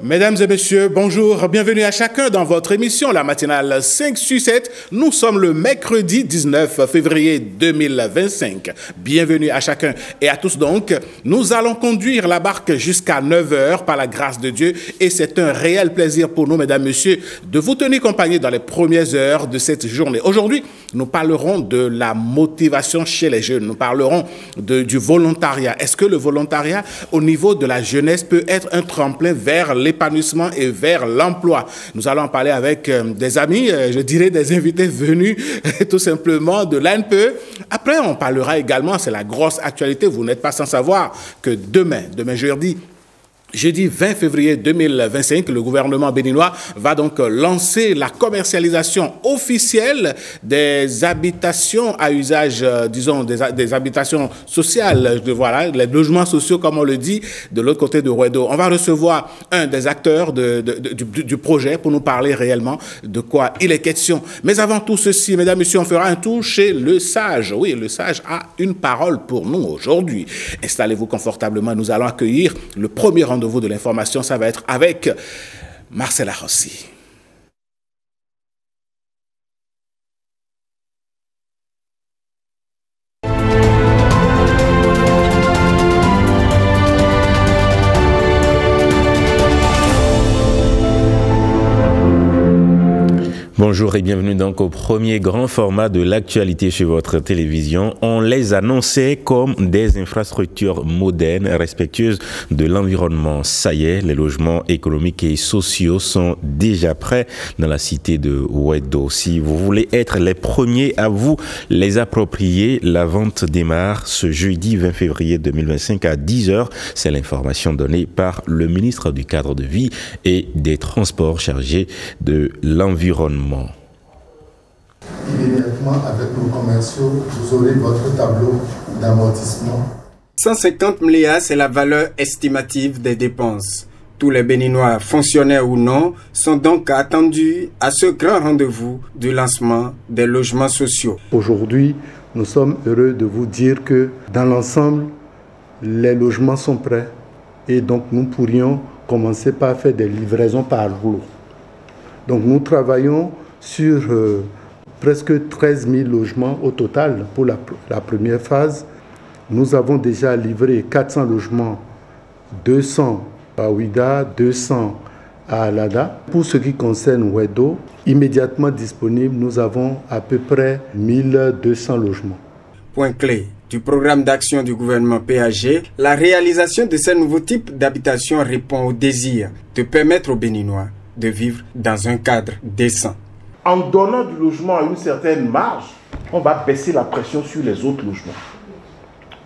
Mesdames et messieurs, bonjour, bienvenue à chacun dans votre émission, la matinale 5 sur 7. Nous sommes le mercredi 19 février 2025. Bienvenue à chacun et à tous donc. Nous allons conduire la barque jusqu'à 9h par la grâce de Dieu et c'est un réel plaisir pour nous, mesdames et messieurs, de vous tenir compagnie dans les premières heures de cette journée. Aujourd'hui, nous parlerons de la motivation chez les jeunes. Nous parlerons du volontariat. Est-ce que le volontariat au niveau de la jeunesse peut être un tremplin vers l'épanouissement et vers l'emploi? Nous allons en parler avec des amis, je dirais des invités venus tout simplement de l'ANPE. Après, on parlera également, c'est la grosse actualité, vous n'êtes pas sans savoir que demain jeudi 20 février 2025, le gouvernement béninois va donc lancer la commercialisation officielle des habitations à usage, disons, des habitations sociales, voilà, les logements sociaux, comme on le dit, de l'autre côté de Wedo. On va recevoir un des acteurs du projet pour nous parler réellement de quoi il est question. Mais avant tout ceci, mesdames et messieurs, on fera un tour chez le sage. Oui, le sage a une parole pour nous aujourd'hui. Installez-vous confortablement, nous allons accueillir le premier rendez-vous de l'information, ça va être avec Marcella Rossi. Bonjour et bienvenue donc au premier grand format de l'actualité sur votre télévision. On les annonçait comme des infrastructures modernes, respectueuses de l'environnement. Ça y est, les logements économiques et sociaux sont déjà prêts dans la cité de Wedo. Si vous voulez être les premiers à vous les approprier, la vente démarre ce jeudi 20 février 2025 à 10h. C'est l'information donnée par le ministre du Cadre de Vie et des Transports chargé de l'environnement. Immédiatement avec nos commerciaux, vous aurez votre tableau d'amortissement. 150 milliards, c'est la valeur estimative des dépenses. Tous les Béninois, fonctionnaires ou non, sont donc attendus à ce grand rendez-vous du lancement des logements sociaux. Aujourd'hui, nous sommes heureux de vous dire que dans l'ensemble, les logements sont prêts et donc nous pourrions commencer par faire des livraisons par jour. Donc nous travaillons sur presque 13 000 logements au total pour la première phase. Nous avons déjà livré 400 logements, 200 à Ouida, 200 à Alada. Pour ce qui concerne Wedo, immédiatement disponible, nous avons à peu près 1200 logements. Point clé du programme d'action du gouvernement PAG, la réalisation de ces nouveaux types d'habitation répond au désir de permettre aux Béninois de vivre dans un cadre décent. En donnant du logement à une certaine marge, on va baisser la pression sur les autres logements.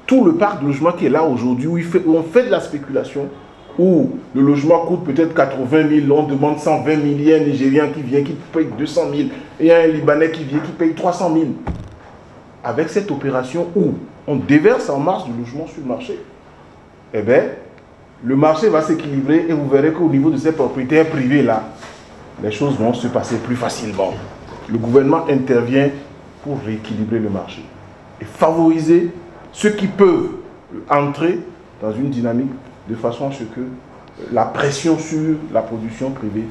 Tout le parc de logement qui est là aujourd'hui, où on fait de la spéculation, où le logement coûte peut-être 80 000, on demande 120 000, il y a un Nigérien qui vient, qui paye 200 000, et il y a un Libanais qui vient, qui paye 300 000. Avec cette opération où on déverse en masse du logement sur le marché, eh bien, le marché va s'équilibrer et vous verrez qu'au niveau de ces propriétaires privés là, les choses vont se passer plus facilement. Le gouvernement intervient pour rééquilibrer le marché et favoriser ceux qui peuvent entrer dans une dynamique de façon à ce que la pression sur la production privée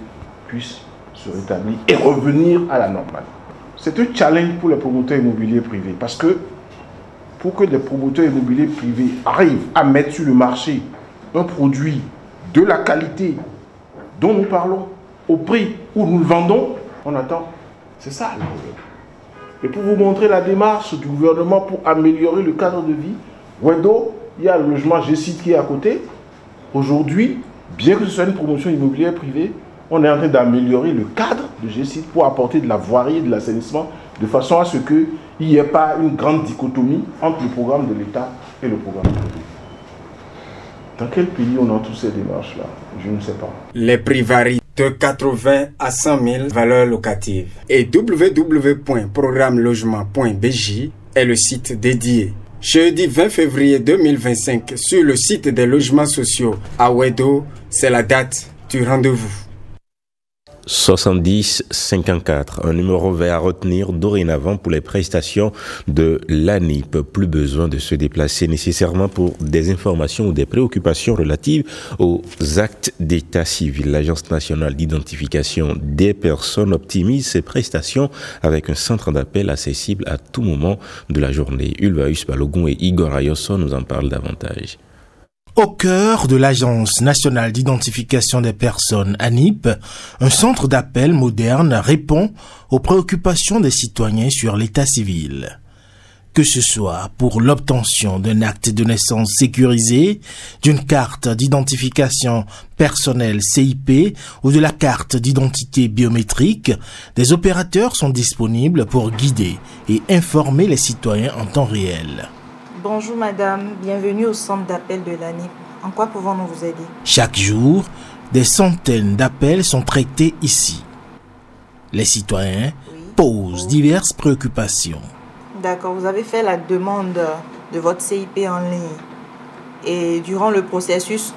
puisse se rétablir et revenir à la normale. C'est un challenge pour les promoteurs immobiliers privés parce que pour que les promoteurs immobiliers privés arrivent à mettre sur le marché un produit de la qualité dont nous parlons, au prix où nous le vendons, on attend. C'est ça le problème. Et pour vous montrer la démarche du gouvernement pour améliorer le cadre de vie, Wedo, il y a le logement G-Site qui est à côté. Aujourd'hui, bien que ce soit une promotion immobilière privée, on est en train d'améliorer le cadre de G-Site pour apporter de la voirie et de l'assainissement de façon à ce qu'il n'y ait pas une grande dichotomie entre le programme de l'État et le programme privé. Dans quel pays on a toutes ces démarches-là? Je ne sais pas. Les prix varient de 80 à 100 000 valeurs locatives. Et www.programmelogement.bj est le site dédié. Jeudi 20 février 2025, sur le site des logements sociaux à Wedo, c'est la date du rendez-vous. 70 54, un numéro vert à retenir dorénavant pour les prestations de l'ANIP. Plus besoin de se déplacer nécessairement pour des informations ou des préoccupations relatives aux actes d'état civil. L'Agence nationale d'identification des personnes optimise ses prestations avec un centre d'appel accessible à tout moment de la journée. Ulvaeus Balogun et Igor Ayoso nous en parlent davantage. Au cœur de l'Agence nationale d'identification des personnes ANIP, un centre d'appel moderne répond aux préoccupations des citoyens sur l'état civil. Que ce soit pour l'obtention d'un acte de naissance sécurisé, d'une carte d'identification personnelle CIP ou de la carte d'identité biométrique, des opérateurs sont disponibles pour guider et informer les citoyens en temps réel. Bonjour madame, bienvenue au centre d'appel de l'ANIP. En quoi pouvons-nous vous aider? Chaque jour, des centaines d'appels sont traités ici. Les citoyens posent diverses préoccupations. D'accord, vous avez fait la demande de votre CIP en ligne. Et durant le processus,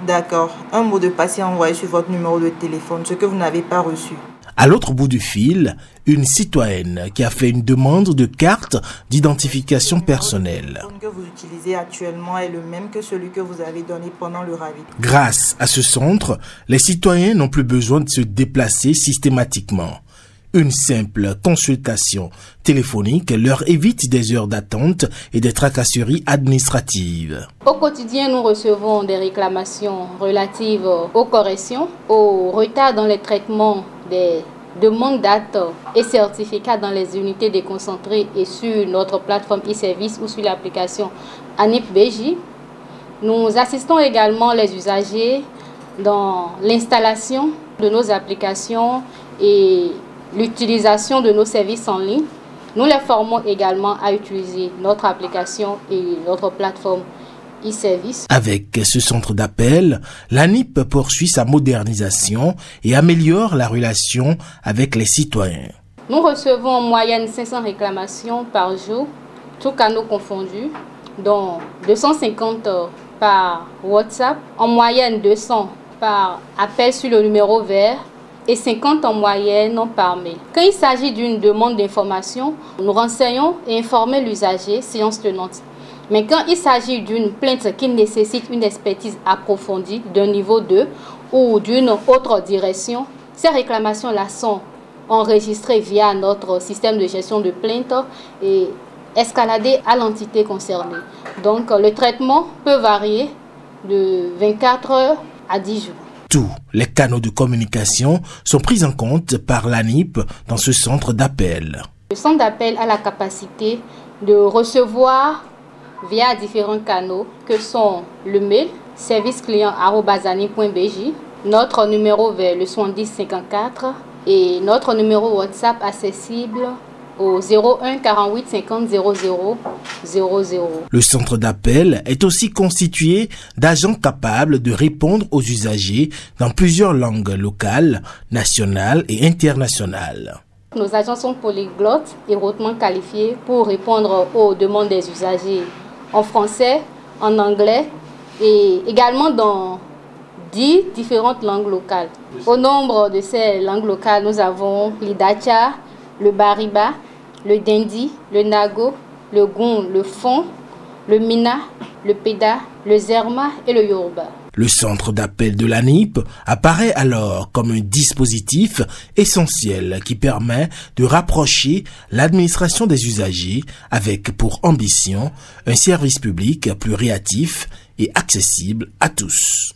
d'accord, un mot de passe est envoyé sur votre numéro de téléphone, ce que vous n'avez pas reçu. À l'autre bout du fil, une citoyenne qui a fait une demande de carte d'identification personnelle. Le que vous utilisez actuellement est le même que celui que vous avez donné pendant le ravitaillement. Grâce à ce centre, les citoyens n'ont plus besoin de se déplacer systématiquement. Une simple consultation téléphonique leur évite des heures d'attente et des tracasseries administratives. Au quotidien, nous recevons des réclamations relatives aux corrections, au retard dans les traitements des demandes d'actes et certificats dans les unités déconcentrées et sur notre plateforme e-service ou sur l'application ANIP BJ. Nous assistons également les usagers dans l'installation de nos applications et l'utilisation de nos services en ligne. Nous les formons également à utiliser notre application et notre plateforme e-service. Avec ce centre d'appel, l'ANIP poursuit sa modernisation et améliore la relation avec les citoyens. Nous recevons en moyenne 500 réclamations par jour, tous canaux confondus, dont 250 par WhatsApp, en moyenne 200 par appel sur le numéro vert, et 50 en moyenne par mail. Quand il s'agit d'une demande d'information, nous renseignons et informons l'usager, séance tenante. Mais quand il s'agit d'une plainte qui nécessite une expertise approfondie d'un niveau 2 ou d'une autre direction, ces réclamations-là sont enregistrées via notre système de gestion de plainte et escaladées à l'entité concernée. Donc le traitement peut varier de 24 heures à 10 jours. Tous les canaux de communication sont pris en compte par l'ANIP dans ce centre d'appel. Le centre d'appel a la capacité de recevoir via différents canaux que sont le mail serviceclient@anip.bj, notre numéro vers le 70 54 et notre numéro WhatsApp accessible au 01 48 50 00 00. Le centre d'appel est aussi constitué d'agents capables de répondre aux usagers dans plusieurs langues locales, nationales et internationales. Nos agents sont polyglottes et hautement qualifiés pour répondre aux demandes des usagers en français, en anglais et également dans 10 différentes langues locales. Au nombre de ces langues locales, nous avons l'Idacha, le Bariba, le Dindi, le Nago, le Goun, le Fon, le Mina, le Peda, le Zerma et le Yoruba. Le centre d'appel de l'ANIP apparaît alors comme un dispositif essentiel qui permet de rapprocher l'administration des usagers avec pour ambition un service public plus réactif et accessible à tous.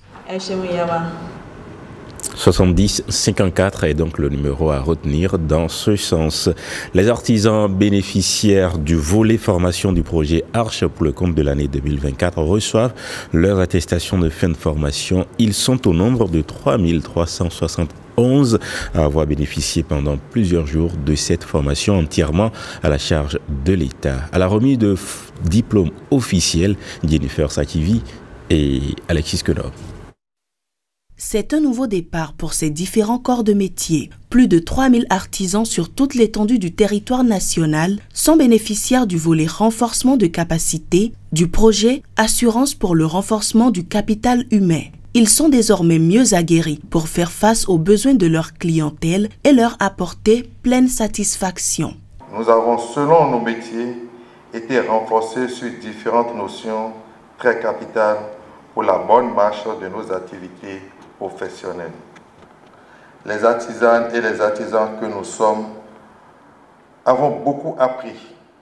70 54 est donc le numéro à retenir dans ce sens. Les artisans bénéficiaires du volet formation du projet Arche pour le compte de l'année 2024 reçoivent leur attestation de fin de formation. Ils sont au nombre de 3371 à avoir bénéficié pendant plusieurs jours de cette formation entièrement à la charge de l'État. À la remise de diplômes officiels, Jennifer Sakivi et Alexis Kenov. C'est un nouveau départ pour ces différents corps de métier. Plus de 3000 artisans sur toute l'étendue du territoire national sont bénéficiaires du volet renforcement de capacité du projet Assurance pour le renforcement du capital humain. Ils sont désormais mieux aguerris pour faire face aux besoins de leur clientèle et leur apporter pleine satisfaction. Nous avons, selon nos métiers, été renforcés sur différentes notions très capitales pour la bonne marche de nos activités professionnelles. Les artisanes et les artisans que nous sommes avons beaucoup appris.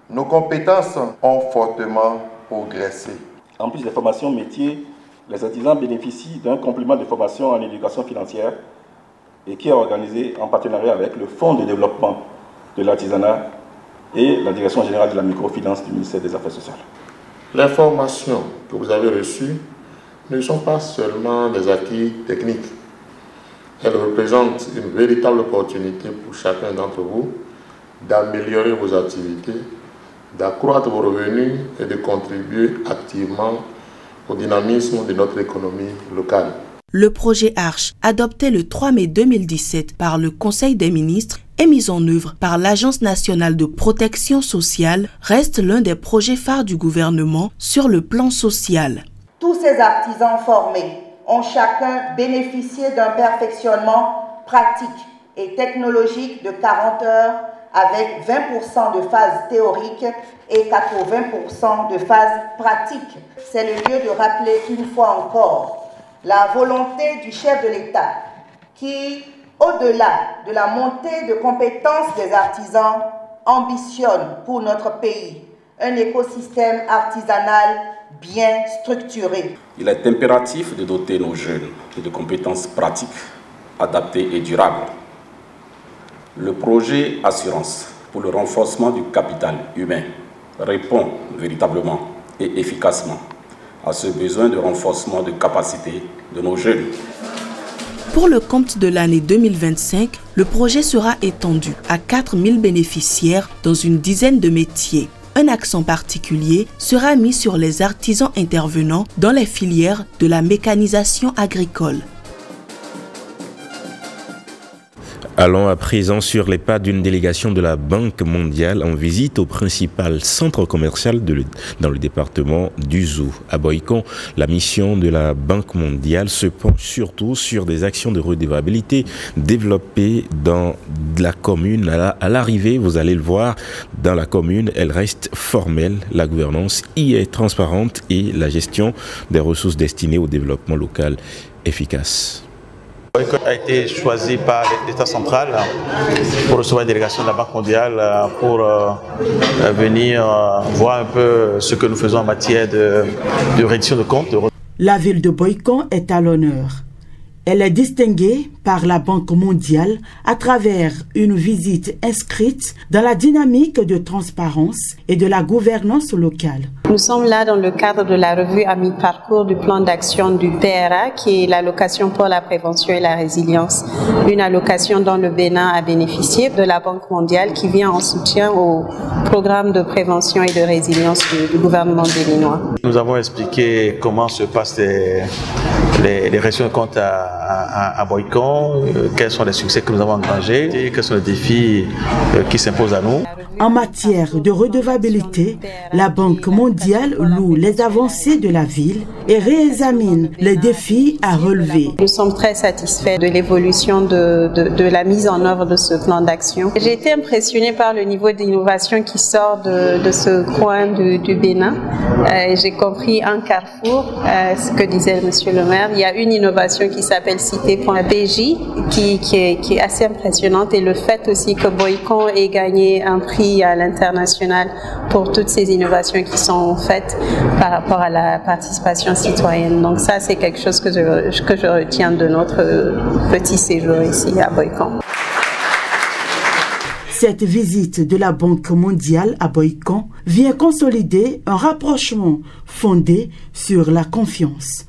Nos compétences ont fortement progressé. En plus des formations métiers, les artisans bénéficient d'un complément de formation en éducation financière et qui est organisé en partenariat avec le Fonds de développement de l'artisanat et la Direction générale de la microfinance du ministère des Affaires sociales. Les formations que vous avez reçues ne sont pas seulement des acquis techniques. Elles représentent une véritable opportunité pour chacun d'entre vous d'améliorer vos activités, d'accroître vos revenus et de contribuer activement au dynamisme de notre économie locale. Le projet Arche, adopté le 3 mai 2017 par le Conseil des ministres et mis en œuvre par l'Agence nationale de protection sociale, reste l'un des projets phares du gouvernement sur le plan social. Tous ces artisans formés ont chacun bénéficié d'un perfectionnement pratique et technologique de 40 heures avec 20% de phase théorique et 80% de phase pratique. C'est le lieu de rappeler une fois encore la volonté du chef de l'État qui, au-delà de la montée de compétences des artisans, ambitionne pour notre pays un écosystème artisanal bien structuré. Il est impératif de doter nos jeunes de compétences pratiques, adaptées et durables. Le projet Assurance pour le renforcement du capital humain répond véritablement et efficacement à ce besoin de renforcement de capacité de nos jeunes. Pour le compte de l'année 2025, le projet sera étendu à 4000 bénéficiaires dans une dizaine de métiers. Un accent particulier sera mis sur les artisans intervenant dans les filières de la mécanisation agricole. Allons à présent sur les pas d'une délégation de la Banque mondiale en visite au principal centre commercial dans le département du Zou. À Boikon, la mission de la Banque mondiale se penche surtout sur des actions de redevabilité développées dans la commune. À l'arrivée, vous allez le voir, dans la commune, elle reste formelle. La gouvernance y est transparente et la gestion des ressources destinées au développement local efficace. Boikon a été choisi par l'État central pour recevoir une délégation de la Banque mondiale pour venir voir un peu ce que nous faisons en matière de reddition de comptes. La ville de Boikon est à l'honneur. Elle est distinguée par la Banque mondiale à travers une visite inscrite dans la dynamique de transparence et de la gouvernance locale. Nous sommes là dans le cadre de la revue à mi-parcours du plan d'action du PRA, qui est l'allocation pour la prévention et la résilience. Une allocation dont le Bénin a bénéficié de la Banque mondiale qui vient en soutien au programme de prévention et de résilience du gouvernement béninois. Nous avons expliqué comment se passent les redditions de comptes à Boikon, quels sont les succès que nous avons engrangés et quels sont les défis qui s'imposent à nous. En matière de redevabilité, la Banque mondiale loue les avancées de la ville et réexamine les défis à relever. Nous sommes très satisfaits de l'évolution de la mise en œuvre de ce plan d'action. J'ai été impressionnée par le niveau d'innovation qui sort de ce coin du Bénin. J'ai compris en carrefour ce que disait Monsieur le maire. Il y a une innovation qui s'appelle Cité.BJ qui est assez impressionnante, et le fait aussi que Boikon ait gagné un prix à l'international pour toutes ces innovations qui sont faites par rapport à la participation citoyenne. Donc ça, c'est quelque chose que je retiens de notre petit séjour ici à Boikon. Cette visite de la Banque mondiale à Boikon vient consolider un rapprochement fondé sur la confiance.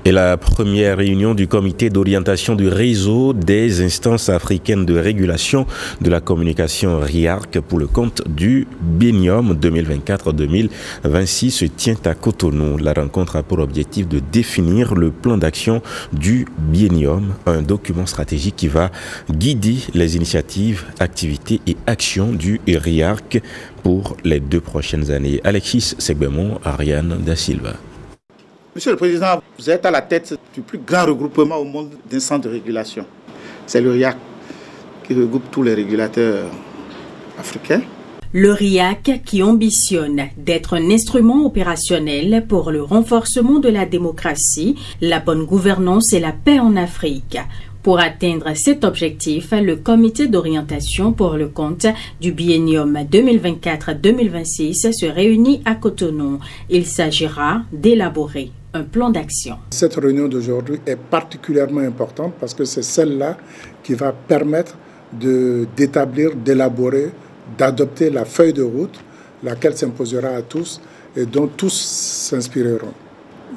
Et la première réunion du comité d'orientation du réseau des instances africaines de régulation de la communication RIARC pour le compte du Bienium 2024-2026 se tient à Cotonou. La rencontre a pour objectif de définir le plan d'action du Bienium, un document stratégique qui va guider les initiatives, activités et actions du RIARC pour les 2 prochaines années. Alexis Segbemon, Ariane Da Silva. Monsieur le Président, vous êtes à la tête du plus grand regroupement au monde d'instances de régulation. C'est le RIAC qui regroupe tous les régulateurs africains. Le RIAC qui ambitionne d'être un instrument opérationnel pour le renforcement de la démocratie, la bonne gouvernance et la paix en Afrique. Pour atteindre cet objectif, le comité d'orientation pour le compte du biennium 2024-2026 se réunit à Cotonou. Il s'agira d'élaborer un plan d'action. Cette réunion d'aujourd'hui est particulièrement importante parce que c'est celle-là qui va permettre d'établir, d'élaborer, d'adopter la feuille de route, laquelle s'imposera à tous et dont tous s'inspireront.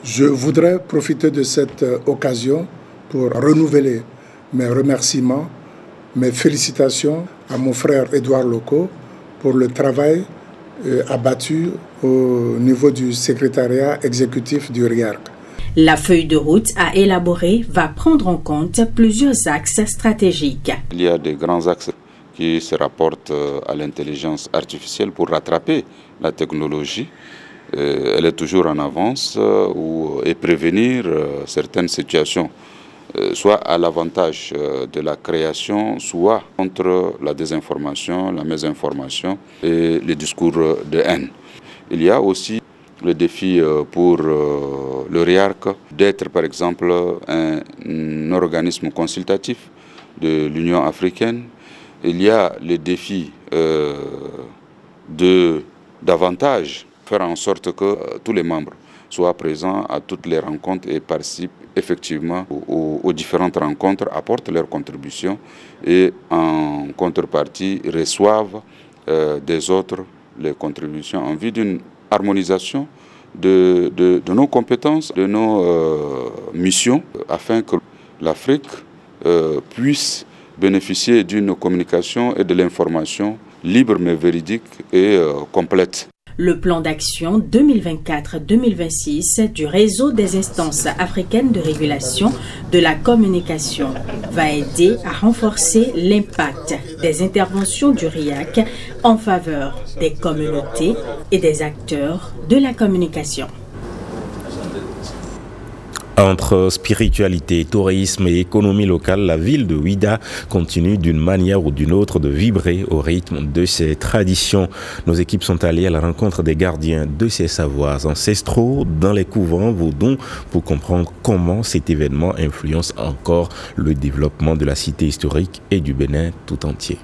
Je voudrais profiter de cette occasion pour renouveler mes remerciements, mes félicitations à mon frère Édouard Loco pour le travail abattu au niveau du secrétariat exécutif du RIAC. La feuille de route à élaborer va prendre en compte plusieurs axes stratégiques. Il y a des grands axes qui se rapportent à l'intelligence artificielle pour rattraper la technologie. Elle est toujours en avance et prévenir certaines situations, soit à l'avantage de la création, soit contre la désinformation, la mésinformation et les discours de haine. Il y a aussi le défi pour le RIAC d'être par exemple un organisme consultatif de l'Union africaine. Il y a le défi de davantage faire en sorte que tous les membres soient présents à toutes les rencontres et participent effectivement aux différentes rencontres, apportent leur contribution et en contrepartie reçoivent des autres les contributions en vue d'une harmonisation de nos compétences, de nos missions, afin que l'Afrique puisse bénéficier d'une communication et de l'information libre mais véridique et complète. Le plan d'action 2024-2026 du réseau des instances africaines de régulation de la communication va aider à renforcer l'impact des interventions du RIAC en faveur des communautés et des acteurs de la communication. Entre spiritualité, tourisme et économie locale, la ville de Ouidah continue d'une manière ou d'une autre de vibrer au rythme de ses traditions. Nos équipes sont allées à la rencontre des gardiens de ces savoirs ancestraux dans les couvents vaudons pour comprendre comment cet événement influence encore le développement de la cité historique et du Bénin tout entier.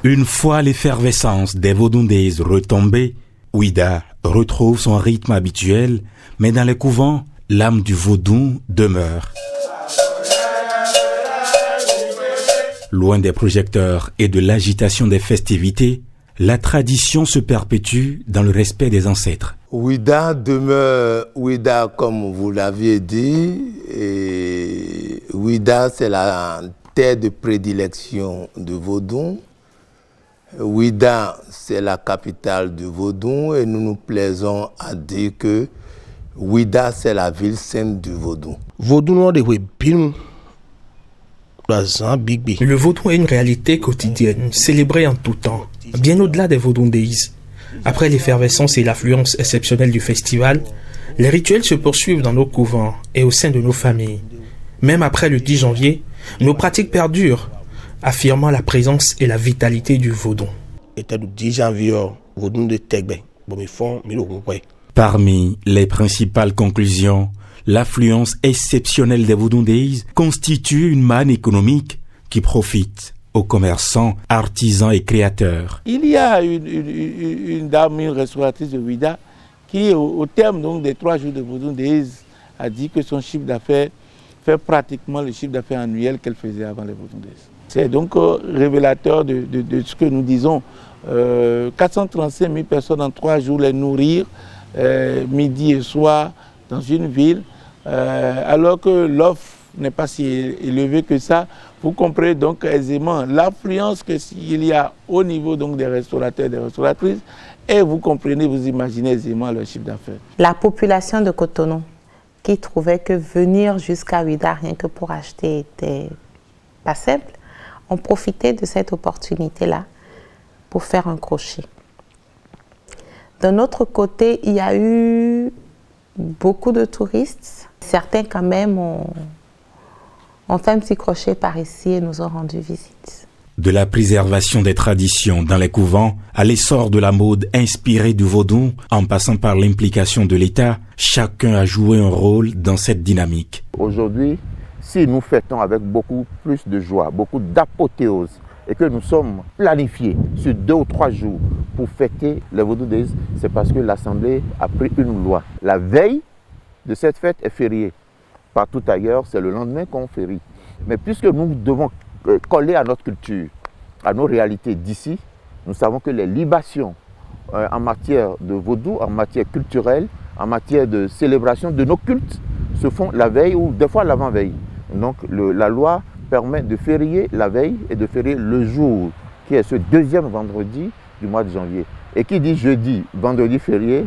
Une fois l'effervescence des Vaudondaises retombée, Ouidah retrouve son rythme habituel, mais dans les couvents, l'âme du vaudou demeure. Loin des projecteurs et de l'agitation des festivités, la tradition se perpétue dans le respect des ancêtres. Ouidah demeure Ouidah comme vous l'aviez dit, et Ouidah c'est la terre de prédilection de Vaudou. Ouidah, c'est la capitale du Vaudou et nous nous plaisons à dire que Ouidah, c'est la ville sainte du Vaudou. Le vaudou est une réalité quotidienne, célébrée en tout temps, bien au-delà des vaudondéis. Après l'effervescence et l'affluence exceptionnelle du festival, les rituels se poursuivent dans nos couvents et au sein de nos familles. Même après le 10 janvier, nos pratiques perdurent, affirmant la présence et la vitalité du vaudou. Parmi les principales conclusions, l'affluence exceptionnelle des Vaudondaises constitue une manne économique qui profite aux commerçants, artisans et créateurs. Il y a une dame, une restauratrice de Ouidah, qui au terme donc, des 3 jours de Vaudondaises a dit que son chiffre d'affaires fait pratiquement le chiffre d'affaires annuel qu'elle faisait avant les Vaudondaises. C'est donc révélateur de ce que nous disons. 435 000 personnes en 3 jours, les nourrir midi et soir dans une ville, alors que l'offre n'est pas si élevée que ça. Vous comprenez donc aisément l'affluence qu'il y a au niveau donc, des restaurateurs et des restauratrices, et vous comprenez, vous imaginez aisément leur chiffre d'affaires. La population de Cotonou qui trouvait que venir jusqu'à Ouidah rien que pour acheter était pas simple, ont profité de cette opportunité-là pour faire un crochet. D'un autre côté, il y a eu beaucoup de touristes. Certains quand même ont fait un petit crochet par ici et nous ont rendu visite. De la préservation des traditions dans les couvents à l'essor de la mode inspirée du vaudou, en passant par l'implication de l'État, chacun a joué un rôle dans cette dynamique. Aujourd'hui, si nous fêtons avec beaucoup plus de joie, beaucoup d'apothéose, et que nous sommes planifiés sur 2 ou 3 jours pour fêter le Vaudou Days, c'est parce que l'Assemblée a pris une loi. La veille de cette fête est fériée. Partout ailleurs, c'est le lendemain qu'on férie. Mais puisque nous devons coller à notre culture, à nos réalités d'ici, nous savons que les libations en matière de vaudou, en matière culturelle, en matière de célébration de nos cultes, se font la veille ou des fois l'avant-veille. Donc la loi permet de férier la veille et de férier le jour, qui est ce 2e vendredi du mois de janvier. Et qui dit jeudi, vendredi férié,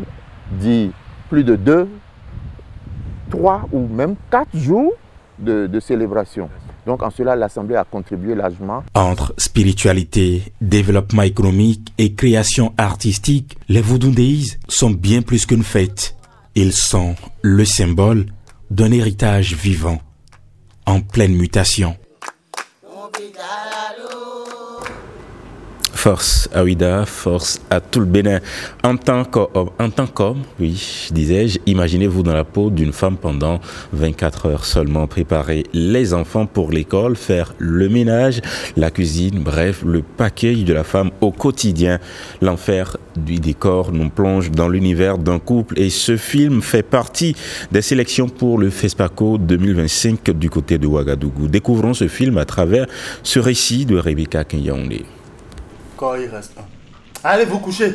dit plus de 2, 3 ou même 4 jours de célébration. Donc en cela, l'Assemblée a contribué largement. Entre spiritualité, développement économique et création artistique, les Voodoo Days sont bien plus qu'une fête. Ils sont le symbole d'un héritage vivant, en pleine mutation. Force à Ouida, force à tout le Bénin. En tant qu'homme, oui, disais-je, imaginez-vous dans la peau d'une femme pendant 24 heures seulement, préparer les enfants pour l'école, faire le ménage, la cuisine, bref, le package de la femme au quotidien. L'enfer du décor nous plonge dans l'univers d'un couple et ce film fait partie des sélections pour le FESPACO 2025 du côté de Ouagadougou. Découvrons ce film à travers ce récit de Rebecca Kenyaoundé. Encore il reste un. Allez vous coucher.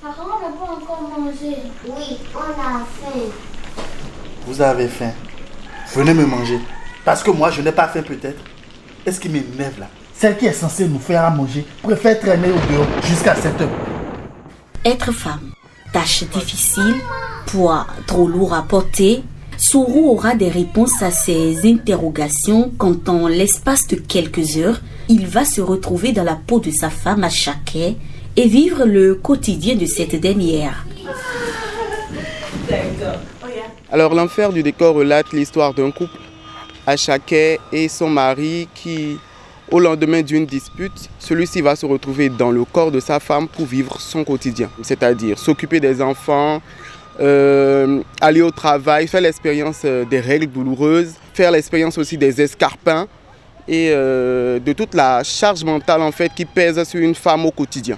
Papa, on n'a pas encore mangé. Oui, on a faim. Vous avez faim. Venez me manger. Parce que moi je n'ai pas faim peut-être. Est-ce qui m'énerve là? Celle qui est censée nous faire à manger préfère traîner au dehors jusqu'à 7 heures. Être femme, tâche difficile, poids trop lourd à porter. Sourou aura des réponses à ces interrogations quand en l'espace de quelques heures, il va se retrouver dans la peau de sa femme à Chaké et vivre le quotidien de cette dernière. Alors l'enfer du décor relate l'histoire d'un couple, à Chaké et son mari qui, au lendemain d'une dispute, celui-ci va se retrouver dans le corps de sa femme pour vivre son quotidien, c'est-à-dire s'occuper des enfants, aller au travail, faire l'expérience des règles douloureuses, faire l'expérience aussi des escarpins et de toute la charge mentale en fait qui pèse sur une femme au quotidien.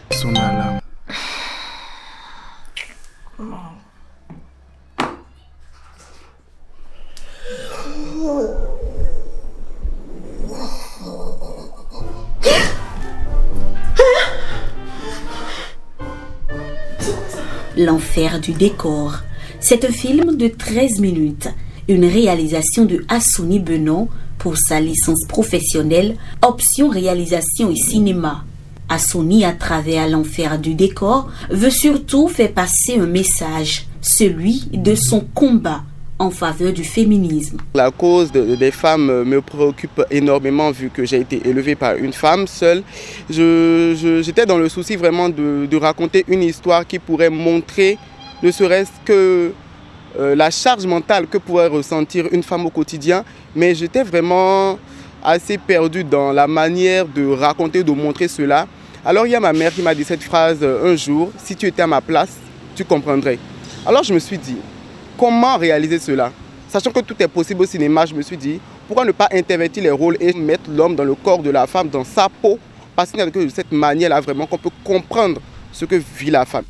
L'enfer du décor. C'est un film de 13 minutes, une réalisation de Assouni Benon pour sa licence professionnelle, option réalisation et cinéma. Assouni, à travers l'enfer du décor, veut surtout faire passer un message, celui de son combat en faveur du féminisme. La cause des femmes me préoccupe énormément vu que j'ai été élevée par une femme seule. J'étais dans le souci vraiment de raconter une histoire qui pourrait montrer ne serait-ce que la charge mentale que pourrait ressentir une femme au quotidien. Mais j'étais vraiment assez perdue dans la manière de raconter, de montrer cela. Alors il y a ma mère qui m'a dit cette phrase un jour, si tu étais à ma place, tu comprendrais. Alors je me suis dit, comment réaliser cela? Sachant que tout est possible au cinéma, je me suis dit, pourquoi ne pas intervertir les rôles et mettre l'homme dans le corps de la femme, dans sa peau? Parce que de cette manière-là, vraiment, qu'on peut comprendre ce que vit la femme.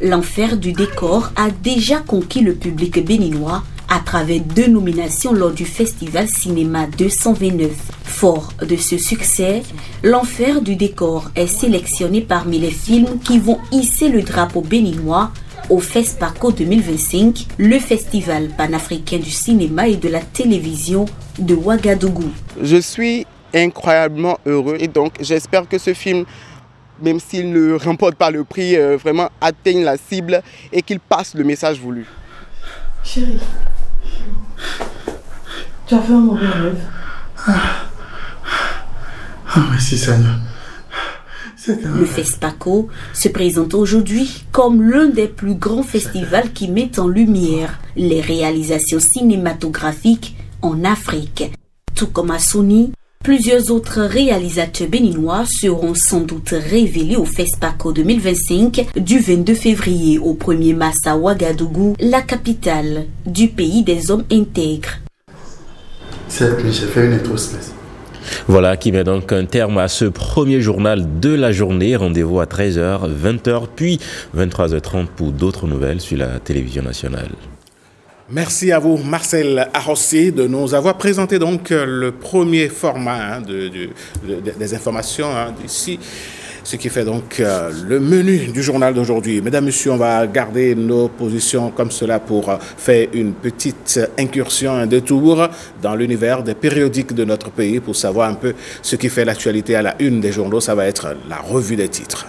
L'enfer du décor a déjà conquis le public béninois à travers 2 nominations lors du Festival Cinéma 229. Fort de ce succès, l'enfer du décor est sélectionné parmi les films qui vont hisser le drapeau béninois au FESPACO 2025, le festival panafricain du cinéma et de la télévision de Ouagadougou. Je suis incroyablement heureux et donc j'espère que ce film, même s'il ne remporte pas le prix, vraiment atteigne la cible et qu'il passe le message voulu. Chérie, tu as fait un mauvais rêve. Merci Seigneur. Le FESPACO se présente aujourd'hui comme l'un des plus grands festivals qui met en lumière les réalisations cinématographiques en Afrique. Tout comme à Sony, plusieurs autres réalisateurs béninois seront sans doute révélés au FESPACO 2025 du 22 février au 1er mars à Ouagadougou, la capitale du pays des hommes intègres. Certes, j'ai fait une introspection. Voilà qui met donc un terme à ce premier journal de la journée. Rendez-vous à 13h, 20h, puis 23h30 pour d'autres nouvelles sur la télévision nationale. Merci à vous, Marcel Arrossi, de nous avoir présenté donc le premier format des informations d'ici. Ce qui fait donc le menu du journal d'aujourd'hui. Mesdames, Messieurs, on va garder nos positions comme cela pour faire une petite incursion, un détour dans l'univers des périodiques de notre pays pour savoir un peu ce qui fait l'actualité à la une des journaux. Ça va être la revue des titres.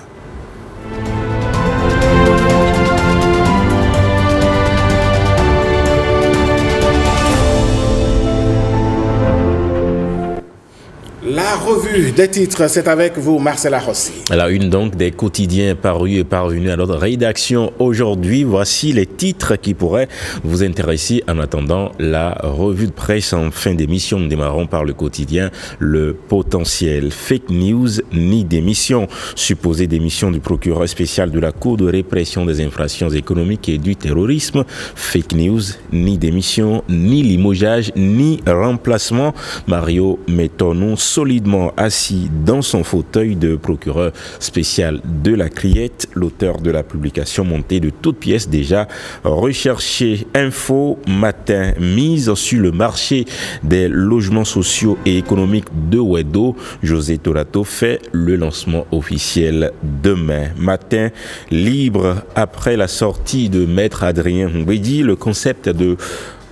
La revue des titres, c'est avec vous, Marcel Arrossi. À la une donc des quotidiens parus et parvenus à notre rédaction aujourd'hui. Voici les titres qui pourraient vous intéresser en attendant la revue de presse en fin d'émission. Nous démarrons par le quotidien Le Potentiel. Fake news ni démission. Supposée démission du procureur spécial de la Cour de répression des infractions économiques et du terrorisme. Fake news ni démission, ni limogeage, ni remplacement. Mario Métonou, solidement assis dans son fauteuil de procureur spécial de la Criette, l'auteur de la publication montée de toutes pièces déjà recherchée. Info Matin, mise sur le marché des logements sociaux et économiques de Ouedo. José Torato fait le lancement officiel demain. Matin Libre, après la sortie de Maître Adrien Mbedi, le concept de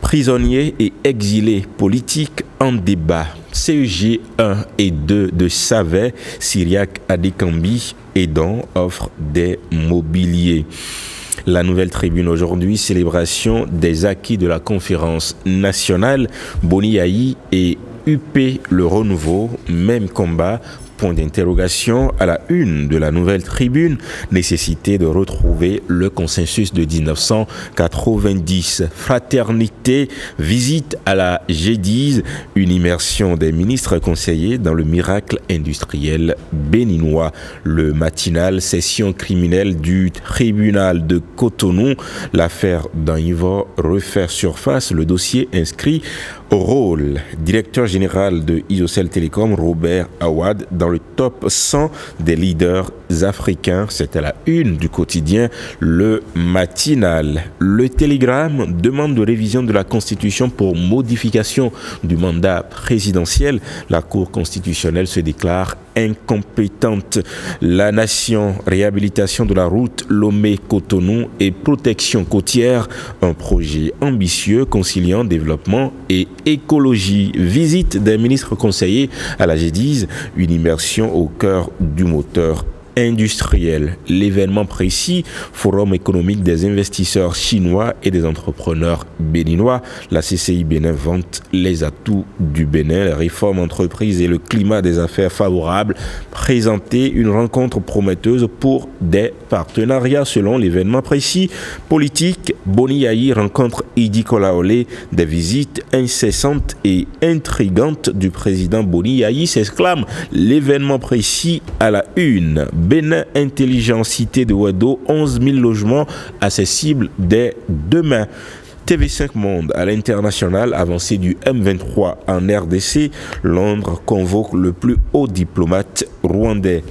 prisonniers et exilés politiques en débat. CEG 1 et 2 de Savet, Syriac Adekambi aidant offre des mobiliers. La Nouvelle Tribune aujourd'hui, célébration des acquis de la conférence nationale. Boni Yayi et UP Le Renouveau, même combat. Point d'interrogation à la une de la Nouvelle Tribune, nécessité de retrouver le consensus de 1990. Fraternité, visite à la G10, une immersion des ministres conseillers dans le miracle industriel béninois. Le matinal, session criminelle du tribunal de Cotonou, l'affaire d'Anivor refaire surface, le dossier inscrit au rôle. Directeur général de Isocel Télécom, Robert Awad, dans le top 100 des leaders africains. C'est à la une du quotidien Le Matinal. Le Télégramme demande de révision de la Constitution pour modification du mandat présidentiel. La Cour constitutionnelle se déclare incompétente. La Nation, réhabilitation de la route Lomé-Cotonou et protection côtière, un projet ambitieux conciliant développement et écologie. Visite des ministres conseillers à la G10, une immersion au cœur du moteur industriel. L'événement précis, Forum économique des investisseurs chinois et des entrepreneurs béninois. La CCI Bénin vante les atouts du Bénin, les réformes entreprises et le climat des affaires favorables. Présenter une rencontre prometteuse pour des partenariats selon l'événement précis. Politique, Boni Yayi rencontre Idi Kolaolé, des visites incessantes et intrigantes du président Boni Yayi, s'exclame l'événement précis à la une. Bénin Intelligent, cité de Ouedo, 11 000 logements accessibles dès demain. TV5 Monde à l'international, avancée du M23 en RDC. Londres convoque le plus haut diplomate rwandais.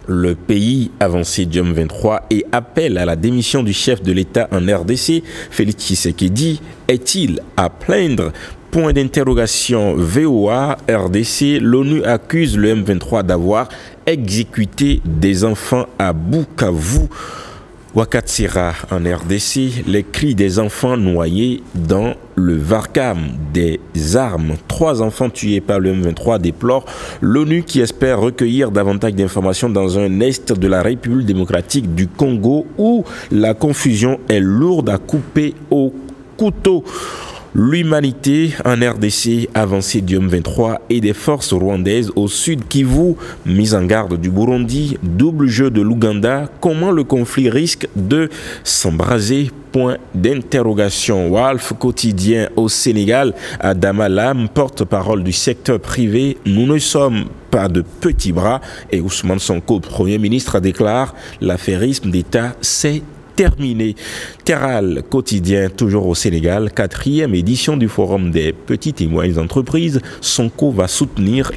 Le pays avancé du M23 et appelle à la démission du chef de l'État en RDC. Félix Tshisekedi est-il à plaindre? Point d'interrogation. VOA, RDC, l'ONU accuse le M23 d'avoir exécuté des enfants à Bukavu. Wakatsira en RDC, les cris des enfants noyés dans le Varkam, des armes. 3 enfants tués par le M23 déplore l'ONU qui espère recueillir davantage d'informations dans un est de la République démocratique du Congo où la confusion est lourde à couper au couteau. L'humanité en RDC, avancée du M23 et des forces rwandaises au sud Kivu, mise en garde du Burundi, double jeu de l'Ouganda, comment le conflit risque de s'embraser? Point d'interrogation. Walf quotidien au Sénégal, Adama Lam, porte-parole du secteur privé, nous ne sommes pas de petits bras, et Ousmane Sonko, Premier ministre, déclare l'affairisme d'État, c'est terminé. Terral quotidien, toujours au Sénégal, 4e édition du Forum des petites et moyennes entreprises. Sonko va soutenir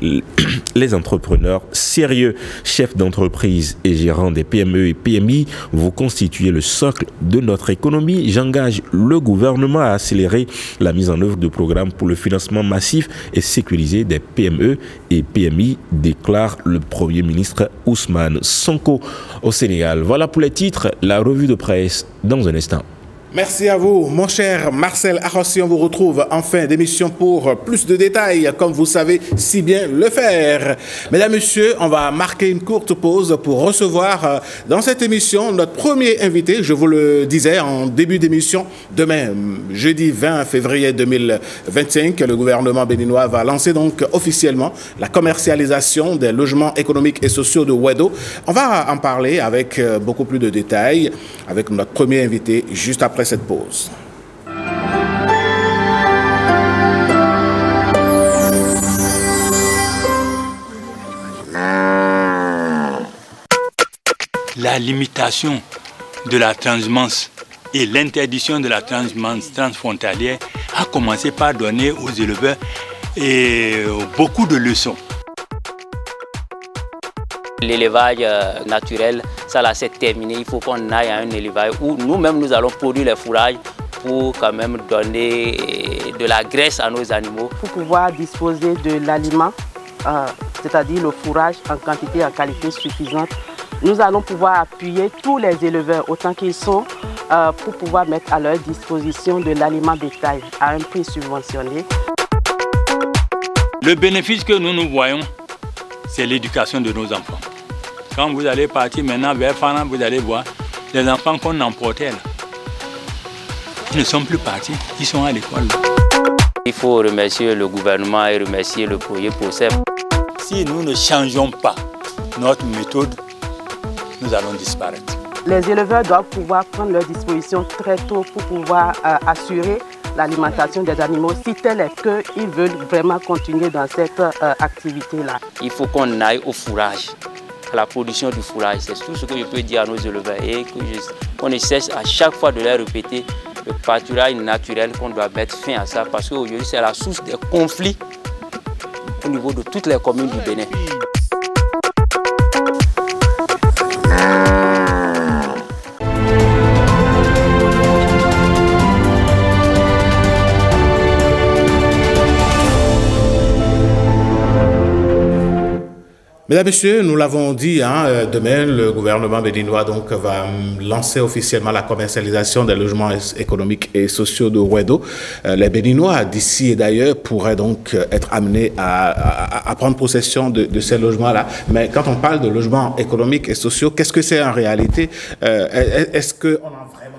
les entrepreneurs sérieux. Chefs d'entreprise et gérants des PME et PMI, vous constituez le socle de notre économie. J'engage le gouvernement à accélérer la mise en œuvre de programmes pour le financement massif et sécurisé des PME et PMI, déclare le Premier ministre Ousmane Sonko au Sénégal. Voilà pour les titres, la revue de presse dans un instant. Merci à vous, mon cher Marcel Arrossi. On vous retrouve en fin d'émission pour plus de détails, comme vous savez si bien le faire. Mesdames, Messieurs, on va marquer une courte pause pour recevoir dans cette émission notre premier invité. Je vous le disais en début d'émission, demain, jeudi 20 février 2025, le gouvernement béninois va lancer donc officiellement la commercialisation des logements économiques et sociaux de Wedo. On va en parler avec beaucoup plus de détails avec notre premier invité juste après cette pause. La limitation de la transhumance et l'interdiction de la transhumance transfrontalière a commencé par donner aux éleveurs beaucoup de leçons. L'élevage naturel, ça là c'est terminé. Il faut qu'on aille à un élevage où nous-mêmes nous allons produire les fourrages pour quand même donner de la graisse à nos animaux. Pour pouvoir disposer de l'aliment, c'est-à-dire le fourrage en quantité et en qualité suffisante, nous allons pouvoir appuyer tous les éleveurs autant qu'ils sont pour pouvoir mettre à leur disposition de l'aliment bétail à un prix subventionné. Le bénéfice que nous voyons, c'est l'éducation de nos enfants. Quand vous allez partir maintenant vers Fana, vous allez voir les enfants qu'on emportait là. Ils ne sont plus partis, ils sont à l'école. Il faut remercier le gouvernement et remercier le projet POSEP. Si nous ne changeons pas notre méthode, nous allons disparaître. Les éleveurs doivent pouvoir prendre leurs dispositions très tôt pour pouvoir assurer l'alimentation des animaux, si tel est qu'ils veulent vraiment continuer dans cette activité-là. Il faut qu'on aille au fourrage, à la production du fourrage. C'est tout ce que je peux dire à nos éleveurs et qu'on essaie à chaque fois de leur répéter le pâturage naturel, qu'on doit mettre fin à ça parce qu'aujourd'hui c'est la source des conflits au niveau de toutes les communes du Bénin. Mesdames, Messieurs, nous l'avons dit, demain, le gouvernement béninois donc, va lancer officiellement la commercialisation des logements économiques et sociaux de Wedo. Les Béninois, d'ici et d'ailleurs, pourraient donc être amenés à prendre possession de ces logements-là. Mais quand on parle de logements économiques et sociaux, qu'est-ce que c'est en réalité? Est-ce qu'on a vraiment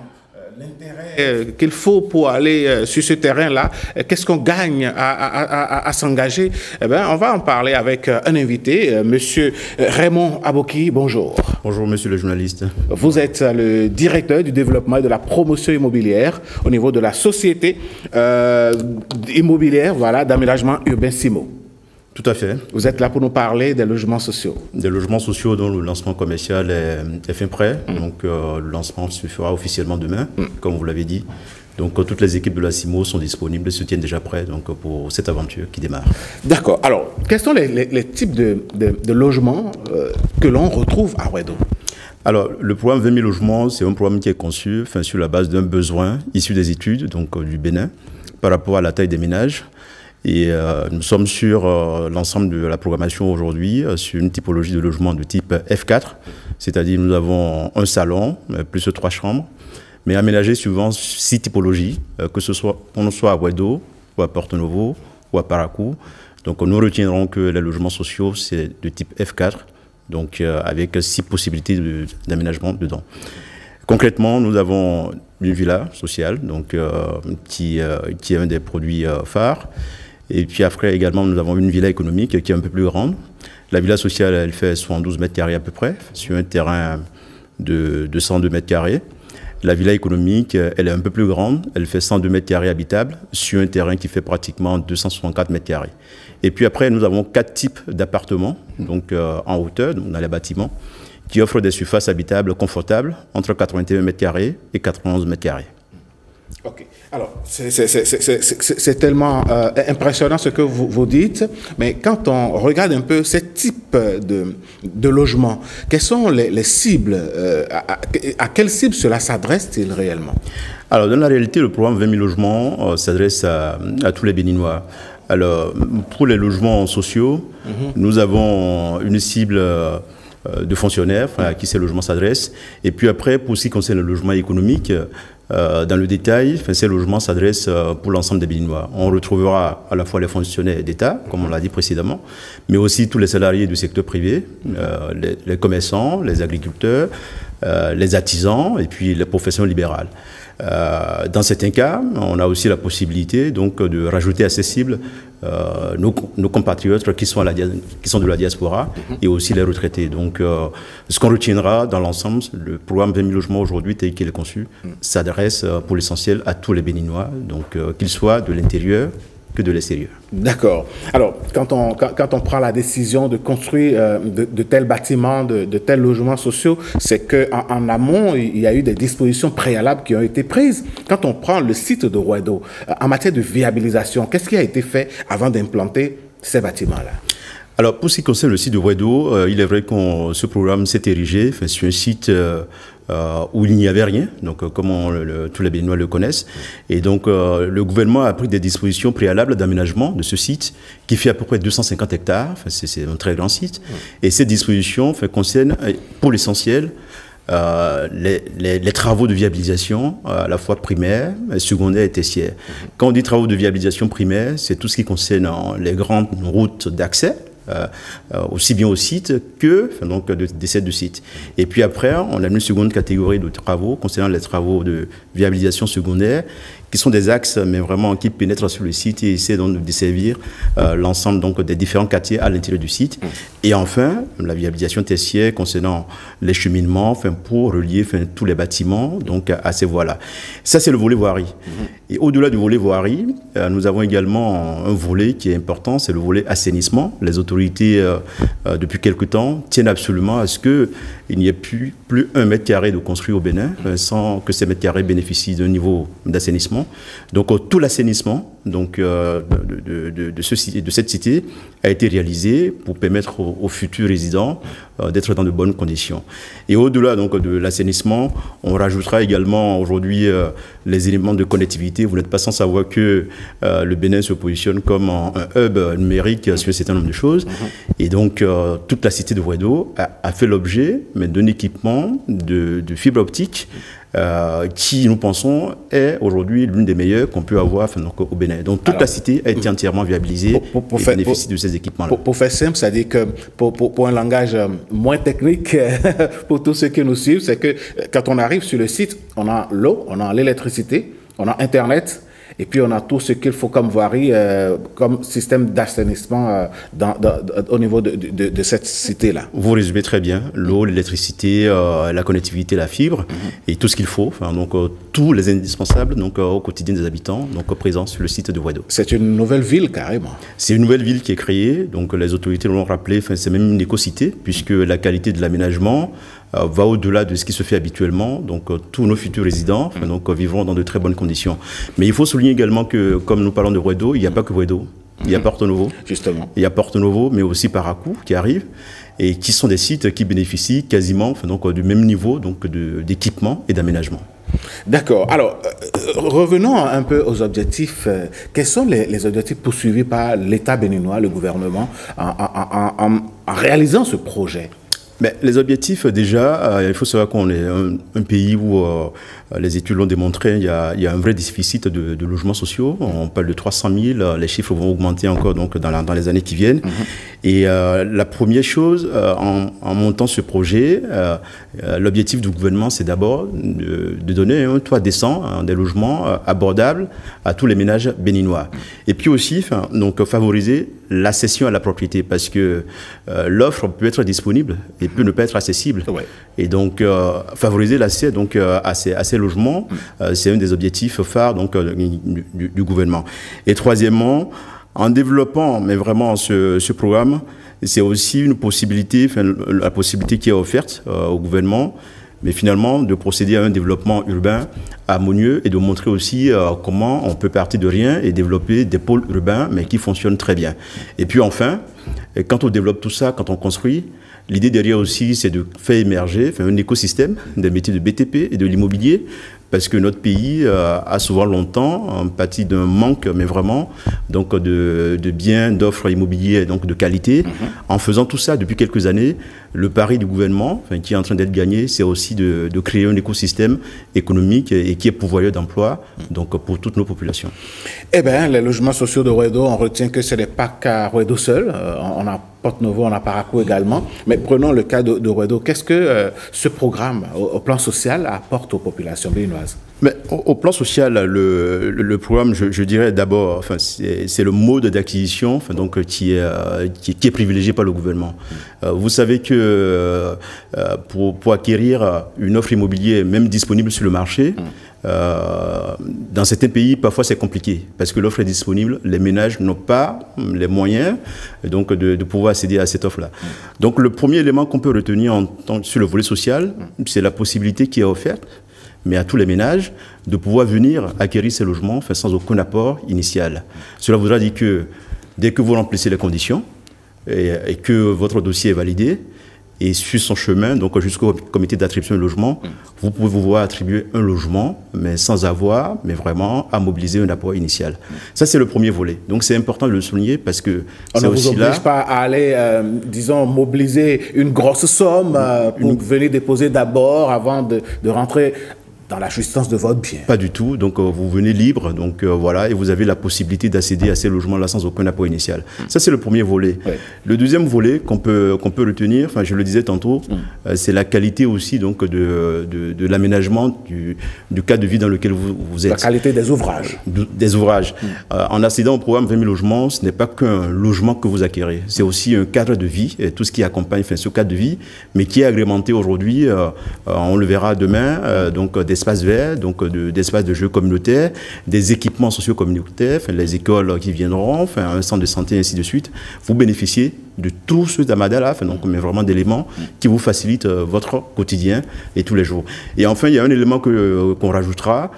l'intérêt qu'il faut pour aller sur ce terrain-là? Qu'est-ce qu'on gagne à s'engager? Eh bien, on va en parler avec un invité, Monsieur Raymond Aboki. Bonjour. Bonjour, monsieur le journaliste. Vous êtes le directeur du développement et de la promotion immobilière au niveau de la société immobilière, voilà, d'aménagement urbain SIMO. Tout à fait. Vous êtes là pour nous parler des logements sociaux. Des logements sociaux dont le lancement commercial est fin prêt. Donc le lancement se fera officiellement demain, comme vous l'avez dit. Donc toutes les équipes de la CIMO sont disponibles, se tiennent déjà prêts donc, pour cette aventure qui démarre. D'accord. Alors, quels sont les types de logements que l'on retrouve à Wedo? Alors, le programme 20 000 logements, c'est un programme qui est conçu sur la base d'un besoin issu des études donc, du Bénin par rapport à la taille des ménages. Et nous sommes sur l'ensemble de la programmation aujourd'hui, sur une typologie de logement de type F4, c'est-à-dire nous avons un salon, plus 3 chambres, mais aménagé suivant 6 typologies, que ce soit qu'on soit à Wedo, ou à Porto Novo, ou à Parakou. Donc nous retiendrons que les logements sociaux, c'est de type F4, donc avec 6 possibilités d'aménagement dedans. Concrètement, nous avons une villa sociale, donc, qui est un des produits phares. Et puis après également, nous avons une villa économique qui est un peu plus grande. La villa sociale, elle fait 72 mètres carrés à peu près, sur un terrain de 202 mètres carrés. La villa économique, elle est un peu plus grande, elle fait 102 mètres carrés habitables, sur un terrain qui fait pratiquement 264 mètres carrés. Et puis après, nous avons 4 types d'appartements, donc en hauteur, donc dans les bâtiments, qui offrent des surfaces habitables confortables, entre 81 mètres carrés et 91 mètres carrés. Ok. Alors, c'est tellement impressionnant ce que vous dites, mais quand on regarde un peu ce type de logement, quelles sont les cibles, à quelles cibles cela s'adresse-t-il réellement? Alors, dans la réalité, le programme 20 000 logements s'adresse à tous les Béninois. Alors, pour les logements sociaux, nous avons une cible de fonctionnaires à qui ces logements s'adressent. Et puis après, pour ce qui concerne le logement économique, dans le détail, ces logements s'adressent pour l'ensemble des Béninois. On retrouvera à la fois les fonctionnaires d'État, comme on l'a dit précédemment, mais aussi tous les salariés du secteur privé, les commerçants, les agriculteurs, les artisans et puis les professions libérales. Dans certains cas, on a aussi la possibilité donc, de rajouter à ces cibles nos compatriotes qui sont de la diaspora et aussi les retraités. Donc, ce qu'on retiendra dans l'ensemble, le programme 20 000 logements aujourd'hui tel qu'il est conçu, s'adresse pour l'essentiel à tous les Béninois, donc qu'ils soient de l'intérieur que de l'extérieur. D'accord. Alors, quand on prend la décision de construire de tels bâtiments, de tels logements sociaux, c'est qu'en amont, il y a eu des dispositions préalables qui ont été prises. Quand on prend le site de Rouedo, en matière de viabilisation, qu'est-ce qui a été fait avant d'implanter ces bâtiments-là? Alors, pour ce qui concerne le site de Rouedo, il est vrai que ce programme s'est érigé sur un site où il n'y avait rien, donc comme tous les Béninois le connaissent. Et donc, le gouvernement a pris des dispositions préalables d'aménagement de ce site, qui fait à peu près 250 hectares. C'est un très grand site. Et ces dispositions concernent, pour l'essentiel, les travaux de viabilisation, à la fois primaire, secondaire et tertiaire. Quand on dit travaux de viabilisation primaire, c'est tout ce qui concerne les grandes routes d'accès, aussi bien au site que donc, des sites de site. Et puis après, on a une seconde catégorie de travaux concernant les travaux de viabilisation secondaire, qui sont des axes, mais vraiment qui pénètrent sur le site et essaient donc de desservir l'ensemble donc, des différents quartiers à l'intérieur du site. Et enfin, la viabilisation tertiaire concernant les cheminements, pour relier tous les bâtiments donc, à ces voies-là. Ça, c'est le volet voirie. Et au-delà du volet voirie, nous avons également un volet qui est important, c'est le volet assainissement. Les autorités, depuis quelque temps, tiennent absolument à ce qu'il n'y ait plus 1 mètre carré de construit au Bénin sans que ces mètres carrés bénéficient d'un niveau d'assainissement. Donc tout l'assainissement de cette cité a été réalisé pour permettre aux futurs résidents d'être dans de bonnes conditions. Et au-delà donc de l'assainissement, on rajoutera également aujourd'hui les éléments de connectivité. Vous n'êtes pas sans savoir que le Bénin se positionne comme un hub numérique sur un certain nombre de choses. Et donc toute la cité de Rouedo a fait l'objet d'un équipement de fibre optique qui, nous pensons, est aujourd'hui l'une des meilleures qu'on peut avoir donc, au Bénin. Donc toute la cité a été entièrement viabilisée et bénéficie de ces équipements-là. Pour faire simple, c'est-à-dire que pour un langage moins technique, pour tous ceux qui nous suivent, c'est que quand on arrive sur le site, on a l'eau, on a l'électricité, on a Internet, et puis on a tout ce qu'il faut comme voirie, comme système d'assainissement au niveau de cette cité-là. Vous résumez très bien. L'eau, l'électricité, la connectivité, la fibre, et tout ce qu'il faut. Donc tous les indispensables donc, au quotidien des habitants donc, présents sur le site de Rouedo. C'est une nouvelle ville carrément. C'est une nouvelle ville qui est créée. Donc les autorités l'ont rappelé, c'est même une éco-cité, puisque la qualité de l'aménagement va au-delà de ce qui se fait habituellement. Donc tous nos futurs résidents donc, vivront dans de très bonnes conditions. Mais il faut souligner également que, comme nous parlons de Rouedo, il n'y a pas que Rouedo. Il y a Porto Novo. Justement. Il y a Porto Novo, mais aussi Paracou qui arrive, et qui sont des sites qui bénéficient quasiment donc, du même niveau d'équipement et d'aménagement. D'accord. Alors, revenons un peu aux objectifs. Quels sont les objectifs poursuivis par l'État béninois, le gouvernement, en réalisant ce projet? Mais les objectifs, déjà, il faut savoir qu'on est un pays où les études l'ont démontré, il y a un vrai déficit de logements sociaux. On parle de 300 000, les chiffres vont augmenter encore donc, dans les années qui viennent. Et la première chose, en montant ce projet, l'objectif du gouvernement, c'est d'abord de donner un toit décent, des logements abordables à tous les ménages béninois. Et puis aussi, donc, favoriser l'accession à la propriété, parce que l'offre peut être disponible et peut ne pas être accessible. Ouais. Et donc, favoriser l'accès donc, à ces logements, c'est un des objectifs phares donc, du gouvernement. Et troisièmement, en développant mais vraiment ce programme, c'est aussi une possibilité, la possibilité qui est offerte au gouvernement, mais finalement de procéder à un développement urbain harmonieux et de montrer aussi comment on peut partir de rien et développer des pôles urbains, mais qui fonctionnent très bien. Et puis enfin, quand on développe tout ça, quand on construit, l'idée derrière aussi, c'est de faire émerger un écosystème des métiers de BTP et de l'immobilier, parce que notre pays a souvent longtemps pâti d'un manque, mais vraiment, donc de biens, d'offres immobilières, donc de qualité. En faisant tout ça depuis quelques années, le pari du gouvernement, qui est en train d'être gagné, c'est aussi de créer un écosystème économique et qui est pourvoyeur d'emplois, donc pour toutes nos populations. Eh bien, les logements sociaux de Ruedo, on retient que ce n'est pas qu'à Ruedo seul. On a Porte-Novo, on a Parakou également. Mais prenons le cas de Ruedo. Qu'est-ce que ce programme, au plan social, apporte aux populations béninoises? Mais au plan social, le programme, je dirais d'abord, c'est le mode d'acquisition, donc qui est privilégié par le gouvernement. Vous savez que pour acquérir une offre immobilière, même disponible sur le marché, dans certains pays, parfois c'est compliqué parce que l'offre est disponible, les ménages n'ont pas les moyens donc de pouvoir accéder à cette offre-là. Donc le premier élément qu'on peut retenir sur le volet social, c'est la possibilité qui est offerte, mais à tous les ménages, de pouvoir venir acquérir ces logements sans aucun apport initial. Cela voudra dire que dès que vous remplissez les conditions et que votre dossier est validé, et sur son chemin, donc jusqu'au comité d'attribution de logement, vous pouvez vous voir attribuer un logement, mais sans avoir, mais vraiment à mobiliser un apport initial. Ça, c'est le premier volet. Donc, c'est important de le souligner parce que on ne vous oblige pas à aller, disons, mobiliser une grosse somme pour venir déposer d'abord avant de rentrer dans la jouissance de votre bien. Pas du tout. Donc, vous venez libre, donc voilà, et vous avez la possibilité d'accéder à ces logements-là sans aucun apport initial. Ça, c'est le premier volet. Ouais. Le deuxième volet qu'on peut retenir, je le disais tantôt, c'est la qualité aussi donc, de l'aménagement du cadre de vie dans lequel vous êtes. La qualité des ouvrages. Des ouvrages. En accédant au programme 20 000 logements, ce n'est pas qu'un logement que vous acquérez. C'est aussi un cadre de vie, et tout ce qui accompagne ce cadre de vie, mais qui est agrémenté aujourd'hui, on le verra demain, donc d'espaces verts, donc d'espaces de jeux communautaires, des équipements sociaux communautaires, les écoles qui viendront, un centre de santé, ainsi de suite. Vous bénéficiez de tout ce tamadala, donc mais vraiment d'éléments qui vous facilitent votre quotidien et tous les jours. Et enfin, il y a un élément qu'on rajoutera,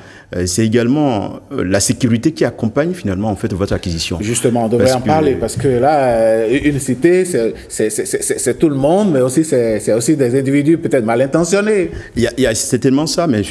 c'est également la sécurité qui accompagne finalement en fait votre acquisition. Justement, on devrait en parler parce que là, une cité, c'est tout le monde, mais aussi c'est aussi des individus peut-être mal intentionnés. Il y a certainement ça, mais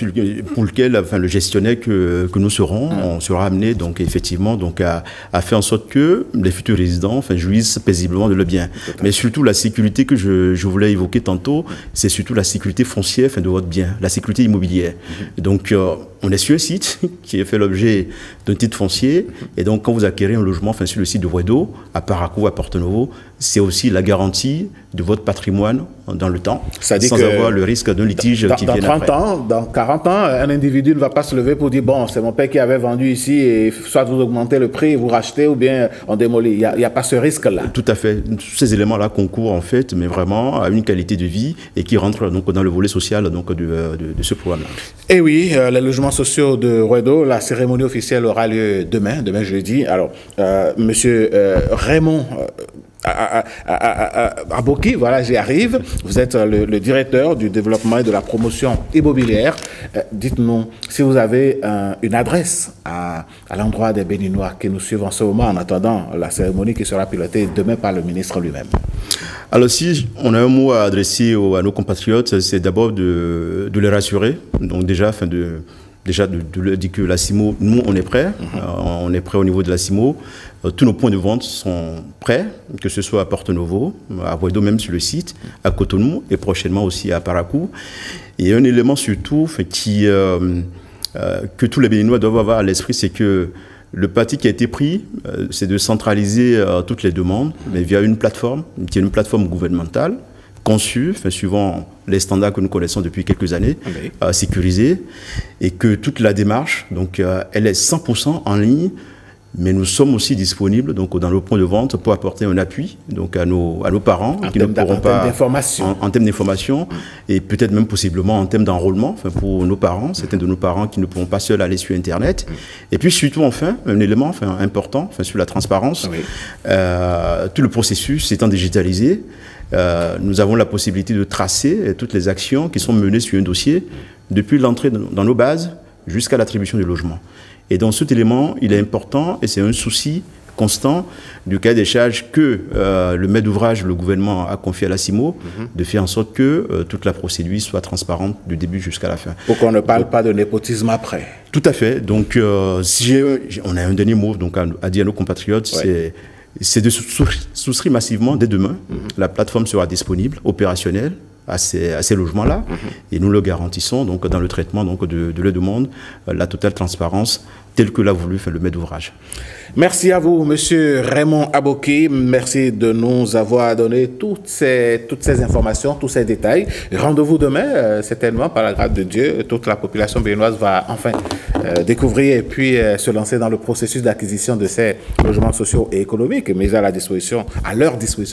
pour lequel le gestionnaire que nous serons, on sera amené donc effectivement donc à faire en sorte que les futurs résidents jouissent paisiblement de leur bien. Mais surtout la sécurité que je voulais évoquer tantôt, c'est surtout la sécurité foncière de votre bien, la sécurité immobilière. Donc on est sur un site qui a fait l'objet d'un titre foncier, et donc quand vous acquérez un logement sur le site de Ruedo, à Parakou, à Porte-Novo, c'est aussi la garantie de votre patrimoine dans le temps, sans avoir le risque d'un litige qui vient après. Dans 40 ans, un individu ne va pas se lever pour dire « bon, c'est mon père qui avait vendu ici, et soit vous augmentez le prix, vous rachetez, ou bien on démolit ». Il n'y a pas ce risque-là. Tout à fait. Tous ces éléments-là concourent en fait, mais vraiment à une qualité de vie et qui rentrent donc dans le volet social donc, de ce programme-là. Et oui, les logements sociaux de Ruedo, la cérémonie officielle aura lieu demain jeudi. Alors, monsieur Raymond Aboki, voilà, j'y arrive. Vous êtes le directeur du développement et de la promotion immobilière. Dites-nous si vous avez une adresse à l'endroit des Béninois qui nous suivent en ce moment en attendant la cérémonie qui sera pilotée demain par le ministre lui-même. Alors si on a un mot à adresser à nos compatriotes, c'est d'abord de les rassurer. Donc déjà, déjà de leur dire que la CIMO, nous, on est prêts. On est prêts au niveau de la CIMO. Tous nos points de vente sont prêts, que ce soit à Porto Novo, à Boedo, même sur le site, à Cotonou et prochainement aussi à Parakou. Et un élément surtout que tous les Béninois doivent avoir à l'esprit, c'est que le parti qui a été pris, c'est de centraliser toutes les demandes, mais via une plateforme, qui est une plateforme gouvernementale, conçue, suivant les standards que nous connaissons depuis quelques années, sécurisée, et que toute la démarche, donc, elle est 100% en ligne, mais nous sommes aussi disponibles donc, dans nos points de vente pour apporter un appui donc, à nos parents qui ne pourront pas en termes d'information et peut-être même possiblement en termes d'enrôlement pour nos parents, certains de nos parents qui ne pourront pas seuls aller sur Internet. Et puis surtout enfin, un élément important sur la transparence, tout le processus étant digitalisé, nous avons la possibilité de tracer toutes les actions qui sont menées sur un dossier depuis l'entrée dans nos bases jusqu'à l'attribution du logement. Et donc cet élément, il est important et c'est un souci constant du cahier des charges que le maître d'ouvrage, le gouvernement a confié à la CIMO, de faire en sorte que toute la procédure soit transparente du début jusqu'à la fin. Pour qu'on ne parle pas de népotisme après. Tout à fait. Donc on a un dernier mot donc, à dire à nos compatriotes, c'est de souscrire massivement dès demain. La plateforme sera disponible, opérationnelle, à ces logements-là. Et nous le garantissons donc, dans le traitement donc, de leur demande, la totale transparence telle que l'a voulu faire le maître d'ouvrage. Merci à vous, Monsieur Raymond Aboki. Merci de nous avoir donné toutes ces informations, tous ces détails. Rendez-vous demain, certainement, par la grâce de Dieu. Toute la population béninoise va enfin découvrir et puis se lancer dans le processus d'acquisition de ces logements sociaux et économiques mis à leur disposition,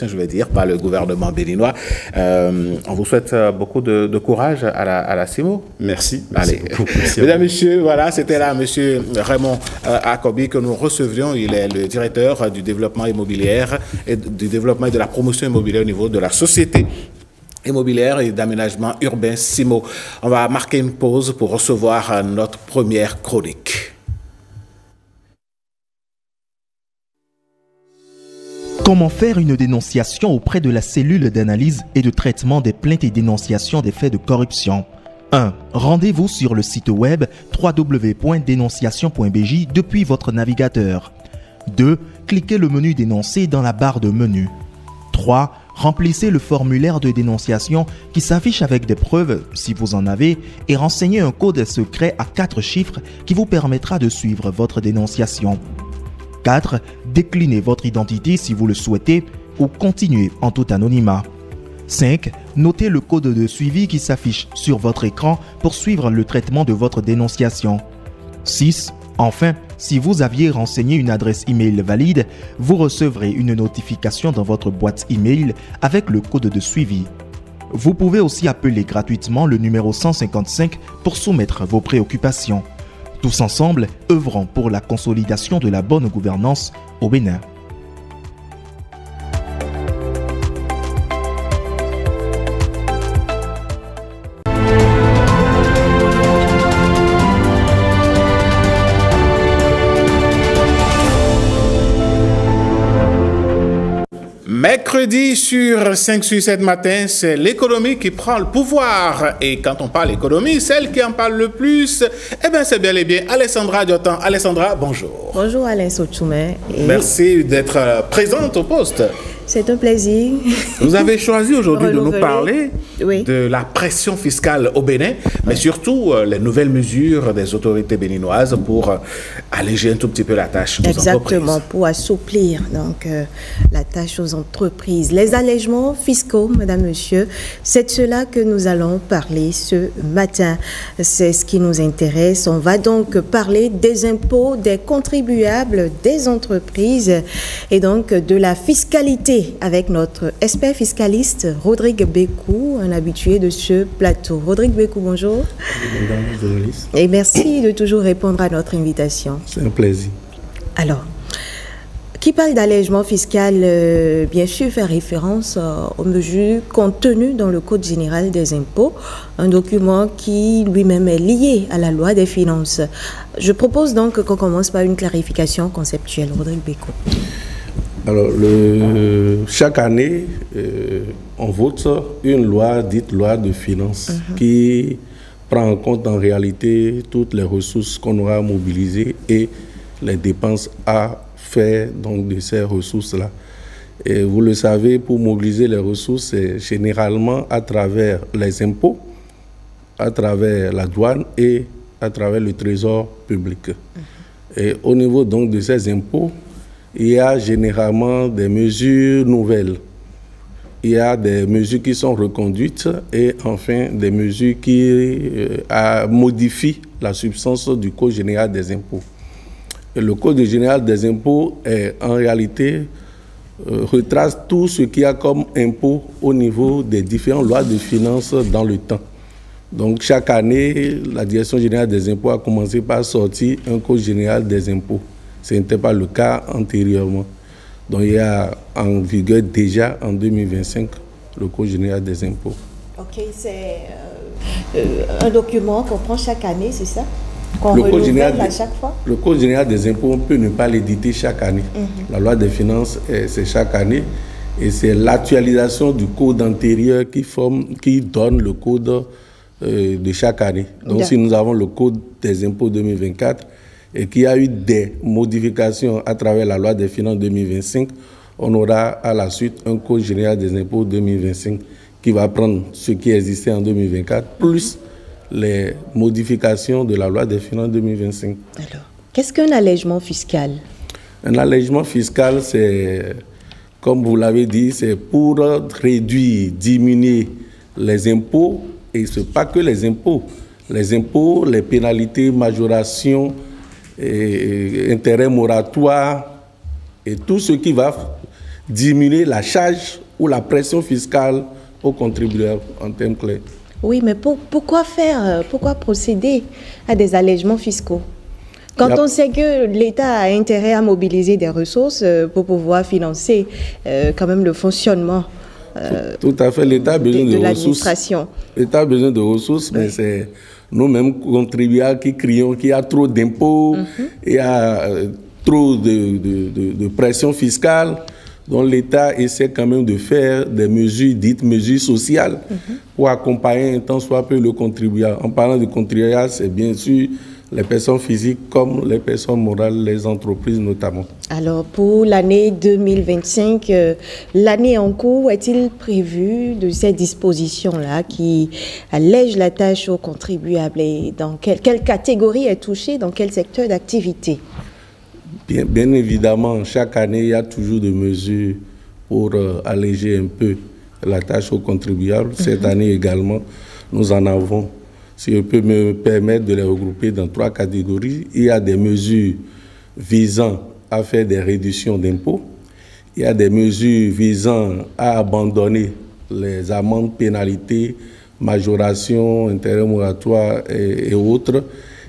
je vais dire, par le gouvernement béninois. On vous souhaite beaucoup de courage à la CIMO. Merci. Allez. Merci mesdames, messieurs, voilà, c'était là Monsieur Raymond Aboki que nous recevrions. Il est le directeur du développement immobilier et du développement et de la promotion immobilière au niveau de la société immobilière et d'aménagement urbain CIMO. On va marquer une pause pour recevoir notre première chronique. Comment faire une dénonciation auprès de la cellule d'analyse et de traitement des plaintes et dénonciations des faits de corruption? 1. Rendez-vous sur le site web www.dénonciation.bj depuis votre navigateur. 2. Cliquez le menu dénoncer dans la barre de menu. 3. Remplissez le formulaire de dénonciation qui s'affiche avec des preuves, si vous en avez, et renseignez un code secret à 4 chiffres qui vous permettra de suivre votre dénonciation. 4. Déclinez votre identité si vous le souhaitez ou continuez en tout anonymat. 5. Notez le code de suivi qui s'affiche sur votre écran pour suivre le traitement de votre dénonciation. 6. Enfin, si vous aviez renseigné une adresse email valide, vous recevrez une notification dans votre boîte email avec le code de suivi. Vous pouvez aussi appeler gratuitement le numéro 155 pour soumettre vos préoccupations. Tous ensemble, œuvrons pour la consolidation de la bonne gouvernance au Bénin. Mercredi sur 5 sur 7 matin, c'est l'économie qui prend le pouvoir. Et quand on parle économie, celle qui en parle le plus, eh bien c'est bel et bien Alessandra Diotan. Alessandra, bonjour. Bonjour Alain Sotoumé. Merci d'être présente au poste. C'est un plaisir. Vous avez choisi aujourd'hui de nous parler de la pression fiscale au Bénin, mais surtout les nouvelles mesures des autorités béninoises pour alléger un tout petit peu la tâche aux entreprises. Exactement, pour assouplir donc, la tâche aux entreprises. Les allègements fiscaux, mesdames, messieurs, c'est de cela que nous allons parler ce matin. C'est ce qui nous intéresse. On va donc parler des impôts, des contribuables, des entreprises et donc de la fiscalité avec notre expert fiscaliste Rodrigue Bekou, un habitué de ce plateau. Rodrigue Bekou, bonjour. Bonjour. Et merci de toujours répondre à notre invitation. C'est un plaisir. Alors, qui parle d'allègement fiscal, bien sûr, fait référence aux mesures contenues dans le Code général des impôts, un document qui lui-même est lié à la loi des finances. Je propose donc qu'on commence par une clarification conceptuelle. Rodrigue Bekou. Alors, chaque année, on vote une loi dite loi de finances qui prend en compte en réalité toutes les ressources qu'on aura mobilisées et les dépenses à faire donc, de ces ressources-là. Et vous le savez, pour mobiliser les ressources, c'est généralement à travers les impôts, à travers la douane et à travers le trésor public. Et au niveau donc de ces impôts, il y a généralement des mesures nouvelles. Il y a des mesures qui sont reconduites et enfin des mesures qui modifient la substance du Code général des impôts. Et le Code général des impôts est en réalité retrace tout ce qu'il y a comme impôt au niveau des différentes lois de finances dans le temps. Donc chaque année, la Direction générale des impôts a commencé par sortir un Code général des impôts. Ce n'était pas le cas antérieurement. Donc il y a en vigueur déjà en 2025 le Code général des impôts. Ok, c'est un document qu'on prend chaque année, c'est ça? Qu'on renouvelle à chaque fois? Le Code général des impôts, on peut ne pas l'éditer chaque année. La loi des finances, c'est chaque année. Et c'est l'actualisation du code antérieur qui donne le code de chaque année. Donc si nous avons le Code des impôts 2024 et qu'il y a eu des modifications à travers la loi des finances 2025, on aura à la suite un Code général des impôts 2025 qui va prendre ce qui existait en 2024, plus les modifications de la loi des finances 2025. Alors, qu'est-ce qu'un allègement fiscal? Un allègement fiscal, c'est, comme vous l'avez dit, c'est pour réduire, diminuer les impôts, et ce n'est pas que les impôts, les pénalités, majorations, intérêts moratoires, et tout ce qui va diminuer la charge ou la pression fiscale aux contribuables en termes clairs. Oui, mais pourquoi procéder à des allègements fiscaux? Quand on sait que l'État a intérêt à mobiliser des ressources pour pouvoir financer quand même le fonctionnement tout à fait, l'État a besoin de l'administration. L'État a besoin de ressources, mais c'est nous-mêmes contribuables qui crions qu'il y a trop d'impôts, il y a trop de pression fiscale. Donc l'État essaie quand même de faire des mesures dites mesures sociales pour accompagner un tant soit peu le contribuable. En parlant de contribuable, c'est bien sûr les personnes physiques comme les personnes morales, les entreprises notamment. Alors pour l'année 2025, l'année en cours, est-il prévu de ces dispositions-là qui allègent la tâche aux contribuables et dans quelle catégorie est touchée, dans quel secteur d'activité? Bien évidemment, chaque année, il y a toujours des mesures pour alléger un peu la tâche aux contribuables. Cette année également, nous en avons. Si je peux me permettre de les regrouper dans 3 catégories, il y a des mesures visant à faire des réductions d'impôts. Il y a des mesures visant à abandonner les amendes, pénalités, majorations, intérêts moratoires et autres.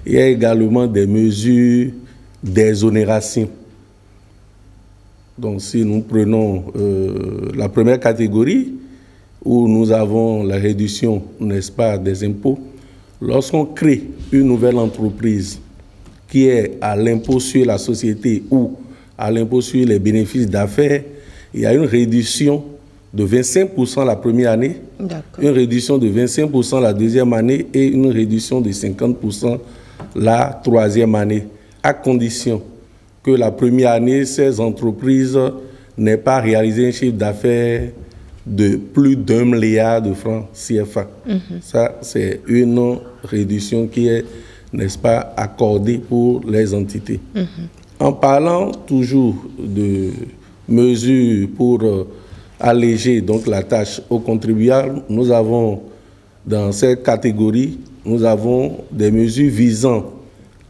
Il y a également des mesures d'exonération. Donc si nous prenons la première catégorie, où nous avons la réduction, n'est-ce pas, des impôts, lorsqu'on crée une nouvelle entreprise qui est à l'impôt sur la société ou à l'impôt sur les bénéfices d'affaires, il y a une réduction de 25% la première année, une réduction de 25% la deuxième année et une réduction de 50% la troisième année, à condition que la première année, ces entreprises n'aient pas réalisé un chiffre d'affaires de plus d'1 milliard de francs CFA. Ça, c'est une réduction qui est, n'est-ce pas, accordée pour les entités. En parlant toujours de mesures pour alléger donc la tâche aux contribuables, nous avons dans cette catégorie, nous avons des mesures visant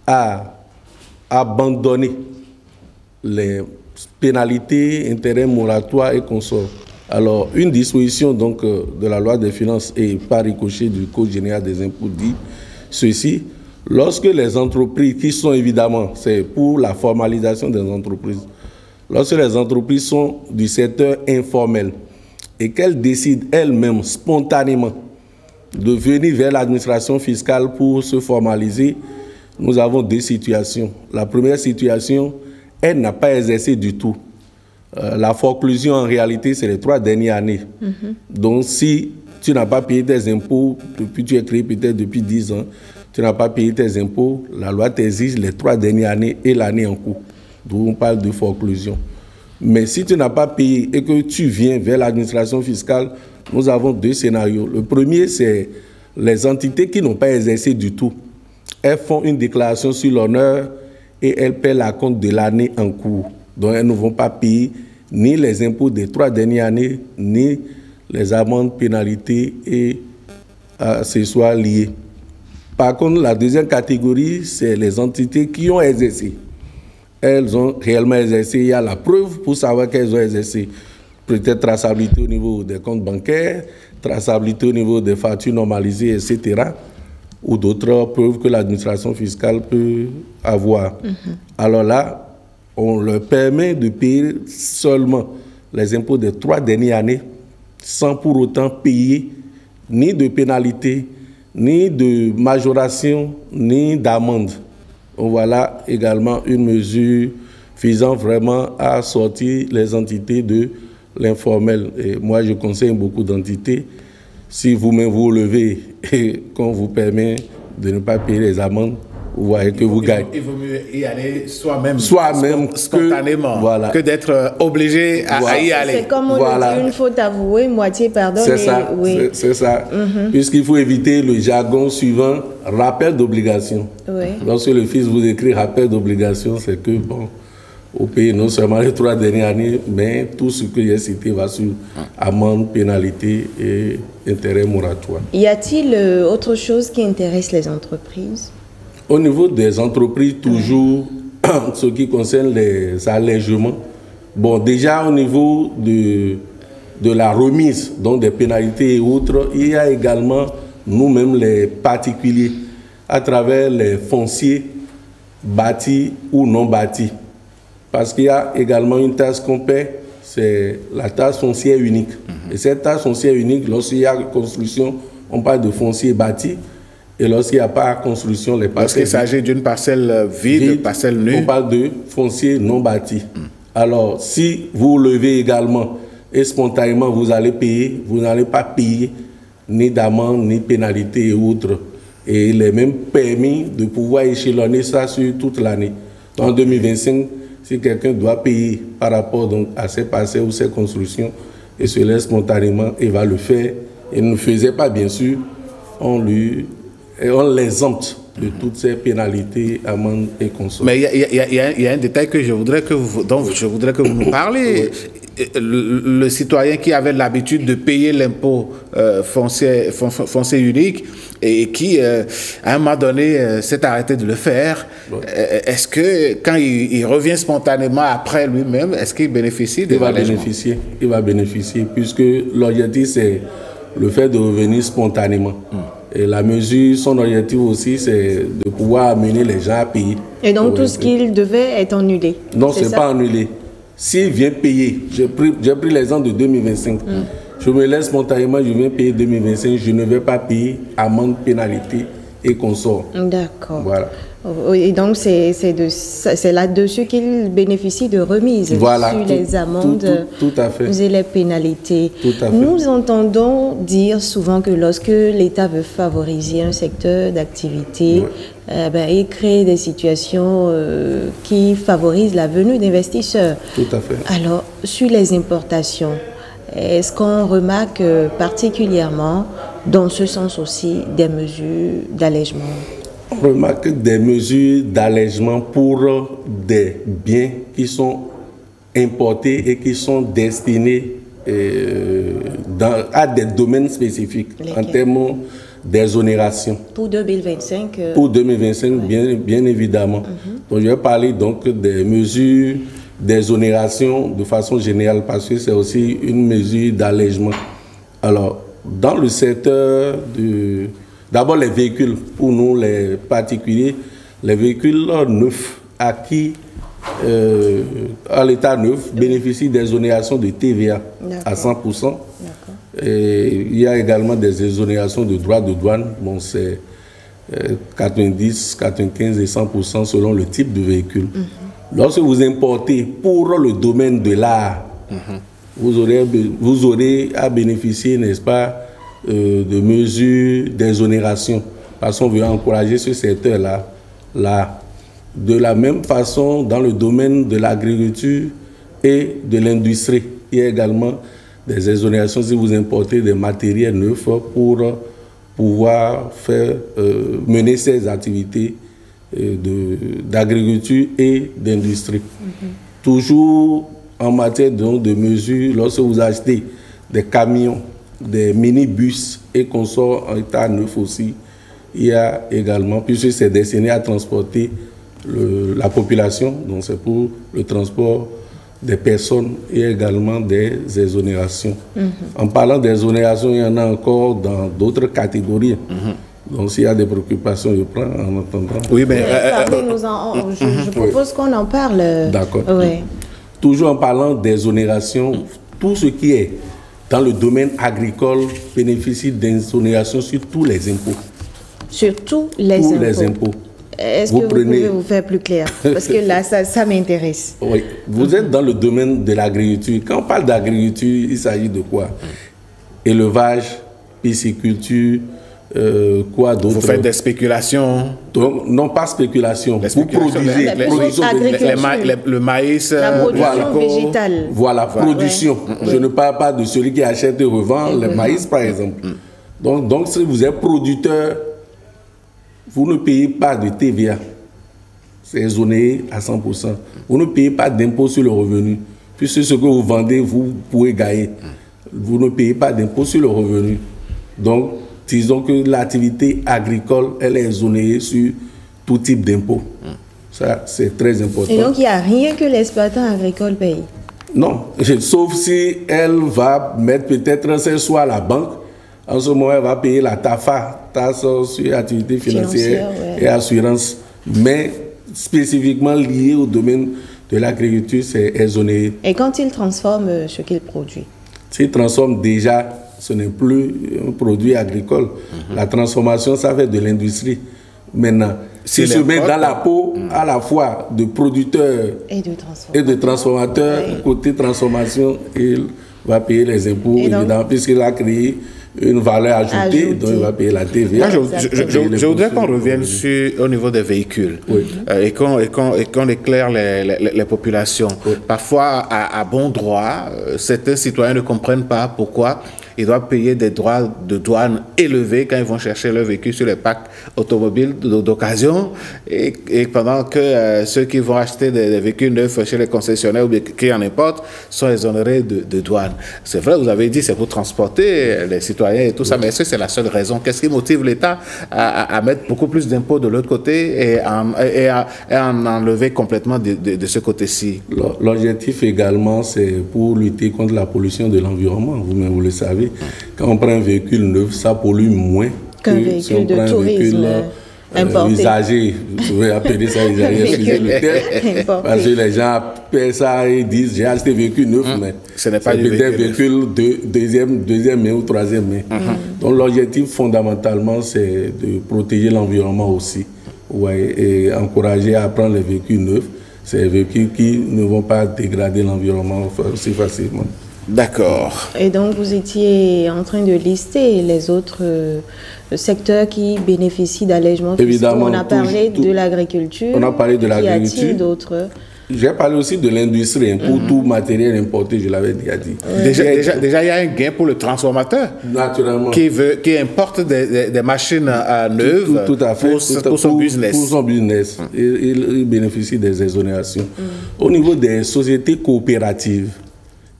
à abandonner les pénalités, intérêts moratoires et consorts. Alors, une disposition donc de la loi des finances et par ricochet du Code général des impôts dit ceci: lorsque les entreprises, qui sont évidemment, c'est pour la formalisation des entreprises, lorsque les entreprises sont du secteur informel et qu'elles décident elles-mêmes spontanément de venir vers l'administration fiscale pour se formaliser, nous avons 2 situations. La première situation, elle n'a pas exercé du tout La forclusion, en réalité, c'est les 3 dernières années. Donc, si tu n'as pas payé tes impôts, depuis tu es créé peut-être depuis 10 ans, tu n'as pas payé tes impôts, la loi t'exige les 3 dernières années et l'année en cours. D'où on parle de forclusion. Mais si tu n'as pas payé et que tu viens vers l'administration fiscale, nous avons 2 scénarios. Le premier, c'est les entités qui n'ont pas exercé du tout. Elles font une déclaration sur l'honneur et elles paient la compte de l'année en cours. Donc elles ne vont pas payer ni les impôts des 3 dernières années, ni les amendes, pénalités et accessoires liés. Par contre, la deuxième catégorie, c'est les entités qui ont exercé. Elles ont réellement exercé, il y a la preuve pour savoir qu'elles ont exercé. Peut-être traçabilité au niveau des comptes bancaires, traçabilité au niveau des factures normalisées, etc. Ou d'autres preuves que l'administration fiscale peut avoir. Alors là, on leur permet de payer seulement les impôts des 3 dernières années sans pour autant payer ni de pénalité, ni de majoration, ni d'amende. Voilà également une mesure visant vraiment à sortir les entités de l'informel. Et moi, je conseille beaucoup d'entités, si vous-même vous levez et qu'on vous permet de ne pas payer les amendes, vous voyez que vous gagnez. Il vaut mieux y aller soi-même spontanément, que d'être obligé à y aller. C'est comme on dit, une faute avouée, moitié pardonnée. C'est ça, oui. C'est ça. Puisqu'il faut éviter le jargon suivant, rappel d'obligation. Oui. Lorsque le fils vous écrit rappel d'obligation, c'est que, bon, au pays, non seulement les 3 dernières années, mais tout ce que j'ai cité va sur amende, pénalité et intérêt moratoire. Y a-t-il autre chose qui intéresse les entreprises? Au niveau des entreprises, toujours, ce qui concerne les allègements, bon, déjà au niveau de la remise, donc des pénalités et autres, il y a également nous-mêmes les particuliers, à travers les fonciers bâtis ou non bâtis. Parce qu'il y a également une taxe qu'on paie, c'est la taxe foncière unique. Et cette taxe foncière unique, lorsqu'il y a construction, on parle de foncier bâti. Et lorsqu'il n'y a pas construction, les parcelles... Lorsqu'il s'agit d'une parcelle vide, parcelle nue... On parle de foncier non bâti. Alors, si vous levez également et spontanément vous allez payer, vous n'allez pas payer ni d'amende, ni pénalité et autres. Et il est même permis de pouvoir échelonner ça sur toute l'année. En 2025, si quelqu'un doit payer par rapport donc, à ses parcelles ou ses constructions, et se laisse spontanément, il va le faire. Et ne faisait pas, bien sûr, on l'exempte de toutes ces pénalités, amendes et consorts. Mais il y a un détail que dont je voudrais que vous nous parliez. Le citoyen qui avait l'habitude de payer l'impôt foncier unique et qui, à un moment donné, s'est arrêté de le faire, est-ce que quand il revient spontanément après lui-même, est-ce qu'il bénéficie de l'allègement? Il va bénéficier, puisque l'objectif, c'est le fait de revenir spontanément. Et la mesure, son objectif aussi, c'est de pouvoir amener les gens à payer. Et donc tout ce qu'il devait est annulé? Non, ce n'est pas annulé. S'il vient payer, j'ai pris l'exemple de 2025. Je me laisse spontanément, je viens payer 2025, je ne vais pas payer amende, pénalité et consorts. D'accord. Voilà. Et donc c'est là-dessus qu'il bénéficie de remises sur les amendes tout à fait. Et les pénalités. Tout à fait. Nous entendons dire souvent que lorsque l'État veut favoriser un secteur d'activité, il crée des situations qui favorisent la venue d'investisseurs. Tout à fait. Alors, sur les importations, est-ce qu'on remarque particulièrement dans ce sens aussi des mesures d'allègement? On remarque des mesures d'allègement pour des biens qui sont importés et qui sont destinés à des domaines spécifiques. En termes d'exonération. Pour 2025 Pour 2025, bien évidemment. Donc, je vais parler donc des mesures d'exonération de façon générale parce que c'est aussi une mesure d'allègement. Alors, dans le secteur d'abord, les véhicules, pour nous, les particuliers, les véhicules neufs acquis à l'état neuf bénéficient d'exonérations de TVA à 100%. Et il y a également des exonérations de droits de douane. Bon, c'est 90, 95 et 100% selon le type de véhicule. Lorsque vous importez pour le domaine de l'art, vous aurez à bénéficier, n'est-ce pas, de mesures d'exonération, parce qu'on veut encourager ce secteur-là. De la même façon, dans le domaine de l'agriculture et de l'industrie, il y a également des exonérations si vous importez des matériels neufs pour pouvoir mener ces activités d'agriculture et d'industrie. Toujours en matière donc, de mesures, lorsque vous achetez des camions, des minibus et qu'on sort en état neuf aussi, il y a également, puisque c'est destiné à transporter la population, donc c'est pour le transport des personnes et également des exonérations. En parlant d'exonération, il y en a encore dans d'autres catégories. Donc s'il y a des préoccupations, je prends en attendant. Oui, mais je propose qu'on en parle. D'accord. Ouais. Toujours en parlant d'exonération, tout ce qui est dans le domaine agricole bénéficie d'exonération sur tous les impôts. Sur tous les impôts. Est-ce que vous pouvez vous faire plus clair? Parce que là, ça m'intéresse. Oui. Vous êtes dans le domaine de l'agriculture. Quand on parle d'agriculture, il s'agit de quoi? Élevage, pisciculture, quoi d'autre? Vous faites des spéculations? Donc, non, pas spéculation. Vous produisez le maïs, la production végétale. Voilà, production. Je ne parle pas de celui qui achète et revend le maïs, par exemple. Donc, si vous êtes producteur, vous ne payez pas de TVA. C'est exonéré à 100%. Vous ne payez pas d'impôt sur le revenu. Puisque ce que vous vendez, vous pouvez gagner. Vous ne payez pas d'impôt sur le revenu. Donc, disons que l'activité agricole, elle est exonérée sur tout type d'impôt. Ça, c'est très important. Et donc, il n'y a rien que l'exploitant agricole paye? Non, sauf si elle va mettre peut-être ses soins à la banque. En ce moment, elle va payer la TAFA, taxe sur activité financière et assurance. Mais spécifiquement lié au domaine de l'agriculture, c'est exonéré. Et quand il transforme ce qu'il produit? S'il transforme déjà, ce n'est plus un produit agricole. La transformation, ça fait de l'industrie. Maintenant, s'il se met dans la peau à la fois de producteur et de transformateur, côté transformation, il va payer les impôts, évidemment, puisqu'il a créé une valeur ajoutée, donc il va payer la TVA. Je voudrais qu'on revienne au niveau des véhicules et qu'on éclaire les populations. Parfois, à bon droit, certains citoyens ne comprennent pas pourquoi ils doivent payer des droits de douane élevés quand ils vont chercher leur véhicule sur les packs automobiles d'occasion et pendant que ceux qui vont acheter des véhicules neufs chez les concessionnaires ou qui en importent sont exonérés de douane. C'est vrai, vous avez dit c'est pour transporter les citoyens et tout ça, mais est-ce que c'est la seule raison? Qu'est-ce qui motive l'État à mettre beaucoup plus d'impôts de l'autre côté et à en enlever complètement de ce côté-ci? L'objectif également, c'est pour lutter contre la pollution de l'environnement. Vous-même, vous le savez. Quand on prend un véhicule neuf, ça pollue moins que si on prend un véhicule usagé. Vous pouvez appeler ça usagé, excusez le terme. Parce que les gens appellent ça et disent j'ai acheté un véhicule neuf, mais ce n'est pas peut-être un véhicule de deuxième main ou troisième main. Donc l'objectif fondamentalement, c'est de protéger l'environnement aussi. Et encourager à prendre les véhicules neufs. C'est des véhicules qui ne vont pas dégrader l'environnement aussi facilement. D'accord. Et donc, vous étiez en train de lister les autres secteurs qui bénéficient d'allègements fiscaux. Évidemment. On a parlé de l'agriculture. On a parlé de l'agriculture. Y a-t-il d'autres? J'ai parlé aussi de l'industrie, pour tout matériel importé, je l'avais déjà dit. Déjà, il y a un gain pour le transformateur. Naturellement. Qui importe des machines neuves tout à fait, pour son business. Pour son business. Il bénéficie des exonérations. Au niveau des sociétés coopératives,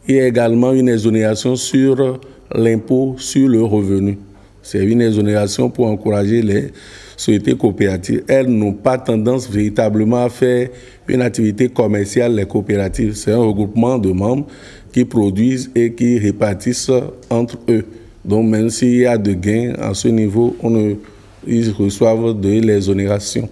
il y a également une exonération sur l'impôt sur le revenu. C'est une exonération pour encourager les sociétés coopératives. Elles n'ont pas tendance véritablement à faire une activité commerciale, les coopératives. C'est un regroupement de membres qui produisent et qui répartissent entre eux. Donc même s'il y a de gains à ce niveau, ils reçoivent de l'exonération.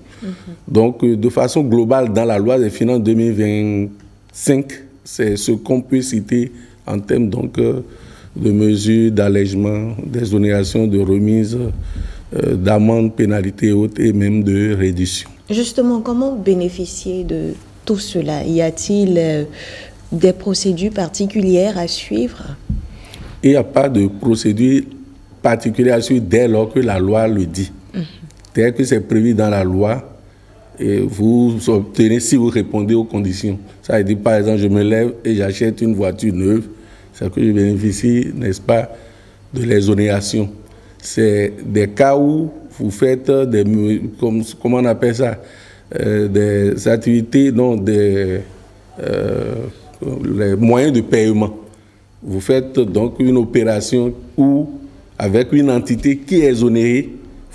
Donc de façon globale, dans la loi des finances 2025, c'est ce qu'on peut citer en termes donc, de mesures d'allègement, d'exonération, de remise, d'amendes, pénalités hautes et même de réduction. Justement, comment bénéficier de tout cela? Y a-t-il des procédures particulières à suivre? Il n'y a pas de procédure particulière à suivre dès lors que la loi le dit. Dès que c'est prévu dans la loi, et vous obtenez si vous répondez aux conditions. Ça veut dire, par exemple, je me lève et j'achète une voiture neuve, c'est que je bénéficie, n'est-ce pas, de l'exonération. C'est des cas où vous faites des, comment on appelle ça, des activités, non, les moyens de paiement. Vous faites donc une opération où, avec une entité qui est exonérée,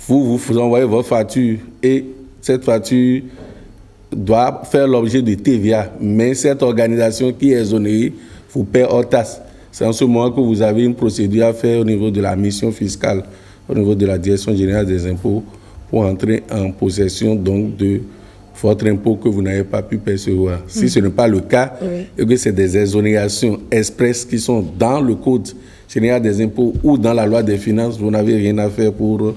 vous envoyez votre facture et cette facture doit faire l'objet de TVA. Mais cette organisation qui est exonérée vous paie hors taxe. C'est en ce moment que vous avez une procédure à faire au niveau de la mission fiscale, au niveau de la Direction générale des impôts, pour entrer en possession donc de votre impôt que vous n'avez pas pu percevoir. Si ce n'est pas le cas, et que c'est des exonérations expresses qui sont dans le Code général des impôts ou dans la loi des finances, vous n'avez rien à faire pour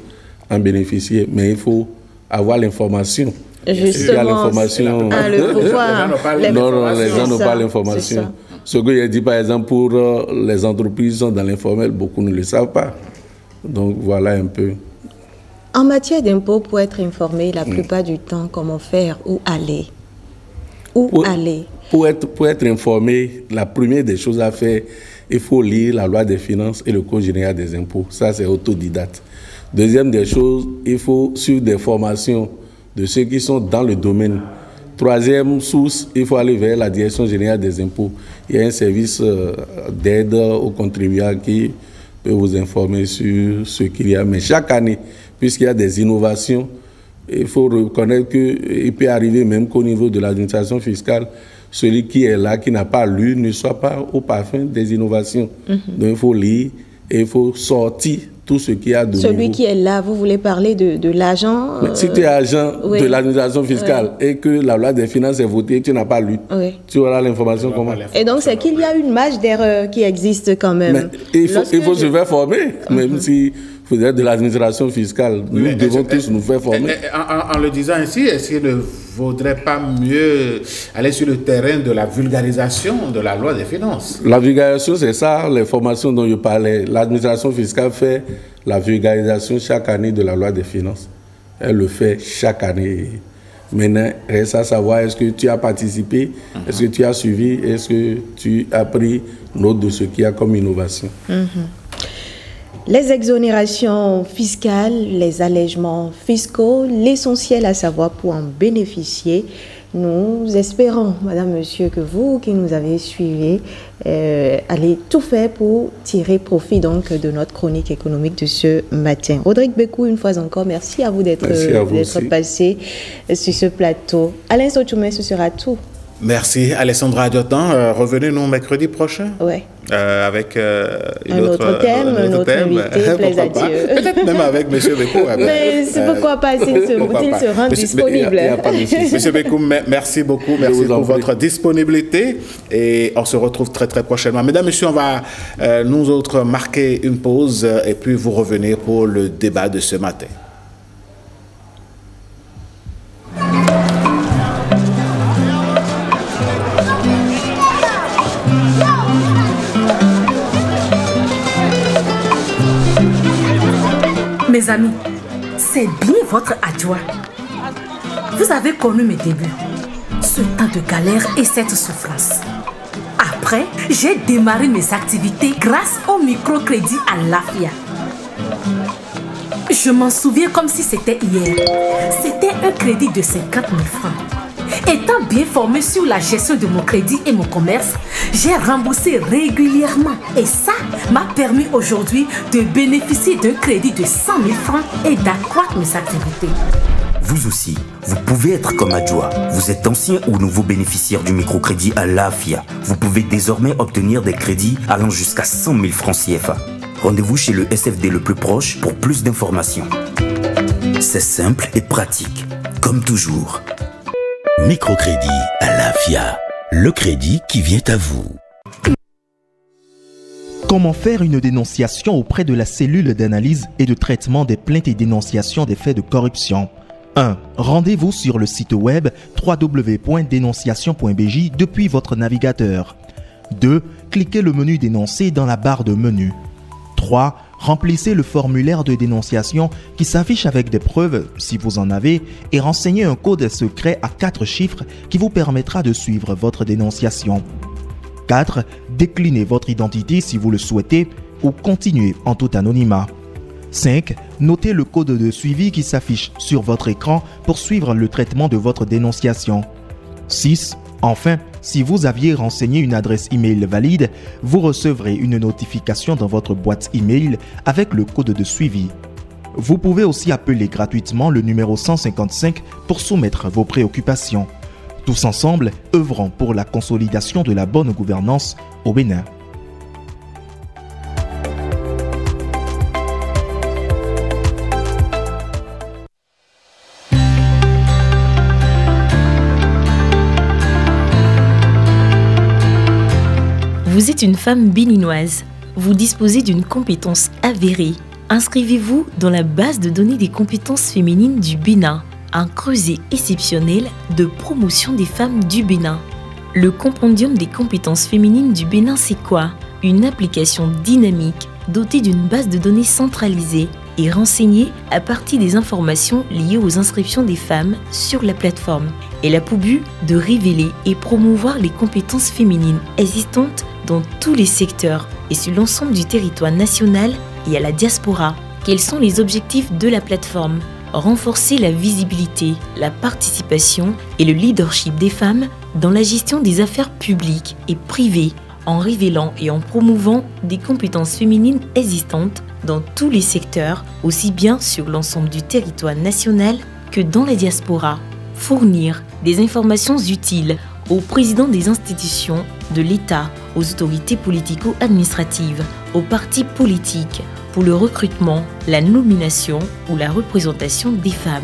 en bénéficier. Mais il faut avoir l'information. Justement, l'information. Le pouvoir. Non, les gens n'ont pas l'information. Ce que j'ai dit, par exemple, pour les entreprises qui sont dans l'informel, beaucoup ne le savent pas. Donc, voilà un peu. En matière d'impôts, pour être informé, la plupart du temps, comment faire? Où aller? Pour être informé, la première des choses à faire, il faut lire la loi des finances et le Code général des impôts. Ça, c'est autodidacte. Deuxième des choses, il faut suivre des formations de ceux qui sont dans le domaine. Troisième source, il faut aller vers la Direction générale des impôts. Il y a un service d'aide aux contribuables qui peut vous informer sur ce qu'il y a. Mais chaque année, puisqu'il y a des innovations, il faut reconnaître qu'il peut arriver même qu'au niveau de l'administration fiscale, celui qui est là, qui n'a pas lu, ne soit pas au parfum des innovations. Donc il faut lire et il faut sortir tout ce qu'il y a de nouveau. Celui qui est là, vous voulez parler de l'agent Si tu es agent de l'administration fiscale et que la loi des finances est votée, tu n'as pas lu, tu auras l'information comment? Et donc c'est qu'il y a une marge d'erreur qui existe quand même. Mais il faut se faire former, même si vous êtes de l'administration fiscale. Nous devons tous nous faire former. En le disant ainsi, est-ce qu'il ne vaudrait pas mieux aller sur le terrain de la vulgarisation de la loi des finances? La vulgarisation, c'est ça, les formations dont je parlais. L'administration fiscale fait la vulgarisation chaque année de la loi des finances. Elle le fait chaque année. Maintenant, reste à savoir, est-ce que tu as participé, est-ce que tu as suivi, est-ce que tu as pris note de ce qu'il y a comme innovation. Les exonérations fiscales, les allègements fiscaux, l'essentiel à savoir pour en bénéficier. Nous espérons, madame, monsieur, que vous qui nous avez suivis, allez tout faire pour tirer profit donc de notre chronique économique de ce matin. Rodrigue Bekou, une fois encore, merci à vous d'être passé sur ce plateau. Alain Sotoumé, ce sera tout. Merci, Alessandra Adjotan. Revenez-nous mercredi prochain. Oui. Avec un autre thème, un autre invité, plaise à Dieu. Peut-être même avec M. Bekou. Mais pourquoi pas s'il se rend disponible. M. Bekou, merci beaucoup. Merci pour votre disponibilité. Et on se retrouve très très prochainement. Mesdames, Messieurs, on va nous autres marquer une pause et puis vous revenir pour le débat de ce matin. Mes amis, c'est bien votre adjoint. Vous avez connu mes débuts, ce temps de galère et cette souffrance. Après, j'ai démarré mes activités grâce au microcrédit à l'AFIA. Je m'en souviens comme si c'était hier. C'était un crédit de 50 000 francs. Étant bien formé sur la gestion de mon crédit et mon commerce, j'ai remboursé régulièrement. Et ça m'a permis aujourd'hui de bénéficier d'un crédit de 100 000 francs et d'accroître mes activités. Vous aussi, vous pouvez être comme Adjoa. Vous êtes ancien ou nouveau bénéficiaire du microcrédit à l'AFIA. Vous pouvez désormais obtenir des crédits allant jusqu'à 100 000 francs CFA. Rendez-vous chez le SFD le plus proche pour plus d'informations. C'est simple et pratique, comme toujours. Microcrédit à l'AFIA, le crédit qui vient à vous. Comment faire une dénonciation auprès de la cellule d'analyse et de traitement des plaintes et dénonciations des faits de corruption? 1. Rendez-vous sur le site web www.dénonciation.bj depuis votre navigateur. 2. Cliquez le menu dénoncer dans la barre de menu. 3. Remplissez le formulaire de dénonciation qui s'affiche avec des preuves, si vous en avez, et renseignez un code secret à 4 chiffres qui vous permettra de suivre votre dénonciation. 4. Déclinez votre identité si vous le souhaitez ou continuez en tout anonymat. 5. Notez le code de suivi qui s'affiche sur votre écran pour suivre le traitement de votre dénonciation. 6. Enfin, si vous aviez renseigné une adresse email valide, vous recevrez une notification dans votre boîte email avec le code de suivi. Vous pouvez aussi appeler gratuitement le numéro 155 pour soumettre vos préoccupations. Tous ensemble, œuvrons pour la consolidation de la bonne gouvernance au Bénin. Vous êtes une femme béninoise. Vous disposez d'une compétence avérée. Inscrivez-vous dans la base de données des compétences féminines du Bénin, un creuset exceptionnel de promotion des femmes du Bénin. Le compendium des compétences féminines du Bénin, c'est quoi? Une application dynamique dotée d'une base de données centralisée et renseignée à partir des informations liées aux inscriptions des femmes sur la plateforme. Elle a pour but de révéler et promouvoir les compétences féminines existantes dans tous les secteurs et sur l'ensemble du territoire national et à la diaspora. Quels sont les objectifs de la plateforme? Renforcer la visibilité, la participation et le leadership des femmes dans la gestion des affaires publiques et privées en révélant et en promouvant des compétences féminines existantes dans tous les secteurs, aussi bien sur l'ensemble du territoire national que dans la diaspora. Fournir des informations utiles aux présidents des institutions de l'État, aux autorités politico-administratives, aux partis politiques, pour le recrutement, la nomination ou la représentation des femmes.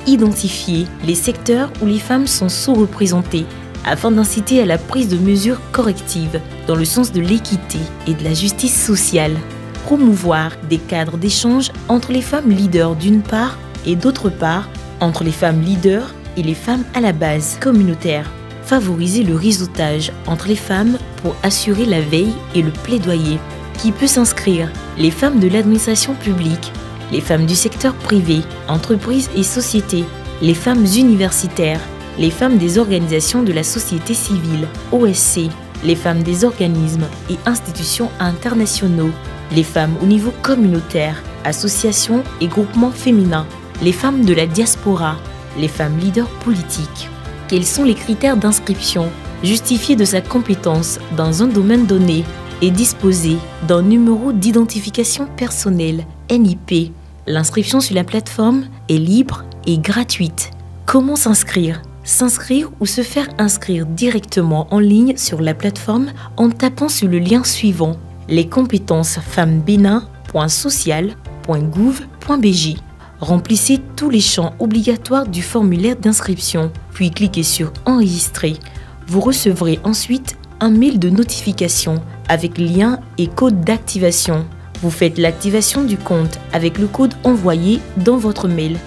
Identifier les secteurs où les femmes sont sous-représentées afin d'inciter à la prise de mesures correctives dans le sens de l'équité et de la justice sociale. Promouvoir des cadres d'échange entre les femmes leaders d'une part et d'autre part entre les femmes leaders et les femmes à la base communautaire. Favoriser le réseautage entre les femmes pour assurer la veille et le plaidoyer. Qui peut s'inscrire? Les femmes de l'administration publique, les femmes du secteur privé, entreprises et sociétés, les femmes universitaires, les femmes des organisations de la société civile, OSC, les femmes des organismes et institutions internationaux, les femmes au niveau communautaire, associations et groupements féminins, les femmes de la diaspora, les femmes leaders politiques. Quels sont les critères d'inscription? Justifier de sa compétence dans un domaine donné et disposer d'un numéro d'identification personnelle, NIP. L'inscription sur la plateforme est libre et gratuite. Comment s'inscrire? S'inscrire ou se faire inscrire directement en ligne sur la plateforme en tapant sur le lien suivant: lescompétencesfemmesbénin.social.gouv.bj. Remplissez tous les champs obligatoires du formulaire d'inscription, puis cliquez sur Enregistrer. Vous recevrez ensuite un mail de notification avec lien et code d'activation. Vous faites l'activation du compte avec le code envoyé dans votre mail.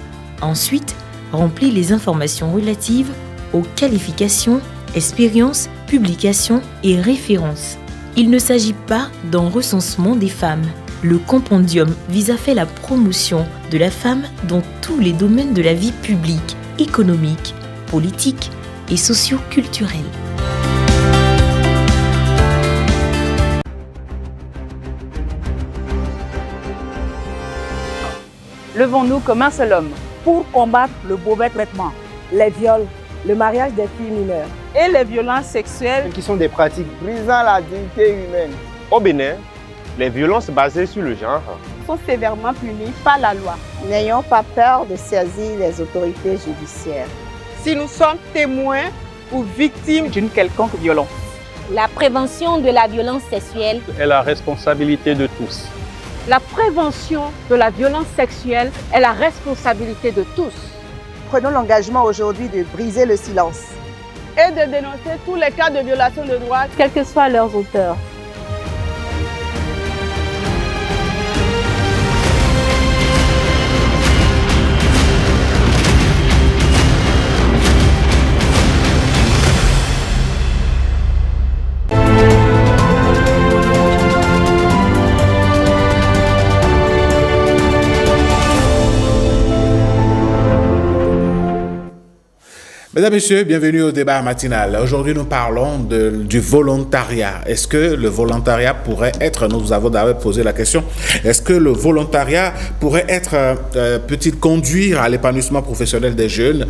Ensuite, remplis les informations relatives aux qualifications, expériences, publications et références. Il ne s'agit pas d'un recensement des femmes. Le compendium vise à faire la promotion de la femme dans tous les domaines de la vie publique, économique, politique et socio-culturelle. Levons-nous comme un seul homme pour combattre le mauvais traitement, les viols, le mariage des filles mineures et les violences sexuelles qui sont des pratiques brisant la dignité humaine. Au Bénin, les violences basées sur le genre sont sévèrement punies par la loi. N'ayons pas peur de saisir les autorités judiciaires. Si nous sommes témoins ou victimes d'une quelconque violence. La prévention de la violence sexuelle est la responsabilité de tous. La prévention de la violence sexuelle est la responsabilité de tous. Prenons l'engagement aujourd'hui de briser le silence et de dénoncer tous les cas de violation de droits, quels que soient leurs auteurs. Mesdames, Messieurs, bienvenue au débat matinal. Aujourd'hui, nous parlons du volontariat. Est-ce que le volontariat pourrait être, nous vous avons d'abord posé la question, est-ce que le volontariat pourrait être, peut-il conduire à l'épanouissement professionnel des jeunes?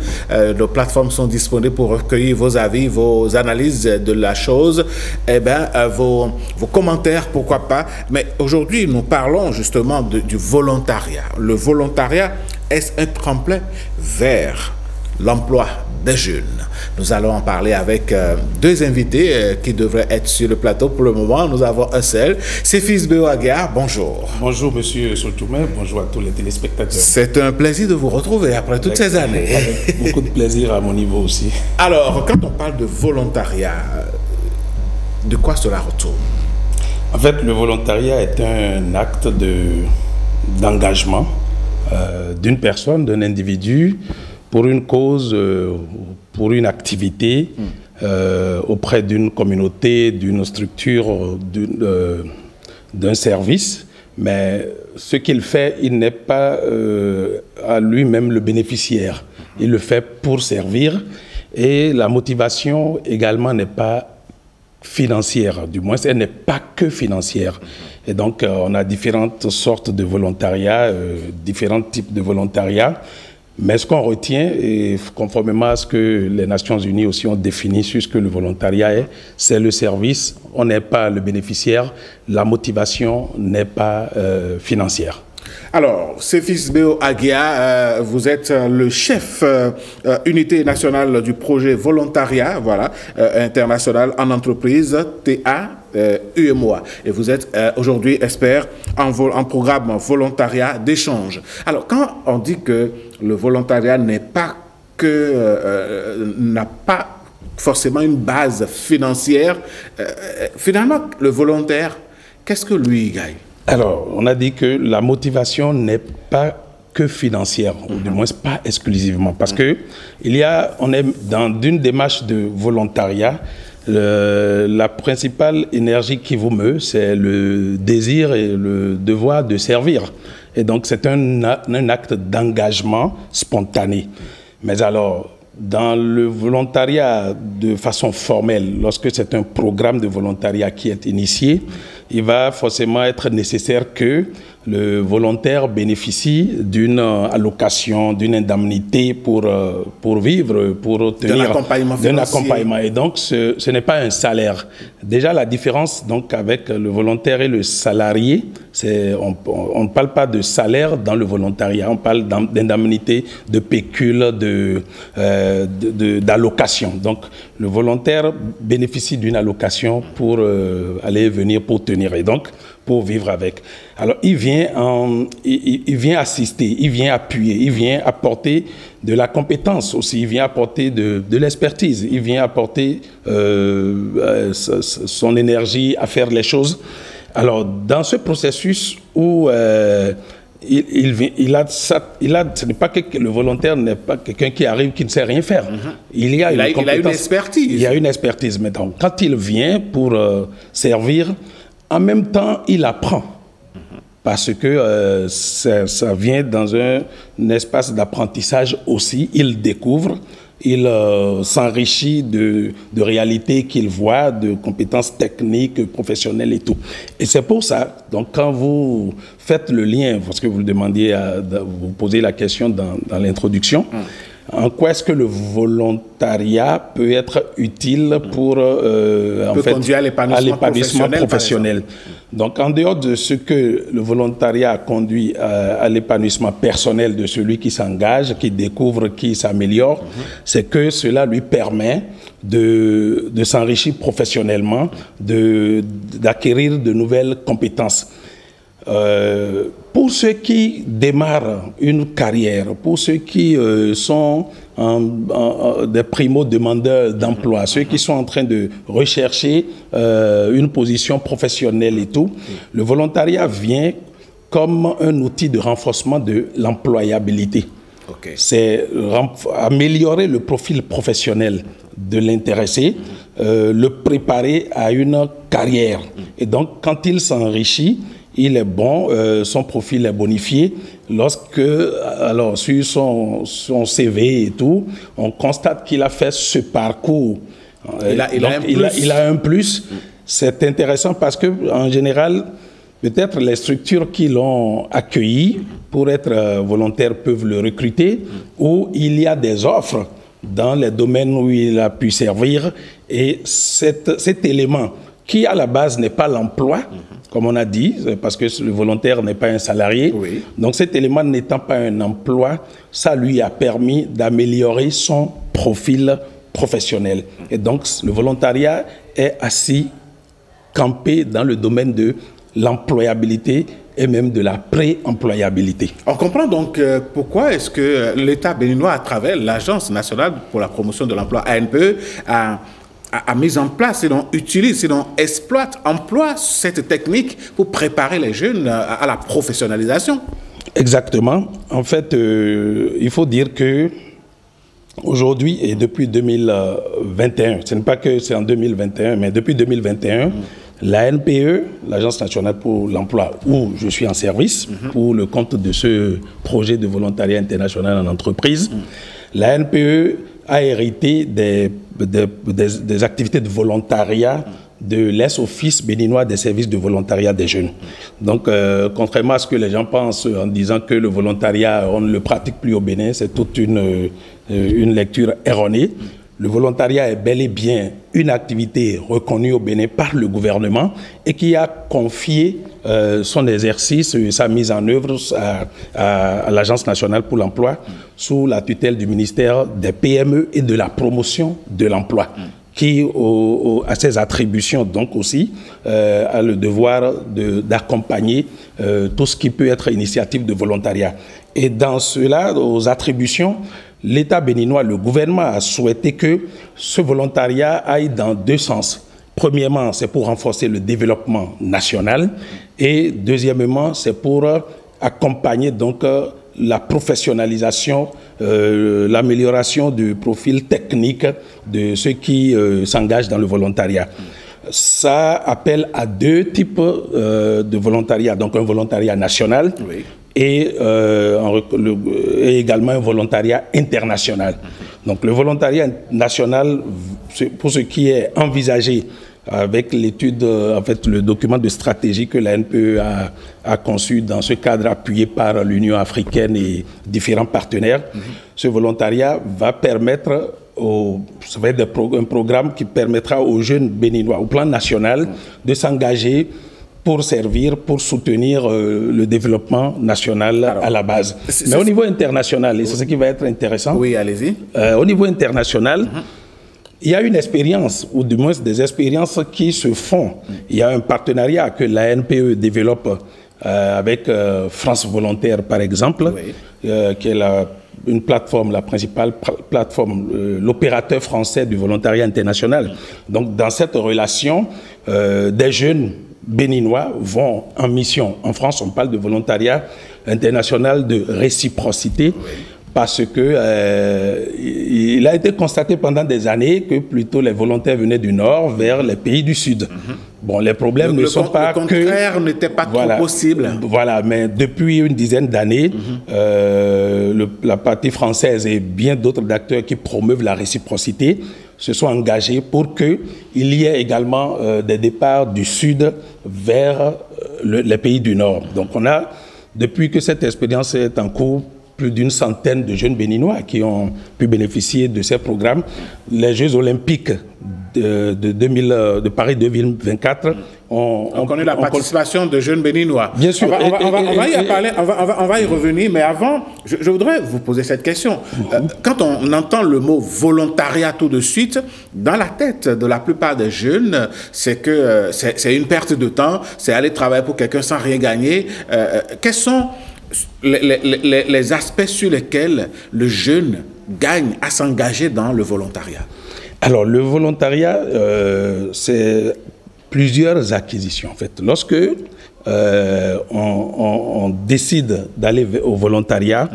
Nos plateformes sont disponibles pour recueillir vos avis, vos analyses de la chose, vos commentaires, pourquoi pas. Mais aujourd'hui, nous parlons justement du volontariat. Le volontariat, est-ce un tremplin vers l'emploi des jeunes? Nous allons en parler avec deux invités qui devraient être sur le plateau. Pour le moment, nous avons un seul. C'est Fisbeo Aguiar, bonjour. Bonjour monsieur Soltoumé, bonjour à tous les téléspectateurs. C'est un plaisir de vous retrouver après toutes ces années. Avec beaucoup de plaisir à mon niveau aussi. Alors, quand on parle de volontariat, de quoi cela retourne? En fait, le volontariat est un acte d'engagement d'une personne, d'un individu, pour une cause, pour une activité auprès d'une communauté, d'une structure, d'un service. Mais ce qu'il fait, il n'est pas à lui-même le bénéficiaire. Il le fait pour servir. Et la motivation également n'est pas financière. Du moins, elle n'est pas que financière. Et donc, on a différentes sortes de volontariat, différents types de volontariat. Mais ce qu'on retient, et conformément à ce que les Nations Unies aussi ont défini sur ce que le volontariat est, c'est le service. On n'est pas le bénéficiaire. La motivation n'est pas financière. Alors, Fisbeo Aguiar, vous êtes le chef unité nationale du projet volontariat, voilà, international en entreprise, TA. UMOA. Et vous êtes aujourd'hui expert en programme volontariat d'échange. Alors, quand on dit que le volontariat n'a pas forcément une base financière, finalement, le volontaire, qu'est-ce que lui gagne? Alors, on a dit que la motivation n'est pas que financière, ou du moins pas exclusivement, parce que on est dans une démarche de volontariat. La principale énergie qui vous meut, c'est le désir et le devoir de servir. Et donc, c'est un acte d'engagement spontané. Mais alors, dans le volontariat de façon formelle, lorsque c'est un programme de volontariat qui est initié, il va forcément être nécessaire que le volontaire bénéficie d'une allocation, d'une indemnité pour vivre, pour obtenir d'un accompagnement. Et donc, ce n'est pas un salaire. Déjà, la différence donc, avec le volontaire et le salarié, on ne parle pas de salaire dans le volontariat, on parle d'indemnité, de pécule, d'allocation. Donc, le volontaire bénéficie d'une allocation pour aller et venir, pour tenir. Et donc, pour vivre avec. Alors, il vient assister, il vient appuyer, il vient apporter de la compétence aussi, il vient apporter de l'expertise, il vient apporter son énergie à faire les choses. Alors, dans ce processus où ce n'est pas que le volontaire n'est pas quelqu'un qui arrive, qui ne sait rien faire. Il a une expertise. Il y a une expertise. Mais donc, quand il vient pour servir, en même temps, il apprend. Parce que ça vient dans un espace d'apprentissage aussi. Il découvre, il s'enrichit de réalités qu'il voit, de compétences techniques, professionnelles et tout. Et c'est pour ça, donc quand vous faites le lien, parce que vous le demandiez, vous posez la question dans l'introduction, en quoi est-ce que le volontariat peut être utile pour conduire à l'épanouissement professionnel. Donc, en dehors de ce que le volontariat conduit à l'épanouissement personnel de celui qui s'engage, qui découvre, qui s'améliore, c'est que cela lui permet de s'enrichir professionnellement, d'acquérir de nouvelles compétences. Pour ceux qui démarrent une carrière, pour ceux qui sont des primo-demandeurs d'emploi, ceux qui sont en train de rechercher une position professionnelle et tout, le volontariat vient comme un outil de renforcement de l'employabilité. C'est améliorer le profil professionnel de l'intéressé, le préparer à une carrière. Et donc, quand il s'enrichit, il est bon, son profil est bonifié. Lorsque, alors, sur son CV et tout, on constate qu'il a fait ce parcours. Il a un plus. C'est intéressant parce que, en général, peut-être les structures qui l'ont accueilli pour être volontaire peuvent le recruter, ou il y a des offres dans les domaines où il a pu servir. Et cet élément qui, à la base, n'est pas l'emploi, comme on a dit, parce que le volontaire n'est pas un salarié. Oui. Donc cet élément n'étant pas un emploi, ça lui a permis d'améliorer son profil professionnel. Et donc le volontariat est assis, campé dans le domaine de l'employabilité et même de la pré-employabilité. On comprend donc pourquoi est-ce que l'État béninois, à travers l'Agence nationale pour la promotion de l'emploi, ANPE, a mis en place, et donc utilise, et donc exploite, emploie cette technique pour préparer les jeunes à la professionnalisation. Exactement. En fait, il faut dire que aujourd'hui et depuis 2021, ce n'est pas que c'est en 2021, mais depuis 2021, la NPE, l'Agence nationale pour l'emploi, où je suis en service pour le compte de ce projet de volontariat international en entreprise, la NPE a hérité des activités de volontariat de l'Office béninois des services de volontariat des jeunes. Donc, contrairement à ce que les gens pensent en disant que le volontariat, on ne le pratique plus au Bénin, c'est toute une lecture erronée. Le volontariat est bel et bien une activité reconnue au Bénin par le gouvernement et qui a confié son exercice, sa mise en œuvre à l'Agence nationale pour l'emploi sous la tutelle du ministère des PME et de la promotion de l'emploi, qui a ses attributions donc aussi, a le devoir d'accompagner tout ce qui peut être initiative de volontariat. Et dans cela, aux attributions, l'État béninois, le gouvernement a souhaité que ce volontariat aille dans deux sens. Premièrement, c'est pour renforcer le développement national et deuxièmement, c'est pour accompagner donc la professionnalisation, l'amélioration du profil technique de ceux qui s'engagent dans le volontariat. Ça appelle à deux types de volontariat, donc un volontariat national et également un volontariat international. Donc le volontariat national, pour ce qui est envisagé avec l'étude, en fait le document de stratégie que la NPE a conçu dans ce cadre appuyé par l'Union africaine et différents partenaires, ce volontariat va permettre, ça va être un programme qui permettra aux jeunes béninois au plan national de s'engager pour servir, pour soutenir le développement national à la base. Mais au niveau international, et c'est ce qui va être intéressant. Oui, allez-y. Au niveau international, il y a une expérience, ou du moins des expériences qui se font. Il y a un partenariat que la NPE développe avec France Volontaire, par exemple, qui est une plateforme, la principale plateforme, l'opérateur français du volontariat international. Donc, dans cette relation, des jeunes béninois vont en mission. En France, on parle de volontariat international de réciprocité parce que il a été constaté pendant des années que plutôt les volontaires venaient du Nord vers les pays du Sud. Bon, les problèmes ne sont pas que... Le contraire n'était pas trop possible. Voilà, mais depuis une dizaine d'années, la partie française et bien d'autres acteurs qui promeuvent la réciprocité se sont engagés pour qu'il y ait également des départs du Sud vers les pays du Nord. Donc on a, depuis que cette expérience est en cours, plus d'une centaine de jeunes béninois qui ont pu bénéficier de ces programmes. Les Jeux olympiques de Paris 2024 on connaît la participation de jeunes béninois. Bien sûr. On va y revenir, mais avant, je voudrais vous poser cette question. Quand on entend le mot volontariat tout de suite, dans la tête de la plupart des jeunes, c'est que c'est une perte de temps, c'est aller travailler pour quelqu'un sans rien gagner. Quels sont les aspects sur lesquels le jeune gagne à s'engager dans le volontariat? Alors, le volontariat, c'est plusieurs acquisitions, en fait. Lorsque on décide d'aller au volontariat,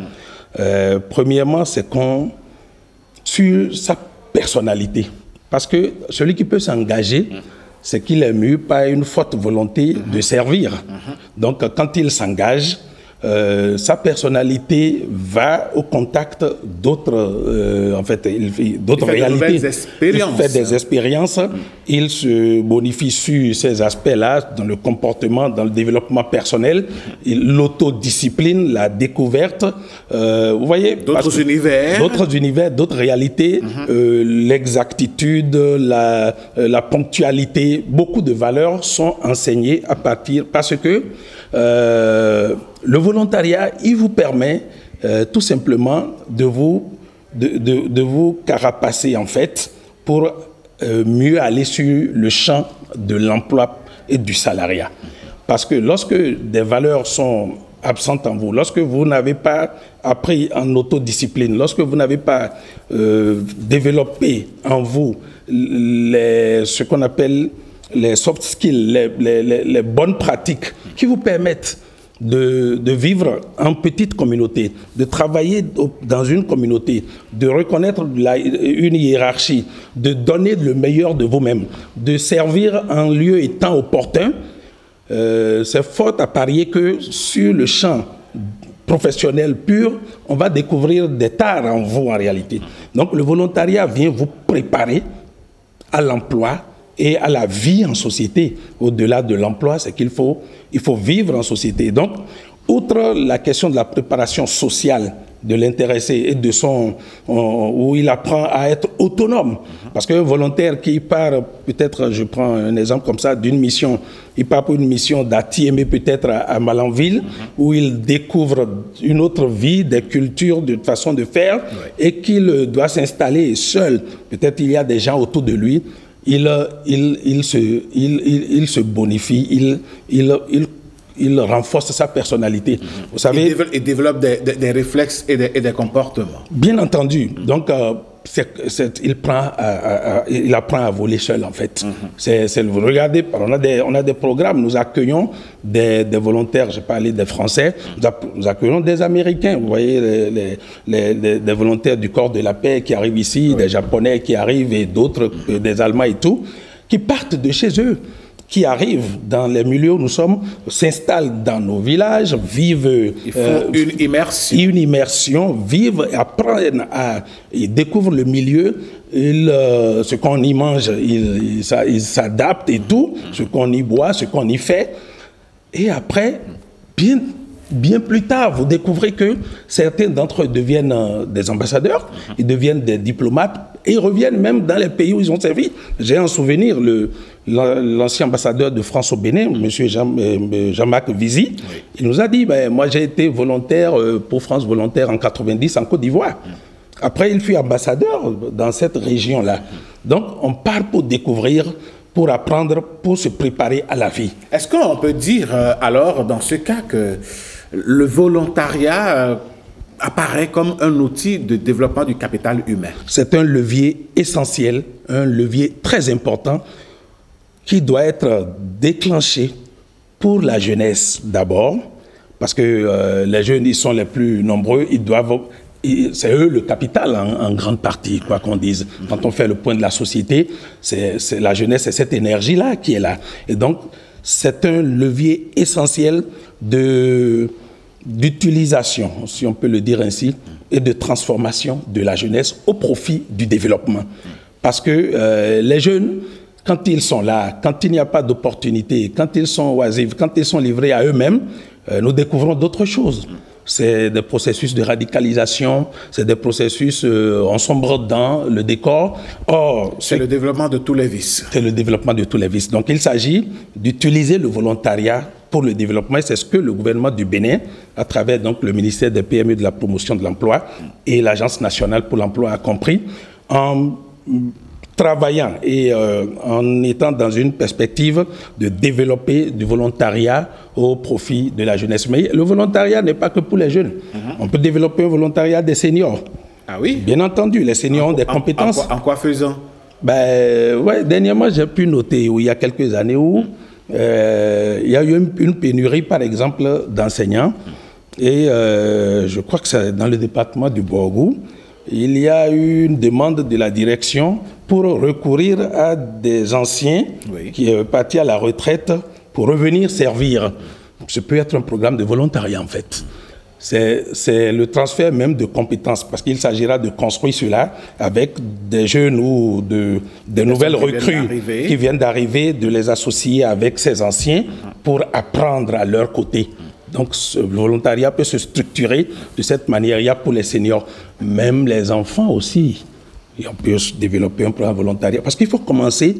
premièrement, c'est sur sa personnalité. Parce que celui qui peut s'engager, c'est qu'il est mu par une forte volonté de servir. Donc, quand il s'engage, sa personnalité va au contact d'autres d'autres réalités. Il fait des expériences. Il se bonifie sur ces aspects-là, dans le comportement, dans le développement personnel, l'autodiscipline, la découverte. Vous voyez, d'autres univers, d'autres réalités, l'exactitude, la ponctualité. Beaucoup de valeurs sont enseignées à partir parce que le volontariat, il vous permet tout simplement de vous carapacer en fait pour mieux aller sur le champ de l'emploi et du salariat. Parce que lorsque des valeurs sont absentes en vous, lorsque vous n'avez pas appris en autodiscipline, lorsque vous n'avez pas développé en vous ce qu'on appelle les soft skills, les bonnes pratiques qui vous permettent de vivre en petite communauté, de travailler dans une communauté, de reconnaître une hiérarchie, de donner le meilleur de vous-même, de servir en lieu et temps opportun, c'est fort à parier que sur le champ professionnel pur, on va découvrir des tares en vous en réalité. Donc le volontariat vient vous préparer à l'emploi et à la vie en société. Au-delà de l'emploi, c'est qu'il faut vivre en société. Donc, outre la question de la préparation sociale de l'intéressé et de où il apprend à être autonome. Parce qu'un volontaire qui part, peut-être, je prends un exemple comme ça, d'une mission, il part pour une mission d'Atiémé peut-être à Malanville, où il découvre une autre vie, des cultures, de façon de faire, et qu'il doit s'installer seul. Peut-être il y a des gens autour de lui. Il se bonifie, il renforce sa personnalité. Vous savez, il développe des réflexes et des comportements. Bien entendu. Donc, il apprend à voler seul, en fait. Regardez, on a des programmes, nous accueillons des volontaires, je parlais des Français, nous accueillons des Américains, vous voyez, des volontaires du corps de la paix qui arrivent ici, des Japonais qui arrivent et d'autres, des Allemands et tout, qui partent de chez eux, qui arrivent dans les milieux où nous sommes, s'installent dans nos villages, vivent... Ils font une immersion. Vivent, apprennent ils découvrent le milieu, ce qu'on y mange, ils s'adaptent et tout, ce qu'on y boit, ce qu'on y fait. Et après, bien plus tard, vous découvrez que certains d'entre eux deviennent des ambassadeurs, ils deviennent des diplomates et ils reviennent même dans les pays où ils ont servi. J'ai en souvenir l'ancien ambassadeur de France au Bénin, M. Jean-Marc Vizy. Il nous a dit, moi j'ai été volontaire pour France Volontaire en 90 en Côte d'Ivoire. Après, il fut ambassadeur dans cette région-là. Donc, on part pour découvrir, pour apprendre, pour se préparer à la vie. Est-ce qu'on peut dire alors, dans ce cas, que le volontariat apparaît comme un outil de développement du capital humain? C'est un levier essentiel, un levier très important qui doit être déclenché pour la jeunesse d'abord, parce que les jeunes, ils sont les plus nombreux, c'est eux le capital en grande partie, quoi qu'on dise. Quand on fait le point de la société, c'est la jeunesse, c'est cette énergie-là qui est là. Et donc, c'est un levier essentiel d'utilisation, si on peut le dire ainsi, et de transformation de la jeunesse au profit du développement. Parce que les jeunes, quand ils sont là, quand il n'y a pas d'opportunité, quand ils sont oisifs, quand ils sont livrés à eux-mêmes, nous découvrons d'autres choses. C'est des processus de radicalisation, c'est des processus, on sombre dans le décor. Or, c'est le développement de tous les vices. C'est le développement de tous les vices. Donc, il s'agit d'utiliser le volontariat pour le développement. Et c'est ce que le gouvernement du Bénin, à travers donc, le ministère des PME de la promotion de l'emploi et l'Agence nationale pour l'emploi a compris, en travaillant et en étant dans une perspective de développer du volontariat au profit de la jeunesse. Mais le volontariat n'est pas que pour les jeunes. On peut développer un volontariat des seniors. Ah oui? Bien entendu, les seniors ont des compétences. En quoi faisant? Dernièrement, j'ai pu noter, il y a quelques années, où il y a eu une pénurie, par exemple, d'enseignants. Et je crois que c'est dans le département du Borgou. il y a eu une demande de la direction pour recourir à des anciens qui sont partis à la retraite pour revenir servir. Ce peut être un programme de volontariat en fait. C'est le transfert même de compétences, parce qu'il s'agira de construire cela avec des jeunes ou des nouvelles recrues qui viennent d'arriver, de les associer avec ces anciens pour apprendre à leur côté. Donc le volontariat peut se structurer de cette manière. Il y a pour les seniors, même les enfants aussi. Et on peut développer un programme volontariat. Parce qu'il faut commencer.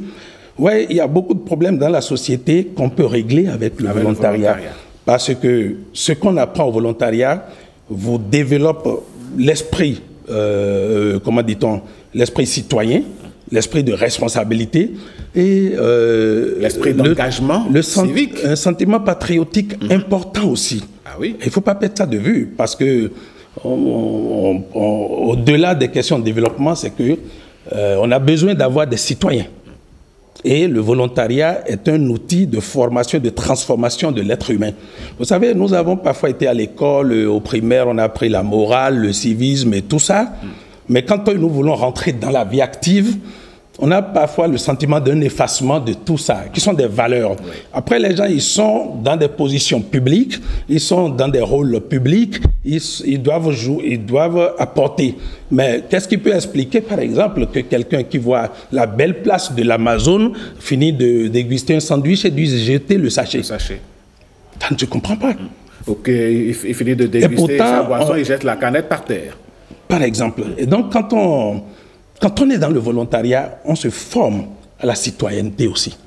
Oui, il y a beaucoup de problèmes dans la société qu'on peut régler avec le volontariat. Parce que ce qu'on apprend au volontariat vous développe l'esprit, comment dit-on, l'esprit citoyen, l'esprit de responsabilité et l'esprit d'engagement civique. Un sentiment patriotique important aussi. Ah oui. Il ne faut pas perdre ça de vue parce que au-delà des questions de développement, c'est que on a besoin d'avoir des citoyens. Et le volontariat est un outil de formation, de transformation de l'être humain. Vous savez, nous avons parfois été à l'école, au primaire, on a appris la morale, le civisme et tout ça. Mais quand nous voulons rentrer dans la vie active, on a parfois le sentiment d'un effacement de tout ça, qui sont des valeurs. Après, les gens, ils sont dans des positions publiques, ils sont dans des rôles publics, ils doivent jouer, ils doivent apporter. Mais qu'est-ce qui peut expliquer, par exemple, que quelqu'un qui voit la belle place de l'Amazon finit de déguster un sandwich et lui jeter le sachet? Je ne comprends pas. Ok, il finit de déguster sa boisson, il jette la canette par terre. Par exemple. Et donc, quand on est dans le volontariat, on se forme à la citoyenneté aussi.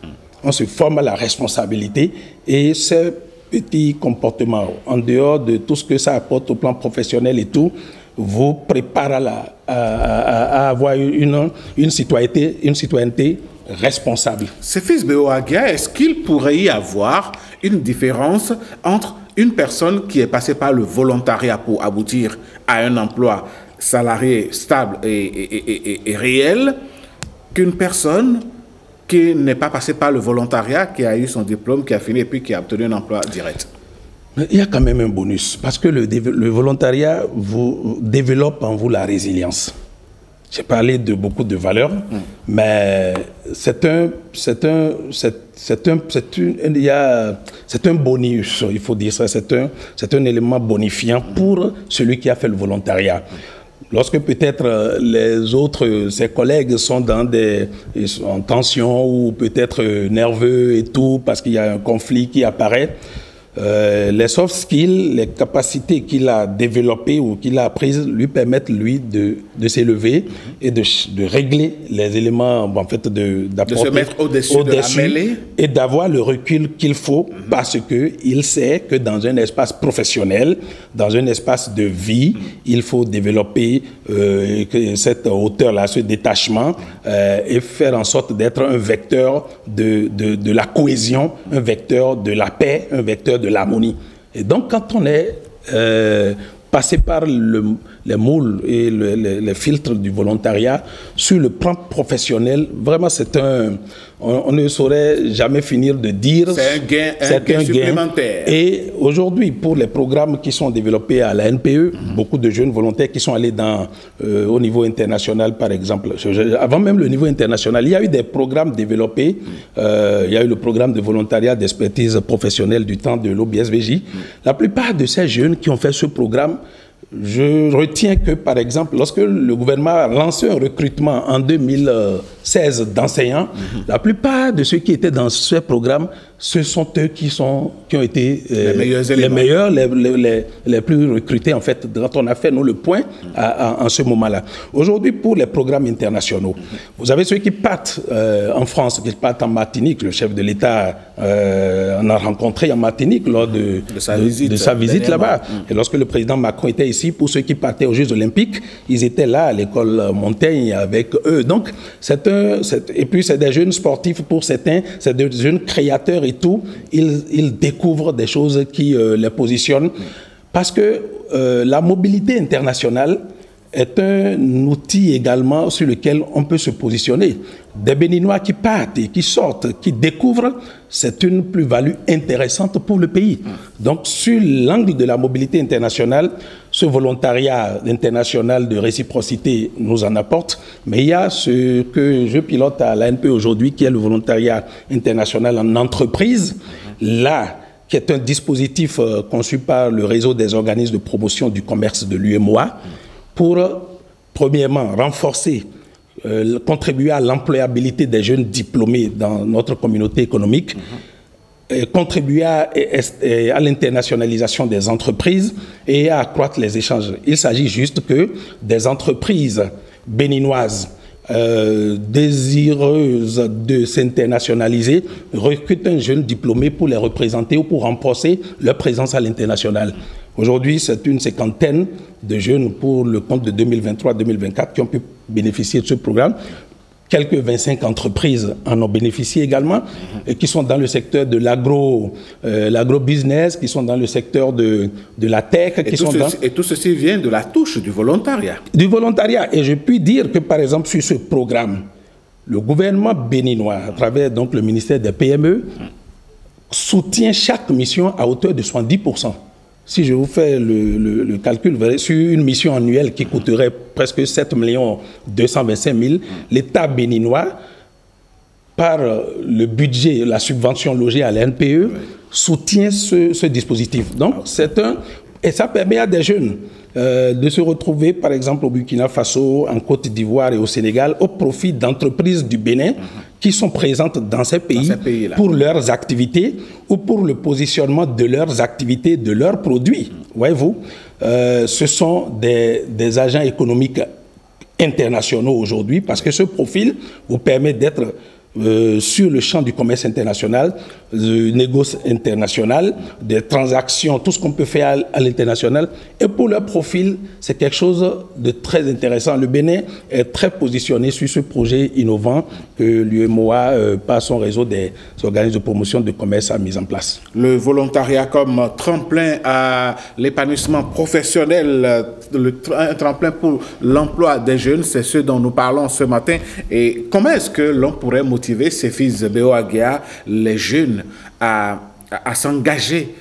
On se forme à la responsabilité et ces petits comportements, en dehors de tout ce que ça apporte au plan professionnel et tout, vous préparent à avoir une citoyenneté responsable. Fils Beoagia, est-ce qu'il pourrait y avoir une différence entre une personne qui est passée par le volontariat pour aboutir à un emploi salarié stable et réel, qu'une personne qui n'est pas passée par le volontariat, qui a eu son diplôme, qui a fini et puis qui a obtenu un emploi direct? Il y a quand même un bonus, parce que le volontariat vous développe en vous la résilience. J'ai parlé de beaucoup de valeurs, mais c'est un bonus, il faut dire ça, c'est un élément bonifiant pour celui qui a fait le volontariat. Lorsque peut-être ses collègues sont en tension ou peut-être nerveux et tout, parce qu'il y a un conflit qui apparaît, les soft skills, les capacités qu'il a développées ou qu'il a apprises lui permettent, lui, de s'élever et de régler les éléments, en fait, de se mettre au-dessus de la mêlée et d'avoir le recul qu'il faut parce qu'il sait que dans un espace professionnel, dans un espace de vie, il faut développer cette hauteur-là, ce détachement et faire en sorte d'être un vecteur de la cohésion, un vecteur de la paix, un vecteur de l'harmonie. Et donc, quand on est passé par les moules et les filtres du volontariat, sur le plan professionnel, vraiment, on ne saurait jamais finir de dire... C'est un gain supplémentaire. Et aujourd'hui, pour les programmes qui sont développés à la NPE, beaucoup de jeunes volontaires qui sont allés au niveau international, par exemple. Avant même le niveau international, il y a eu des programmes développés. Il y a eu le programme de volontariat d'expertise professionnelle du temps de l'OBSVJ. La plupart de ces jeunes qui ont fait ce programme, je retiens que, par exemple, lorsque le gouvernement a lancé un recrutement en 2016 d'enseignants, la plupart de ceux qui étaient dans ce programme, ce sont eux qui ont été les meilleurs, les plus recrutés, en fait, quand on a fait, nous, le point en ce moment-là. Aujourd'hui, pour les programmes internationaux, vous avez ceux qui partent en France, qui partent en Martinique. Le chef de l'État en a rencontré en Martinique lors de sa visite là-bas. Et lorsque le président Macron était ici, pour ceux qui partaient aux Jeux Olympiques, ils étaient là à l'école Montaigne avec eux. Donc, et puis c'est des jeunes sportifs pour certains, c'est des jeunes créateurs et tout. Ils découvrent des choses qui les positionnent. Parce que la mobilité internationale est un outil également sur lequel on peut se positionner. des Béninois qui partent et qui sortent, qui découvrent, c'est une plus-value intéressante pour le pays. Donc, sur l'angle de la mobilité internationale, ce volontariat international de réciprocité nous en apporte, mais il y a ce que je pilote à l'ANPE aujourd'hui, qui est le volontariat international en entreprise, là, qui est un dispositif conçu par le réseau des organismes de promotion du commerce de l'UEMOA, pour, premièrement, renforcer contribuer à l'employabilité des jeunes diplômés dans notre communauté économique, contribuer à l'internationalisation des entreprises et à accroître les échanges. Il s'agit juste que des entreprises béninoises désireuses de s'internationaliser recrutent un jeune diplômé pour les représenter ou pour renforcer leur présence à l'international. Aujourd'hui, c'est une cinquantaine de jeunes pour le compte de 2023-2024 qui ont pu bénéficier de ce programme. Quelques 25 entreprises en ont bénéficié également, et qui sont dans le secteur de l'agro-business, qui sont dans le secteur de la tech. Et tout ceci vient de la touche du volontariat. Du volontariat. Et je puis dire que, par exemple, sur ce programme, le gouvernement béninois, à travers donc, le ministère des PME, soutient chaque mission à hauteur de 70%. Si je vous fais le calcul, vous verrez, sur une mission annuelle qui coûterait presque 7 225 000, l'État béninois, par le budget, la subvention logée à l'NPE, soutient ce dispositif. Donc, et ça permet à des jeunes de se retrouver, par exemple, au Burkina Faso, en Côte d'Ivoire et au Sénégal, au profit d'entreprises du Bénin qui sont présentes dans ces pays pour leurs activités ou pour le positionnement de leurs activités, de leurs produits. Voyez-vous, ce sont des agents économiques internationaux aujourd'hui, parce que ce profil vous permet d'être sur le champ du commerce international, du négoce international, des transactions, tout ce qu'on peut faire à l'international. Et pour leur profil, c'est quelque chose de très intéressant. Le Bénin est très positionné sur ce projet innovant que l'UEMOA, par son réseau des organismes de promotion de commerce, a mis en place. Le volontariat comme tremplin à l'épanouissement professionnel, un tremplin pour l'emploi des jeunes, c'est ce dont nous parlons ce matin. Et comment est-ce que l'on pourrait motiver ces fils de Béoaguia, les jeunes, à s'engager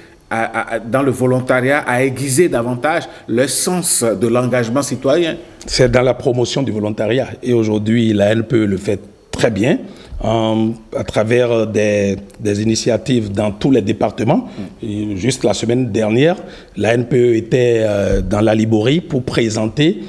dans le volontariat, à aiguiser davantage le sens de l'engagement citoyen? C'est dans la promotion du volontariat. Et aujourd'hui, la NPE le fait très bien, à travers des initiatives dans tous les départements. Et juste la semaine dernière, la NPE était dans la Liborie pour présenter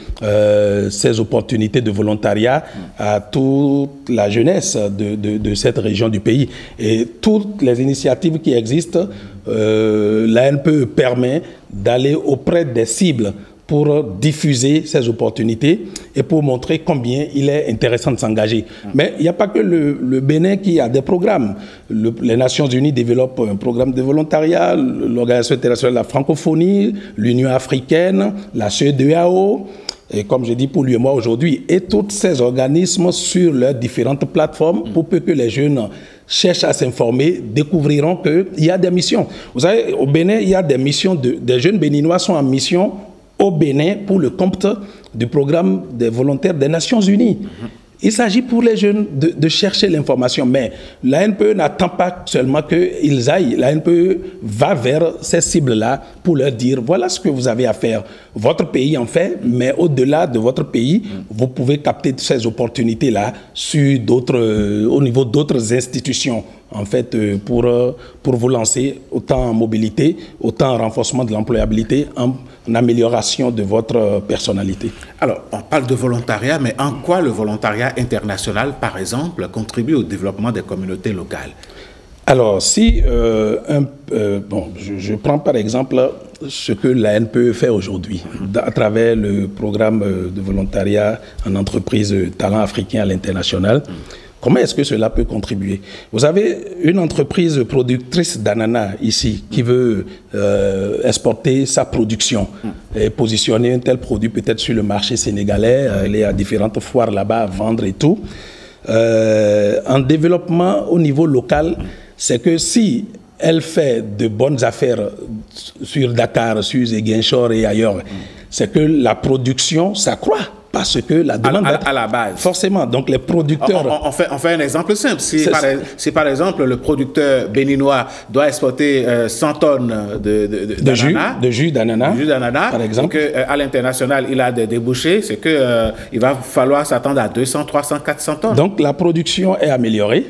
ces opportunités de volontariat à toute la jeunesse de cette région du pays. Et toutes les initiatives qui existent, la NPE permet d'aller auprès des cibles pour diffuser ces opportunités et pour montrer combien il est intéressant de s'engager. Mais il n'y a pas que le Bénin qui a des programmes. Les Nations Unies développent un programme de volontariat, l'Organisation internationale de la francophonie, l'Union africaine, la CEDEAO, et comme je dis pour lui et moi aujourd'hui, et tous ces organismes sur leurs différentes plateformes, pour peu que les jeunes cherchent à s'informer, découvriront qu'il y a des missions. Vous savez, au Bénin, il y a des missions, des jeunes béninois sont en mission au Bénin pour le compte du programme des volontaires des Nations Unies. Il s'agit pour les jeunes de chercher l'information, mais la NPE n'attend pas seulement qu'ils aillent. La NPE va vers ces cibles-là pour leur dire, voilà ce que vous avez à faire. Votre pays en fait, mais au-delà de votre pays, vous pouvez capter ces opportunités-là au niveau d'autres institutions, en fait, pour vous lancer autant en mobilité, autant en renforcement de l'employabilité, en amélioration de votre personnalité. Alors, on parle de volontariat, mais en quoi le volontariat international, par exemple, contribue au développement des communautés locales? Alors, si je prends par exemple ce que la NPE fait aujourd'hui à travers le programme de volontariat en entreprise talent africain à l'international. Comment est-ce que cela peut contribuer? Vous avez une entreprise productrice d'ananas ici qui veut exporter sa production et positionner un tel produit peut-être sur le marché sénégalais. Elle est à différentes foires là-bas à vendre et tout. En développement au niveau local, c'est que si elle fait de bonnes affaires sur Dakar, sur Ziguinchor et ailleurs, c'est que la production s'accroît. parce que la demande à la base. Forcément. Donc les producteurs... On fait un exemple simple. Si par exemple le producteur béninois doit exporter 100 tonnes de jus d'ananas, par exemple, et qu'à l'international il a des débouchés, c'est qu'il va falloir s'attendre à 200, 300, 400 tonnes. Donc la production est améliorée.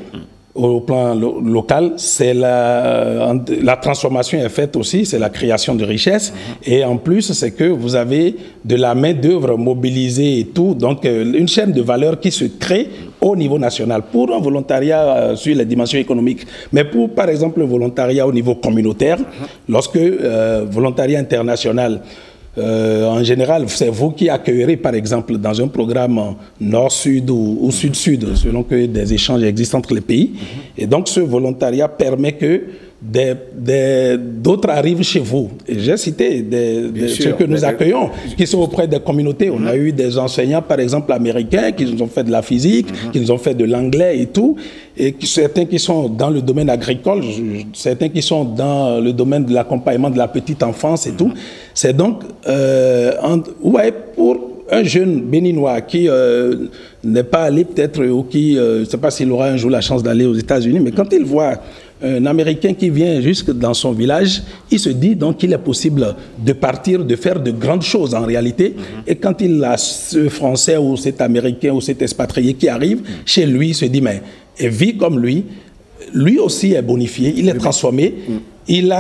Au plan local, c'est la transformation est faite aussi, c'est la création de richesses. Et en plus, c'est que vous avez de la main-d'œuvre mobilisée et tout. Donc, une chaîne de valeur qui se crée au niveau national pour un volontariat sur les dimensions économiques. Mais pour, par exemple, le volontariat au niveau communautaire, lorsque volontariat international, en général, c'est vous qui accueillerez, par exemple, dans un programme nord-sud ou sud-sud, selon que des échanges existent entre les pays. Et donc, ce volontariat permet que d'autres arrivent chez vous. J'ai cité ceux que nous accueillons, qui sont auprès des communautés. On a eu des enseignants, par exemple, américains, qui nous ont fait de la physique, qui nous ont fait de l'anglais et tout, et certains qui sont dans le domaine agricole, certains qui sont dans le domaine de l'accompagnement de la petite enfance et tout. C'est donc, pour un jeune béninois qui n'est pas allé peut-être, ou qui, je ne sais pas s'il aura un jour la chance d'aller aux États-Unis, mais quand il voit un Américain qui vient jusque dans son village, il se dit donc qu'il est possible de partir, de faire de grandes choses en réalité. Et quand il a ce Français ou cet Américain ou cet expatrié qui arrive chez lui, il se dit, mais il vit comme lui aussi est bonifié, il est transformé. Il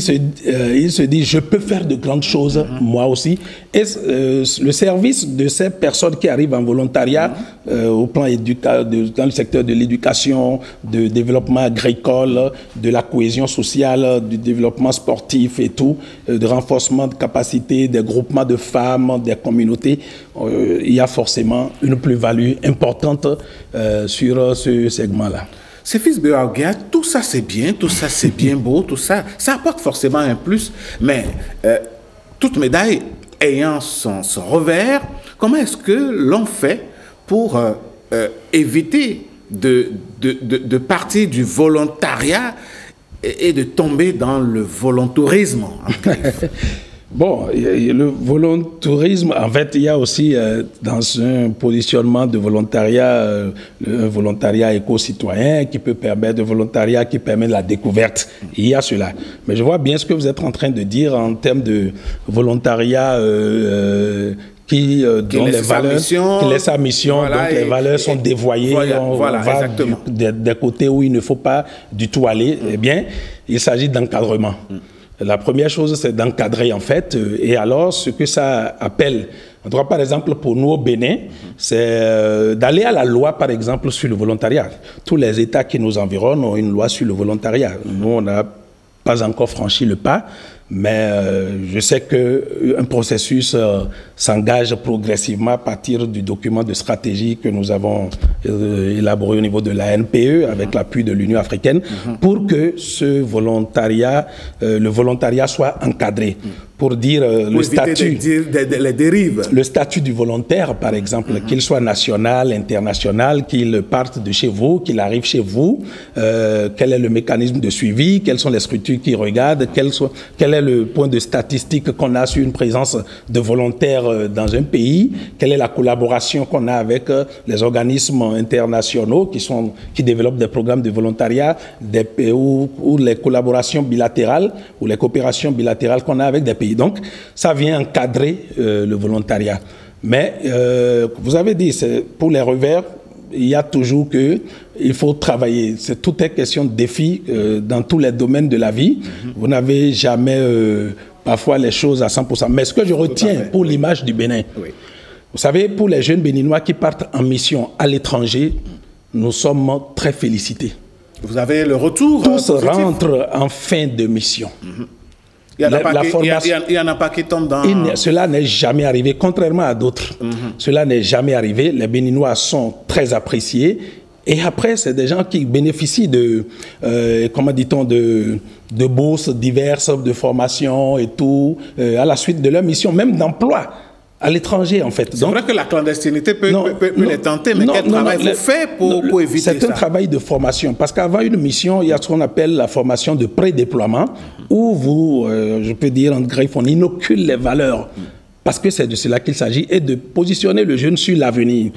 se dit, je peux faire de grandes choses, moi aussi. Et le service de ces personnes qui arrivent en volontariat, au plan dans le secteur de l'éducation, de développement agricole, de la cohésion sociale, du développement sportif et tout, de renforcement de capacité, des groupements de femmes, des communautés, il y a forcément une plus-value importante sur ce segment-là. C'est fils Béaouguia, tout ça c'est bien, tout ça c'est bien beau, tout ça, ça apporte forcément un plus, mais toute médaille ayant son revers, comment est-ce que l'on fait pour éviter de partir du volontariat et de tomber dans le volontourisme? Bon, le volontourisme, en fait, il y a aussi dans un positionnement de volontariat, un volontariat éco-citoyen qui peut permettre de volontariat qui permet de la découverte. Il y a cela. Mais je vois bien ce que vous êtes en train de dire en termes de volontariat qui laisse sa mission, voilà, donc les valeurs sont dévoyées, on va des côtés où il ne faut pas du tout aller. Eh bien, il s'agit d'encadrement. La première chose, c'est d'encadrer en fait. Et alors, ce que ça appelle, en tout cas, par exemple, pour nous au Bénin, c'est d'aller à la loi, par exemple, sur le volontariat. Tous les États qui nous environnent ont une loi sur le volontariat. Nous, on n'a pas encore franchi le pas, mais je sais qu'un processus s'engage progressivement à partir du document de stratégie que nous avons élaboré au niveau de la NPE avec l'appui de l'Union africaine pour que ce volontariat, le volontariat soit encadré. Pour dire le statut, les dérives. Le statut du volontaire, par exemple, qu'il soit national, international, qu'il parte de chez vous, qu'il arrive chez vous, quel est le mécanisme de suivi, quelles sont les structures qui regardent, quel est le point de statistique qu'on a sur une présence de volontaires dans un pays, quelle est la collaboration qu'on a avec les organismes internationaux qui développent des programmes de volontariat, ou les collaborations bilatérales ou les coopérations bilatérales qu'on a avec des pays. Donc, ça vient encadrer le volontariat. Mais, vous avez dit, pour les revers, il y a toujours qu'il faut travailler. Tout est question de défi dans tous les domaines de la vie. Vous n'avez jamais parfois les choses à 100%. Mais ce que je retiens pour l'image du Bénin, vous savez, pour les jeunes béninois qui partent en mission à l'étranger, nous sommes très félicités. Vous avez le retour tous rentrent en fin de mission. Il y en a pas qui tombent dans... Cela n'est jamais arrivé, contrairement à d'autres. Cela n'est jamais arrivé. Les Béninois sont très appréciés. Et après, c'est des gens qui bénéficient de, comment dit-on, de bourses diverses, de formations et tout, à la suite de leur mission, même d'emploi à l'étranger, en fait. C'est vrai que la clandestinité peut les tenter, mais quel travail vous faites pour éviter ça? C'est un travail de formation, parce qu'avant une mission, il y a ce qu'on appelle la formation de pré-déploiement, où vous, je peux dire en griffe, on inocule les valeurs parce que c'est de cela qu'il s'agit, et de positionner le jeune sur l'avenir.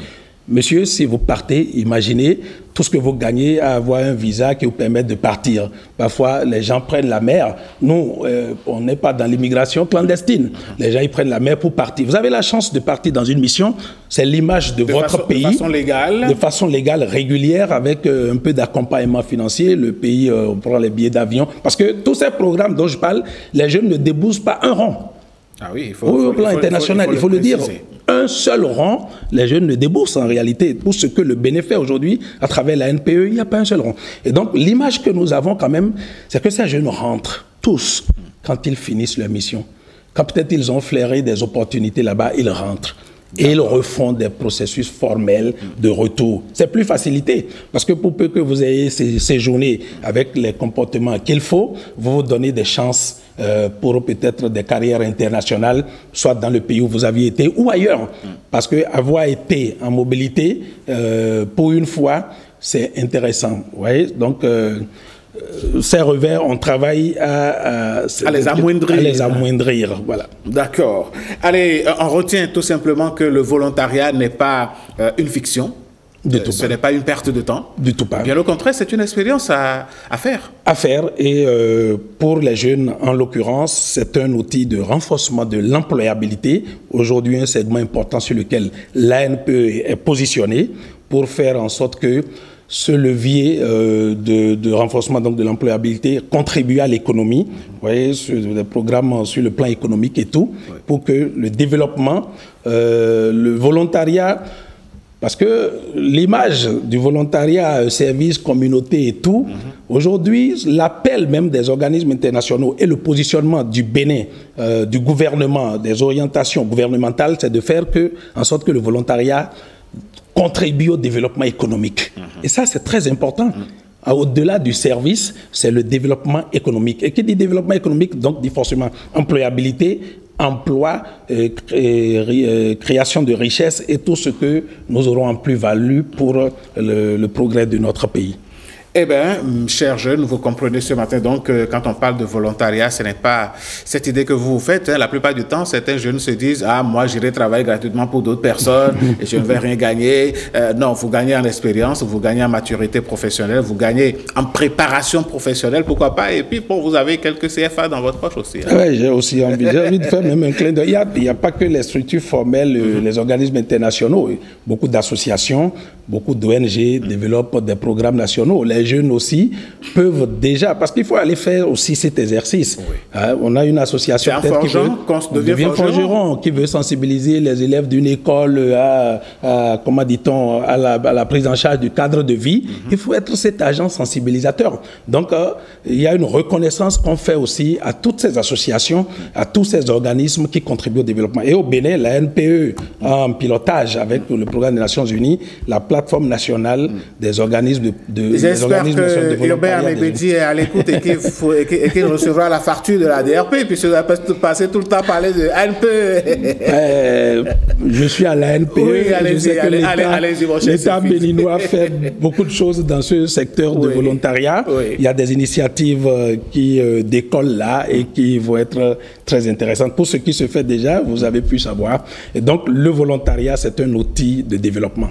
Monsieur, si vous partez, imaginez tout ce que vous gagnez à avoir un visa qui vous permet de partir. Parfois, les gens prennent la mer. Nous, on n'est pas dans l'immigration clandestine. Les gens, ils prennent la mer pour partir. Vous avez la chance de partir dans une mission. C'est l'image de votre pays. De façon légale. De façon légale, régulière, avec un peu d'accompagnement financier. Le pays, on prend les billets d'avion. Parce que tous ces programmes dont je parle, les jeunes ne déboursent pas un rond. Ah oui, il faut, au plan international, il faut le dire. Un seul rond, les jeunes ne déboursent en réalité. Pour ce que le Bénin fait aujourd'hui, à travers la NPE, il n'y a pas un seul rond. Et donc, l'image que nous avons quand même, c'est que ces jeunes rentrent, tous, quand ils finissent leur mission. Quand peut-être ils ont flairé des opportunités là-bas, ils rentrent. Et ils refont des processus formels de retour. C'est plus facilité, parce que pour peu que vous ayez séjourné avec les comportements qu'il faut, vous vous donnez des chances pour peut-être des carrières internationales, soit dans le pays où vous aviez été ou ailleurs. Parce que avoir été en mobilité, pour une fois, c'est intéressant. Vous voyez? Donc, ces revers, on travaille à les amoindrir. À les amoindrir, voilà. D'accord. Allez, on retient tout simplement que le volontariat n'est pas une fiction. Ce n'est pas une perte de temps. Du tout pas. Bien au contraire, c'est une expérience à faire. À faire. Et pour les jeunes, en l'occurrence, c'est un outil de renforcement de l'employabilité. Aujourd'hui, un segment important sur lequel l'ANPE est positionné pour faire en sorte que ce levier de renforcement donc, de l'employabilité contribue à l'économie. Vous voyez, sur des programmes sur le plan économique et tout, pour que le développement, le volontariat, parce que l'image du volontariat, service, communauté et tout, aujourd'hui, l'appel même des organismes internationaux et le positionnement du Bénin, du gouvernement, des orientations gouvernementales, c'est de faire en sorte que le volontariat contribue au développement économique. Et ça, c'est très important. Au-delà du service, c'est le développement économique. Et qui dit développement économique, donc dit forcément employabilité, emploi, création de richesses et tout ce que nous aurons en plus-value pour le progrès de notre pays. Eh bien, chers jeunes, vous comprenez ce matin donc quand on parle de volontariat, ce n'est pas cette idée que vous faites. Hein. La plupart du temps, certains jeunes se disent « Ah, moi, j'irai travailler gratuitement pour d'autres personnes et je ne vais rien gagner. » Non, vous gagnez en expérience, vous gagnez en maturité professionnelle, vous gagnez en préparation professionnelle, pourquoi pas. Et puis, bon, vous avez quelques CFA dans votre poche aussi. Hein. Oui, j'ai aussi envie de faire même un clin d'œil. Il n'y a pas que les structures formelles, les organismes internationaux. Beaucoup d'associations, beaucoup d'ONG développent des programmes nationaux. Les jeunes aussi peuvent déjà, parce qu'il faut aller faire aussi cet exercice. On a une association qui veut sensibiliser les élèves d'une école comment dit-on, à la prise en charge du cadre de vie. Il faut être cet agent sensibilisateur. Donc, il y a une reconnaissance qu'on fait aussi à toutes ces associations, à tous ces organismes qui contribuent au développement. Et au Bénin, la NPE, en pilotage avec le programme des Nations Unies, la plateforme nationale des organismes que Hubert Mébédi est à l'écoute et qu'il recevra la facture de la DRP, puisque va passer tout le temps à parler de ANPE. Je suis à la NPE. Oui, allez-y, l'État béninois fait beaucoup de choses dans ce secteur de volontariat. Il y a des initiatives qui décollent là et qui vont être très intéressantes. Pour ce qui se fait déjà, vous avez pu savoir. Et donc, le volontariat, c'est un outil de développement.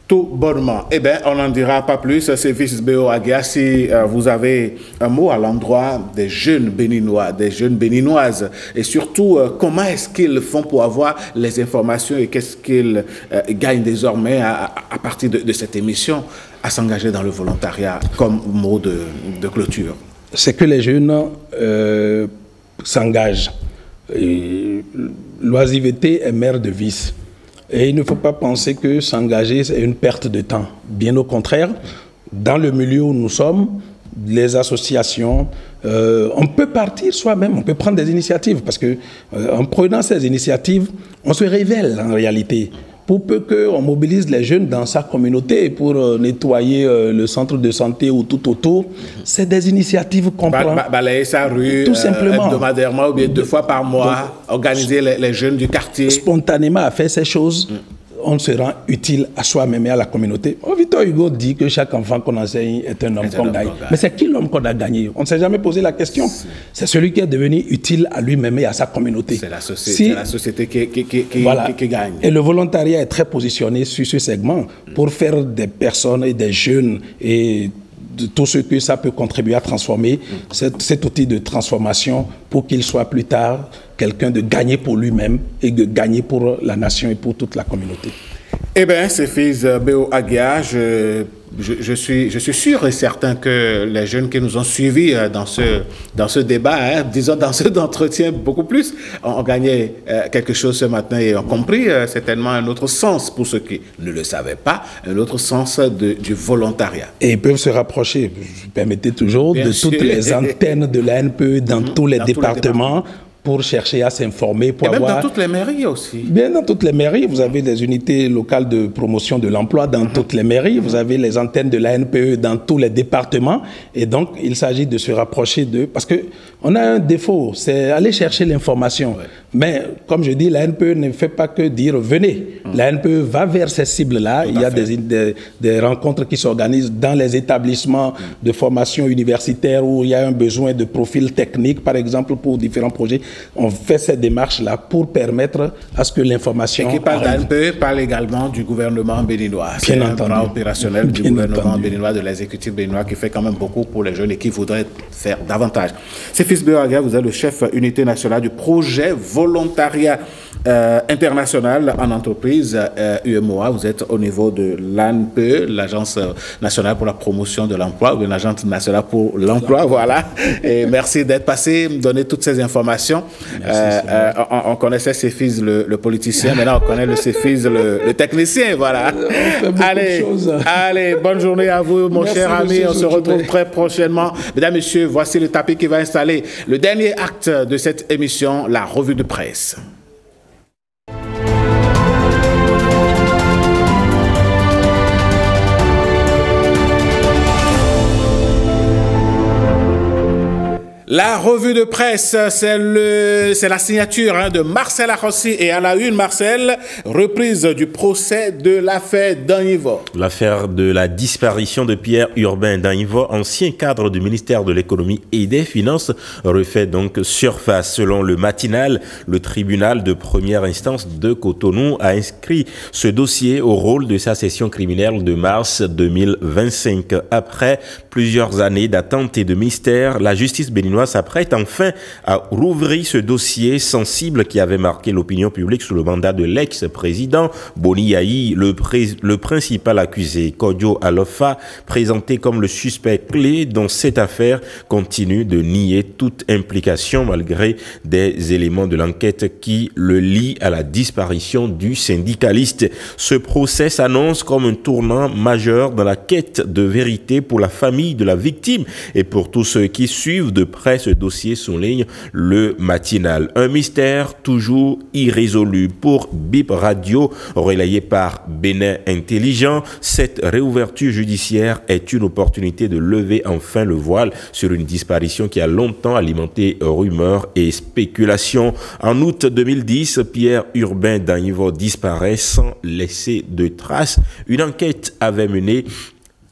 Tout bonnement. Eh bien, on n'en dira pas plus. C'est Fils Béo Aguia. Si vous avez un mot à l'endroit des jeunes béninois, des jeunes béninoises, et surtout, comment est-ce qu'ils font pour avoir les informations et qu'est-ce qu'ils gagnent désormais à partir de cette émission à s'engager dans le volontariat comme mot de clôture? C'est que les jeunes s'engagent. L'oisiveté est mère de vice. Et il ne faut pas penser que s'engager, c'est une perte de temps. Bien au contraire, dans le milieu où nous sommes, les associations, on peut partir soi-même, on peut prendre des initiatives, parce que en prenant ces initiatives, on se révèle en réalité. Pour peu qu'on mobilise les jeunes dans sa communauté pour nettoyer le centre de santé ou tout autour, c'est des initiatives qu'on prend. Balayer sa rue tout simplement. Hebdomadairement ou bien 2 fois par mois, organiser les jeunes du quartier. Spontanément à faire ces choses. on se rend utile à soi-même et à la communauté. Victor Hugo dit que chaque enfant qu'on enseigne est un homme qu'on gagne. Mais c'est qui l'homme qu'on a gagné? On ne s'est jamais posé la question. C'est celui qui est devenu utile à lui-même et à sa communauté. C'est la société qui gagne. Et le volontariat est très positionné sur ce segment pour faire des personnes et des jeunes et de tout ce que ça peut contribuer à transformer cet outil de transformation pour qu'il soit plus tard quelqu'un de gagné pour lui-même et de gagné pour la nation et pour toute la communauté. Eh bien, c'est fils Béo Agia, je suis sûr et certain que les jeunes qui nous ont suivis dans ce débat, disons dans cet entretien beaucoup plus, ont gagné quelque chose ce matin et ont compris certainement un autre sens, pour ceux qui ne le savaient pas, un autre sens du volontariat. Et ils peuvent se rapprocher, je permettez toujours, de toutes les antennes de la NPE dans tous les départements. Pour chercher à s'informer. Et même dans toutes les mairies aussi. Bien, dans toutes les mairies, vous avez des unités locales de promotion de l'emploi dans toutes les mairies, vous avez les antennes de la NPE dans tous les départements, et donc il s'agit de se rapprocher d'eux, parce qu'on a un défaut, c'est aller chercher l'information. Ouais. Mais comme je dis, la NPE ne fait pas que dire venez. La NPE va vers ces cibles-là. Il y a des rencontres qui s'organisent dans les établissements de formation universitaire où il y a un besoin de profil technique, par exemple, pour différents projets. On fait cette démarche-là pour permettre à ce que l'information... Et qui parle d'ANPE parle également du gouvernement béninois. C'est un bras opérationnel du gouvernement béninois, de l'exécutif béninois, qui fait quand même beaucoup pour les jeunes et qui voudraient faire davantage. C'est Fils Béoaga, vous êtes le chef unité nationale du projet volontariat international en entreprise UMOA. Vous êtes au niveau de l'ANPE, l'Agence nationale pour la promotion de l'emploi, ou l'Agence nationale pour l'emploi, voilà. Et merci d'être passé, donner toutes ces informations. On connaissait Céphise le politicien, maintenant on connaît le Céphise le technicien, voilà. Allez, bonne journée à vous, mon cher ami. On se retrouve très prochainement. Mesdames, Messieurs, voici le tapis qui va installer le dernier acte de cette émission, la revue de presse. La revue de presse, c'est la signature de Marcel Arrossi et à la une, Marcel, reprise du procès de l'affaire Danyivo. L'affaire de la disparition de Pierre Urbain Danyivo, ancien cadre du ministère de l'économie et des finances, refait donc surface. Selon le matinal, le tribunal de première instance de Cotonou a inscrit ce dossier au rôle de sa session criminelle de mars 2025. Après plusieurs années d'attente et de mystère, la justice béninoise s'apprête enfin à rouvrir ce dossier sensible qui avait marqué l'opinion publique sous le mandat de l'ex-président Boni Yayi. Le principal accusé, Kodjo Alofa, présenté comme le suspect clé dans cette affaire, continue de nier toute implication malgré des éléments de l'enquête qui le lient à la disparition du syndicaliste. Ce procès s'annonce comme un tournant majeur dans la quête de vérité pour la famille de la victime et pour tous ceux qui suivent de près ce dossier, souligne le matinal. Un mystère toujours irrésolu pour BIP Radio, relayé par Bénin Intelligent. Cette réouverture judiciaire est une opportunité de lever enfin le voile sur une disparition qui a longtemps alimenté rumeurs et spéculations. En août 2010, Pierre Urbain Danyivo disparaît sans laisser de traces. Une enquête avait mené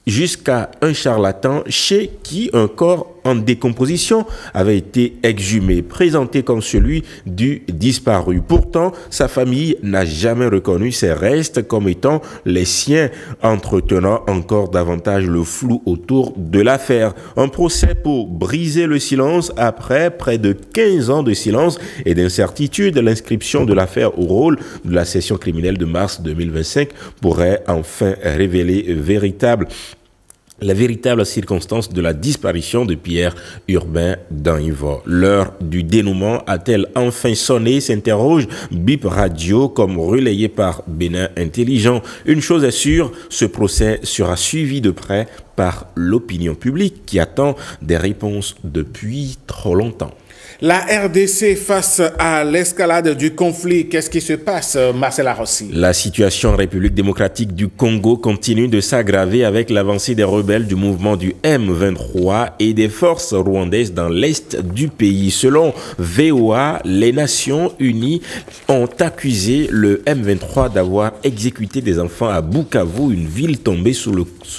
jusqu'à un charlatan chez qui un corps en décomposition avait été exhumé, présenté comme celui du disparu. Pourtant, sa famille n'a jamais reconnu ces restes comme étant les siens, entretenant encore davantage le flou autour de l'affaire. Un procès pour briser le silence après près de 15 ans de silence et d'incertitude. L'inscription de l'affaire au rôle de la session criminelle de mars 2025 pourrait enfin révéler la véritable circonstance de la disparition de Pierre Urbain Danyivo. L'heure du dénouement a-t-elle enfin sonné, s'interroge BIP Radio, comme relayé par Bénin Intelligent. Une chose est sûre, ce procès sera suivi de près par l'opinion publique qui attend des réponses depuis trop longtemps. La RDC face à l'escalade du conflit, qu'est-ce qui se passe, Marcel Arossi? La situation en République démocratique du Congo continue de s'aggraver avec l'avancée des rebelles du mouvement du M23 et des forces rwandaises dans l'est du pays. Selon VOA, les Nations Unies ont accusé le M23 d'avoir exécuté des enfants à Bukavu, une ville tombée sous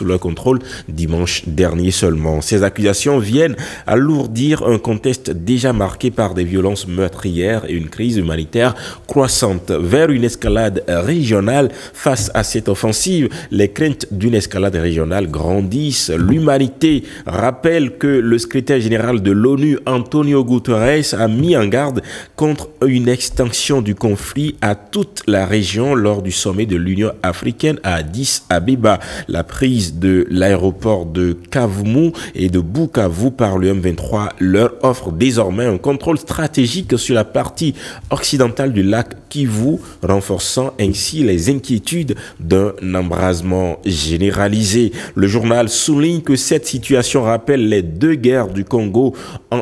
leur contrôle dimanche dernier seulement. Ces accusations viennent alourdir un contexte déjà marqué par des violences meurtrières et une crise humanitaire croissante. Vers une escalade régionale, face à cette offensive, les craintes d'une escalade régionale grandissent. L'humanité rappelle que le secrétaire général de l'ONU, Antonio Guterres, a mis en garde contre une extension du conflit à toute la région lors du sommet de l'Union africaine à Addis Abeba. La prise de l'aéroport de Kavumu et de Bukavu par le M23 leur offre désormais un contrôle stratégique sur la partie occidentale du lac Kivu, renforçant ainsi les inquiétudes d'un embrasement généralisé. Le journal souligne que cette situation rappelle les deux guerres du Congo,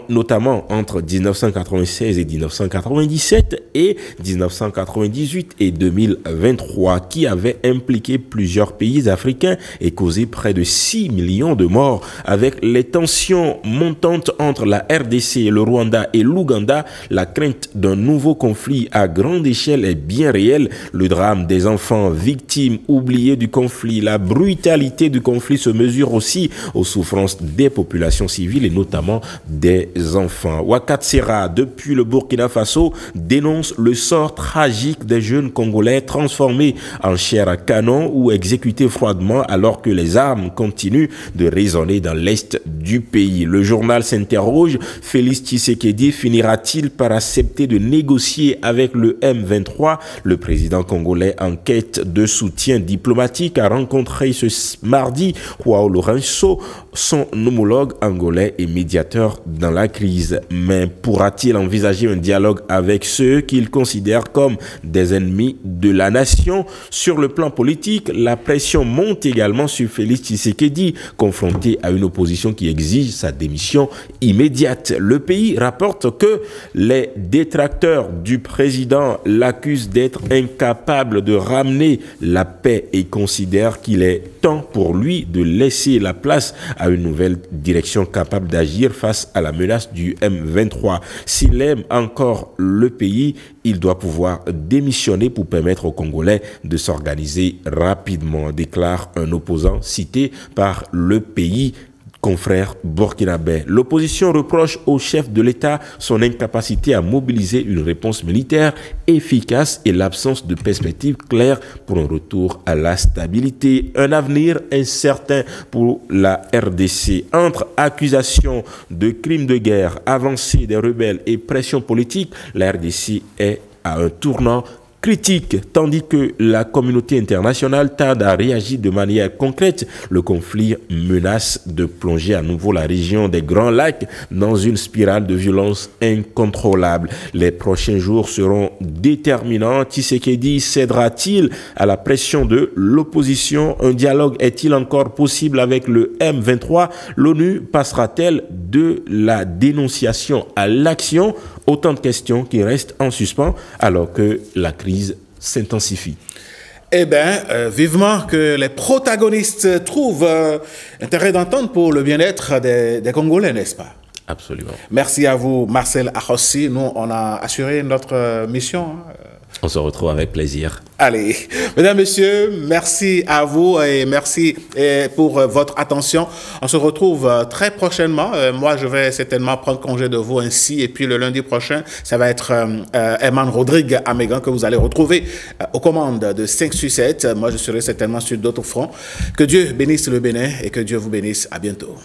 notamment entre 1996 et 1997 et 1998 et 2023, qui avaient impliqué plusieurs pays africains et causé près de 6 millions de morts. Avec les tensions montantes entre la RDC et le Rwanda et l'Ouganda, la crainte d'un nouveau conflit à grande échelle est bien réelle. Le drame des enfants victimes oubliées du conflit, la brutalité du conflit se mesure aussi aux souffrances des populations civiles et notamment des enfants. Wakatsera, depuis le Burkina Faso, dénonce le sort tragique des jeunes Congolais transformés en chair à canon ou exécutés froidement alors que les armes continuent de résonner dans l'est du pays. Le journal s'interroge, Félix Tshisekedi finira-t-il par accepter de négocier avec le M23? Le président congolais en quête de soutien diplomatique a rencontré ce mardi João Lourenço, son homologue angolais et médiateur dans la crise. Mais pourra-t-il envisager un dialogue avec ceux qu'il considère comme des ennemis de la nation? Sur le plan politique, la pression monte également sur Félix Tshisekedi, confronté à une opposition qui exige sa démission immédiate. Le pays rapporte que les détracteurs du président l'accusent d'être incapable de ramener la paix et considèrent qu'il est temps pour lui de laisser la place à une nouvelle direction capable d'agir face à la menace du M23. S'il aime encore le pays, il doit pouvoir démissionner pour permettre aux Congolais de s'organiser rapidement, déclare un opposant cité par le pays confrère burkinabé. L'opposition reproche au chef de l'État son incapacité à mobiliser une réponse militaire efficace et l'absence de perspective claire pour un retour à la stabilité. Un avenir incertain pour la RDC. Entre accusations de crimes de guerre, avancées des rebelles et pression politique, la RDC est à un tournant critique, tandis que la communauté internationale tarde à réagir de manière concrète. Le conflit menace de plonger à nouveau la région des Grands Lacs dans une spirale de violence incontrôlable. Les prochains jours seront déterminants. Tshisekedi cédera-t-il à la pression de l'opposition? Un dialogue est-il encore possible avec le M23? L'ONU passera-t-elle de la dénonciation à l'action? Autant de questions qui restent en suspens alors que la crise s'intensifie. Eh bien, vivement que les protagonistes trouvent un terrain d'entente pour le bien-être des Congolais, n'est-ce pas? Absolument. Merci à vous, Marcel Arossi. Nous, on a assuré notre mission. On se retrouve avec plaisir. Allez, mesdames, messieurs, merci à vous et merci pour votre attention. On se retrouve très prochainement. Moi, je vais certainement prendre congé de vous ainsi. Et puis le lundi prochain, ça va être Herman Rodrigue Amégan que vous allez retrouver aux commandes de 5 sur 7. Moi, je serai certainement sur d'autres fronts. Que Dieu bénisse le Bénin et que Dieu vous bénisse. À bientôt.